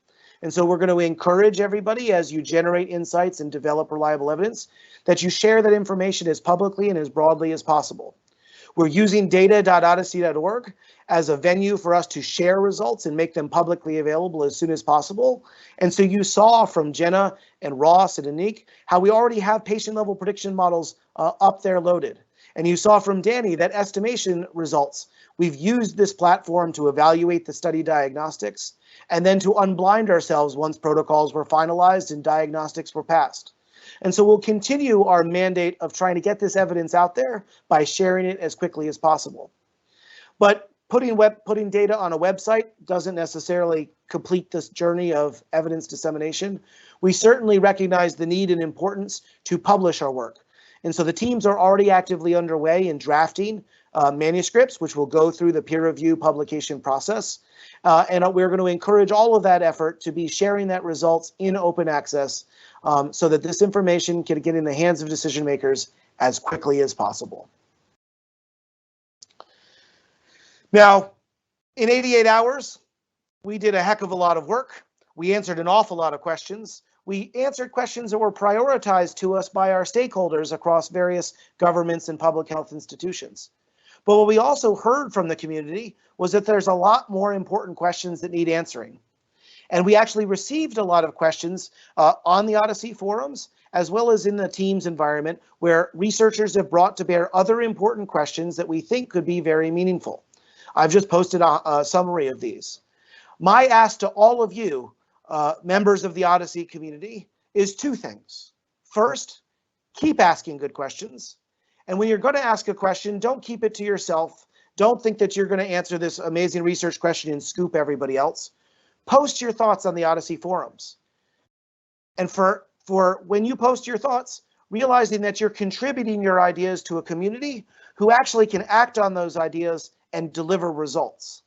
And so we're going to encourage everybody, as you generate insights and develop reliable evidence, that you share that information as publicly and as broadly as possible. We're using data.odyssey.org as a venue for us to share results and make them publicly available as soon as possible. And so you saw from Jenna and Ross and Aniek how we already have patient-level prediction models up there loaded. And you saw from Danny that estimation results. We've used this platform to evaluate the study diagnostics and then to unblind ourselves once protocols were finalized and diagnostics were passed. And so we'll continue our mandate of trying to get this evidence out there by sharing it as quickly as possible. But putting data on a website doesn't necessarily complete this journey of evidence dissemination. We certainly recognize the need and importance to publish our work. And so the teams are already actively underway in drafting manuscripts, which will go through the peer review publication process. And we're going to encourage all of that effort to be sharing that results in open access so that this information can get in the hands of decision makers as quickly as possible. Now, in 88 hours, we did a heck of a lot of work. We answered an awful lot of questions. We answered questions that were prioritized to us by our stakeholders across various governments and public health institutions. But what we also heard from the community was that there's a lot more important questions that need answering. And we actually received a lot of questions on the OHDSI forums, as well as in the Teams environment, where researchers have brought to bear other important questions that we think could be very meaningful. I've just posted a summary of these. My ask to all of you, members of the OHDSI community, is two things. First, keep asking good questions. And when you're going to ask a question, don't keep it to yourself. Don't think that you're going to answer this amazing research question and scoop everybody else. Post your thoughts on the OHDSI forums. And for when you post your thoughts, realizing that you're contributing your ideas to a community who actually can act on those ideas and deliver results.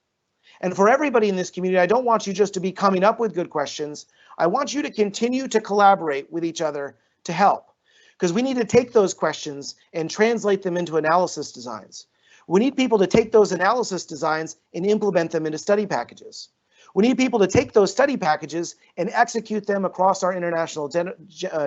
And for everybody in this community, I don't want you just to be coming up with good questions. I want you to continue to collaborate with each other to help, because we need to take those questions and translate them into analysis designs. We need people to take those analysis designs and implement them into study packages. We need people to take those study packages and execute them across our international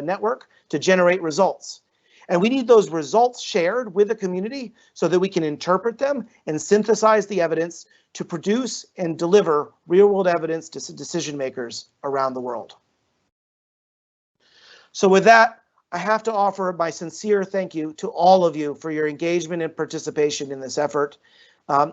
network to generate results. And we need those results shared with the community so that we can interpret them and synthesize the evidence to produce and deliver real-world evidence to decision makers around the world. So with that, I have to offer my sincere thank you to all of you for your engagement and participation in this effort.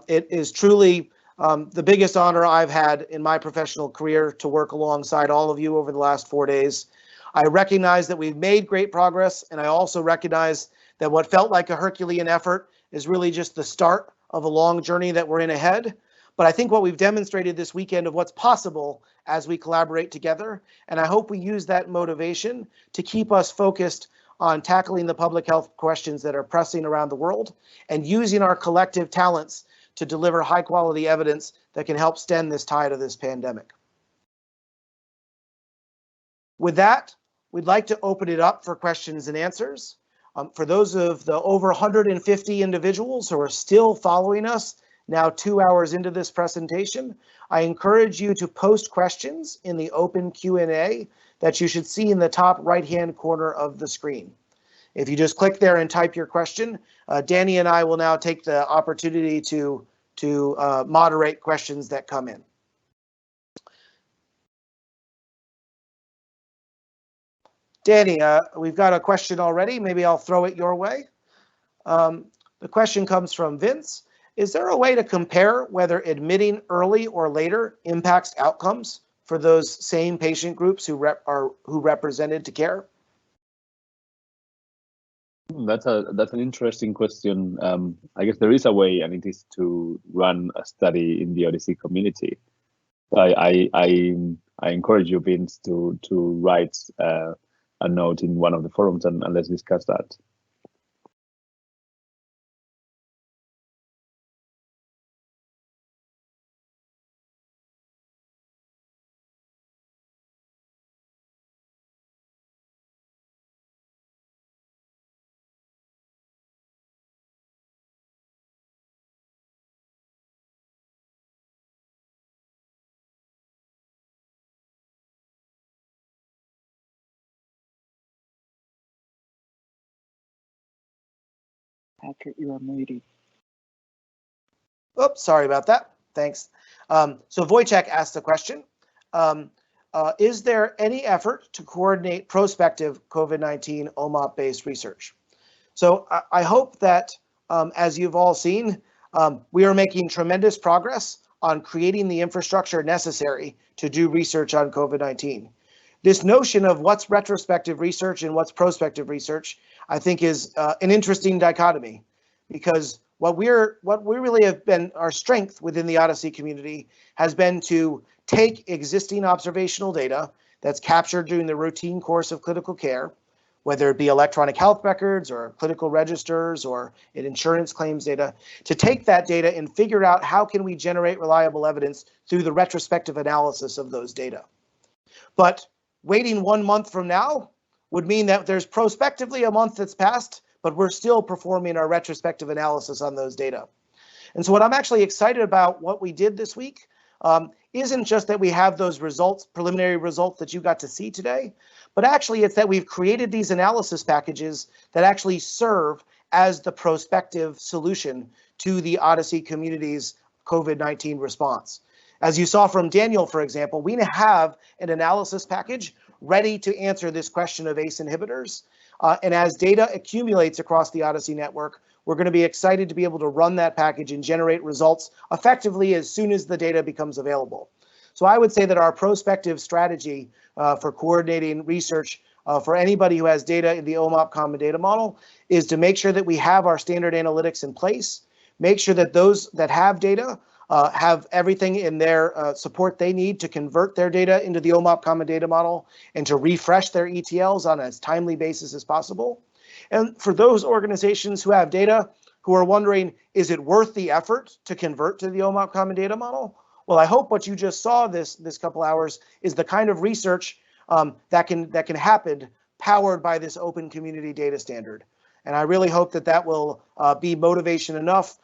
It is truly the biggest honor I've had in my professional career to work alongside all of you over the last 4 days. I recognize that we've made great progress, and I also recognize that what felt like a Herculean effort is really just the start of a long journey that we're in ahead. But I think what we've demonstrated this weekend of what's possible as we collaborate together, and I hope we use that motivation to keep us focused on tackling the public health questions that are pressing around the world and using our collective talents to deliver high quality evidence that can help stem this tide of this pandemic. With that, we'd like to open it up for questions and answers. For those of the over 150 individuals who are still following us now 2 hours into this presentation, I encourage you to post questions in the open Q&A that you should see in the top right-hand corner of the screen. If you just click there and type your question, Danny and I will now take the opportunity to moderate questions that come in. Danny, we've got a question already. Maybe I'll throw it your way. The question comes from Vince. Is there a way to compare whether admitting early or later impacts outcomes for those same patient groups who represented to care? That's an interesting question. I guess there is a way, and it is to run a study in the OHDSI community. I encourage you, Vince, to write a note in one of the forums and let's discuss that. Patrick, you are muted. Oops, sorry about that. Thanks. So Wojciech asked the question, is there any effort to coordinate prospective COVID-19 OMOP-based research? So I hope that, as you've all seen, we are making tremendous progress on creating the infrastructure necessary to do research on COVID-19. This notion of what's retrospective research and what's prospective research, I think, is an interesting dichotomy, because what we really have been, our strength within the OHDSI community has been to take existing observational data that's captured during the routine course of clinical care, whether it be electronic health records or clinical registers or insurance claims data, to take that data and figure out how can we generate reliable evidence through the retrospective analysis of those data. But waiting 1 month from now would mean that there's prospectively a month that's passed, but we're still performing our retrospective analysis on those data. And so what I'm actually excited about what we did this week isn't just that we have those results, preliminary results that you got to see today, but actually it's that we've created these analysis packages that actually serve as the prospective solution to the OHDSI community's COVID-19 response. As you saw from Daniel, for example, we have an analysis package ready to answer this question of ACE inhibitors. And as data accumulates across the OHDSI network, we're going to be excited to be able to run that package and generate results effectively as soon as the data becomes available. So I would say that our prospective strategy for coordinating research for anybody who has data in the OMOP common data model is to make sure that we have our standard analytics in place, make sure that those that have data have everything in their support they need to convert their data into the OMOP Common Data Model and to refresh their ETLs on as timely basis as possible. And for those organizations who have data who are wondering, is it worth the effort to convert to the OMOP Common Data Model? Well, I hope what you just saw this couple hours is the kind of research that can happen powered by this open community data standard. And I really hope that that will be motivation enough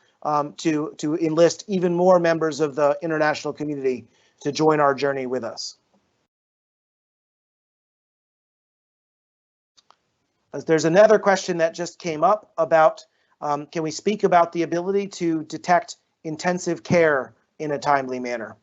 to enlist even more members of the international community to join our journey with us. There's another question that just came up about, can we speak about the ability to detect intensive care in a timely manner?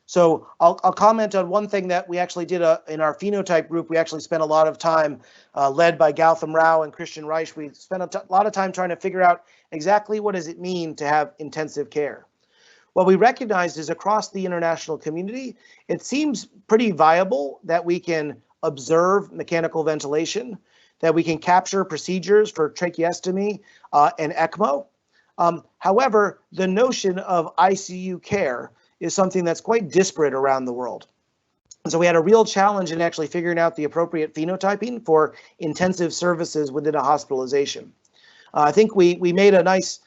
So I'll comment on one thing that we actually did in our phenotype group. We actually spent a lot of time, led by Gautam Rao and Kristin Reich. We spent a lot of time trying to figure out exactly what does it mean to have intensive care. What we recognized is across the international community, it seems pretty viable that we can observe mechanical ventilation, that we can capture procedures for tracheostomy and ECMO. However, the notion of ICU care is something that's quite disparate around the world. And so we had a real challenge in actually figuring out the appropriate phenotyping for intensive services within a hospitalization. I think we made a nice,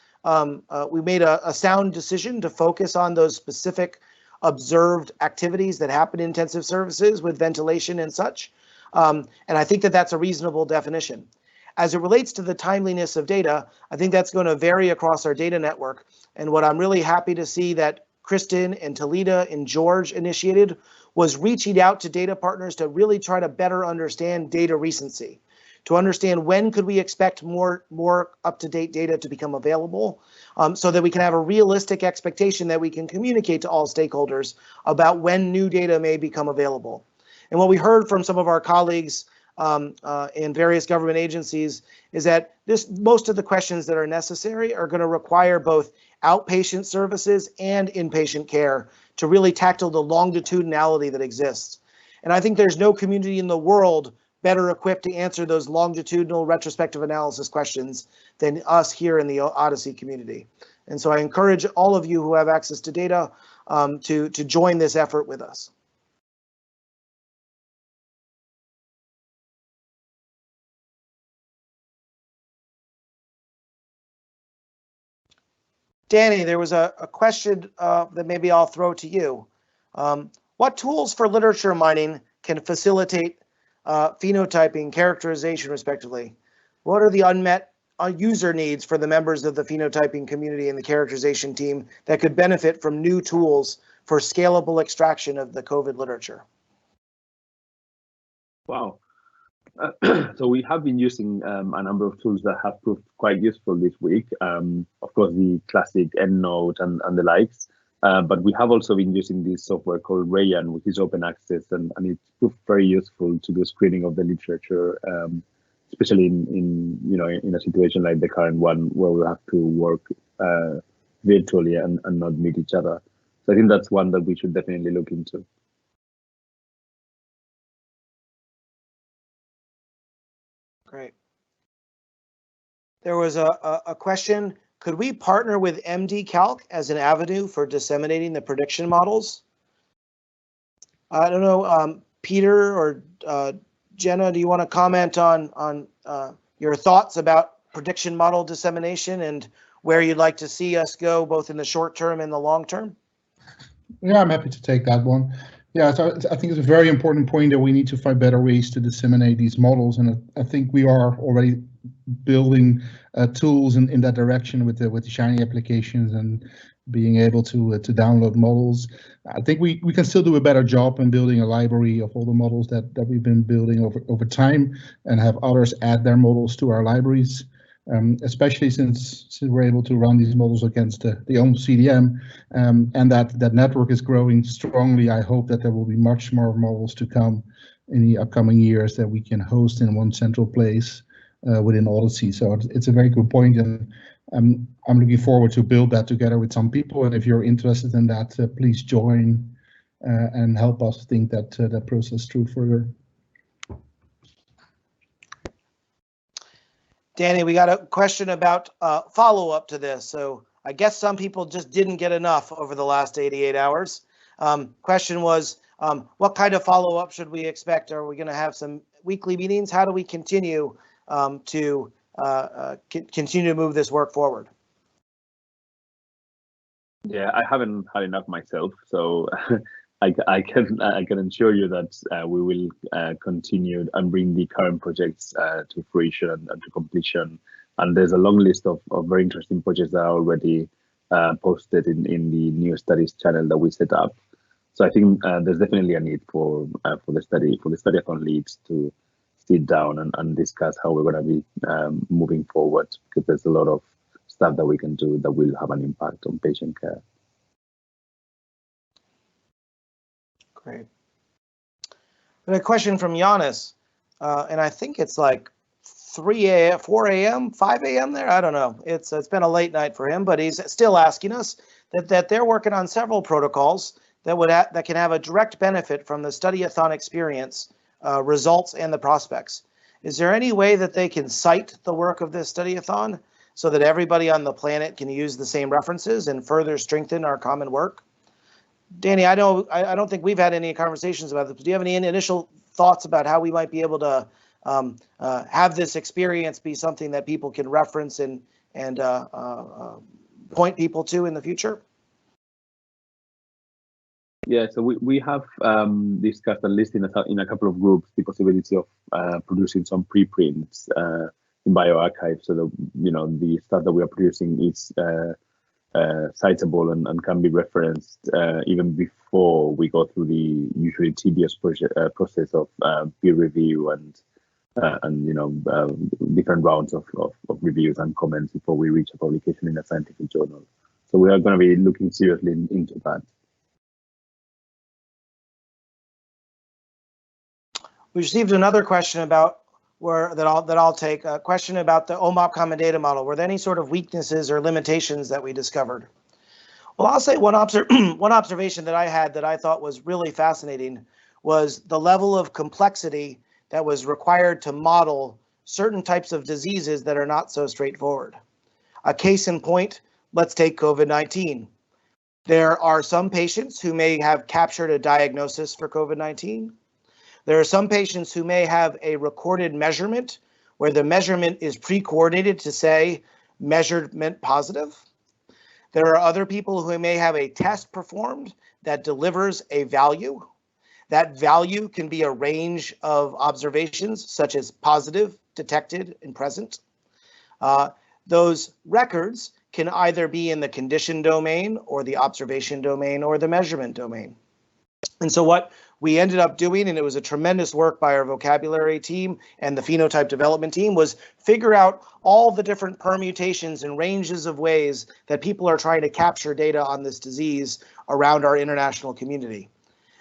we made a sound decision to focus on those specific observed activities that happen in intensive services with ventilation and such. And I think that that's a reasonable definition. As it relates to the timeliness of data, I think that's going to vary across our data network. And what I'm really happy to see that Kristin and Talita and George initiated was reaching out to data partners to really try to better understand data recency, to understand when could we expect more up-to-date data to become available, so that we can have a realistic expectation that we can communicate to all stakeholders about when new data may become available. And what we heard from some of our colleagues in various government agencies is that most of the questions that are necessary are going to require both outpatient services and inpatient care to really tackle the longitudinality that exists. And I think there's no community in the world better equipped to answer those longitudinal retrospective analysis questions than us here in the OHDSI community. And so I encourage all of you who have access to data to join this effort with us. Danny, there was a question that maybe I'll throw to you. What tools for literature mining can facilitate phenotyping, characterization, respectively? What are the unmet user needs for the members of the phenotyping community and the characterization team that could benefit from new tools for scalable extraction of the COVID literature? Wow. So we have been using a number of tools that have proved quite useful this week. Of course, the classic EndNote and the likes, but we have also been using this software called Rayan, which is open access, and it's proved very useful to do screening of the literature, especially in a situation like the current one where we have to work virtually and not meet each other. So I think that's one that we should definitely look into. Great. There was a question, could we partner with MD-Calc as an avenue for disseminating the prediction models? I don't know, Peter or Jenna, do you want to comment on your thoughts about prediction model dissemination and where you'd like to see us go, both in the short term and the long term? Yeah, I'm happy to take that one. Yeah, so I think it's a very important point that we need to find better ways to disseminate these models, and I think we are already building tools in that direction with the Shiny applications and being able to download models. I think we can still do a better job in building a library of all the models that we've been building over time, and have others add their models to our libraries. Especially since we're able to run these models against the own CDM, and that network is growing strongly. I hope that there will be much more models to come in the upcoming years that we can host in one central place within OHDSI. So it's a very good point, and I'm looking forward to build that together with some people. And if you're interested in that, please join and help us think that process through further. Danny, we got a question about follow-up to this. So I guess some people just didn't get enough over the last 88 hours. Question was, what kind of follow-up should we expect? Are we going to have some weekly meetings? How do we continue to continue to move this work forward? Yeah, I haven't had enough myself, so I can assure you that we will continue and bring the current projects to fruition and to completion. And there's a long list of very interesting projects that are already posted in the new studies channel that we set up. So I think there's definitely a need for the Study-A-Thon leads to sit down and discuss how we're going to be moving forward, because there's a lot of stuff that we can do that will have an impact on patient care. Great. And a question from Giannis, and I think it's like 3 a.m., 4 a.m., 5 a.m. there. I don't know. It's been a late night for him, but he's still asking us that they're working on several protocols that can have a direct benefit from the Study-A-Thon experience, results, and the prospects. Is there any way that they can cite the work of this Study-A-Thon so that everybody on the planet can use the same references and further strengthen our common work? Danny, I don't think we've had any conversations about this. Do you have any initial thoughts about how we might be able to have this experience be something that people can reference and point people to in the future? Yeah, so we have discussed, at least in a couple of groups, the possibility of producing some preprints in bioRxiv, so that the stuff that we are producing is citable and can be referenced even before we go through the usually tedious process of peer review and different rounds of reviews and comments before we reach a publication in a scientific journal. So we are going to be looking seriously into that. We received another question about that I'll take, a question about the OMOP common data model. Were there any sort of weaknesses or limitations that we discovered? Well, I'll say one observation that I had that I thought was really fascinating was the level of complexity that was required to model certain types of diseases that are not so straightforward. A case in point, let's take COVID-19. There are some patients who may have captured a diagnosis for COVID-19. There are some patients who may have a recorded measurement where the measurement is pre-coordinated to say measurement positive. There are other people who may have a test performed that delivers a value. That value can be a range of observations such as positive, detected, and present. Those records can either be in the condition domain or the observation domain or the measurement domain. And so what we ended up doing, and it was a tremendous work by our vocabulary team and the phenotype development team, was figure out all the different permutations and ranges of ways that people are trying to capture data on this disease around our international community.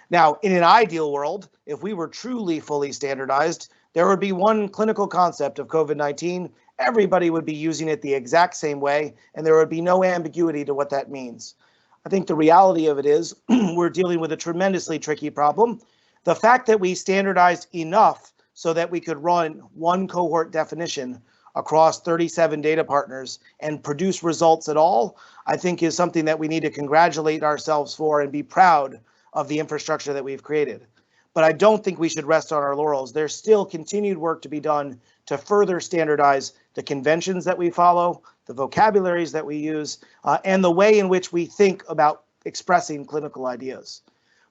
Now, in an ideal world, if we were truly fully standardized, there would be one clinical concept of COVID-19. Everybody would be using it the exact same way, and there would be no ambiguity to what that means. I think the reality of it is we're dealing with a tremendously tricky problem. The fact that we standardized enough so that we could run one cohort definition across 37 data partners and produce results at all, I think is something that we need to congratulate ourselves for and be proud of the infrastructure that we've created. But I don't think we should rest on our laurels. There's still continued work to be done to further standardize the conventions that we follow, the vocabularies that we use, and the way in which we think about expressing clinical ideas.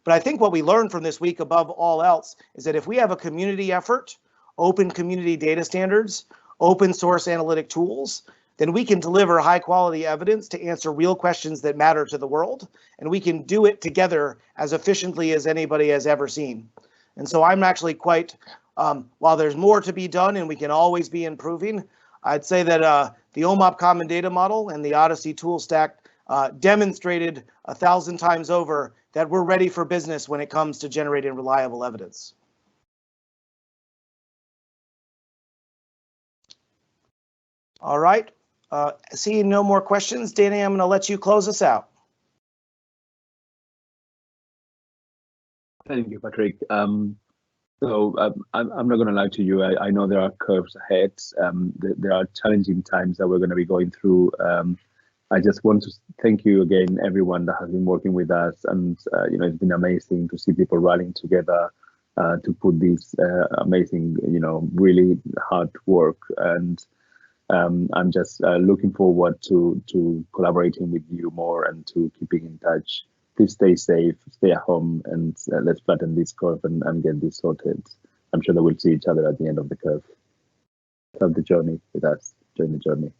But I think what we learned from this week above all else is that if we have a community effort, open community data standards, open source analytic tools, then we can deliver high quality evidence to answer real questions that matter to the world, and we can do it together as efficiently as anybody has ever seen. And so I'm actually quite, while there's more to be done and we can always be improving, I'd say that the OMOP common data model and the OHDSI tool stack demonstrated 1,000 times over that we're ready for business when it comes to generating reliable evidence. All right, seeing no more questions, Danny, I'm going to let you close us out. Thank you, Patrick. So I'm not going to lie to you. I know there are curves ahead. There are challenging times that we're going to be going through I just want to thank you again, everyone that has been working with us, and it's been amazing to see people rallying together to put this amazing, really hard work. And I'm just looking forward to collaborating with you more and to keeping in touch. Please stay safe, stay at home, and let's flatten this curve and get this sorted. I'm sure that we'll see each other at the end of the curve. Love the journey with us. Join the journey.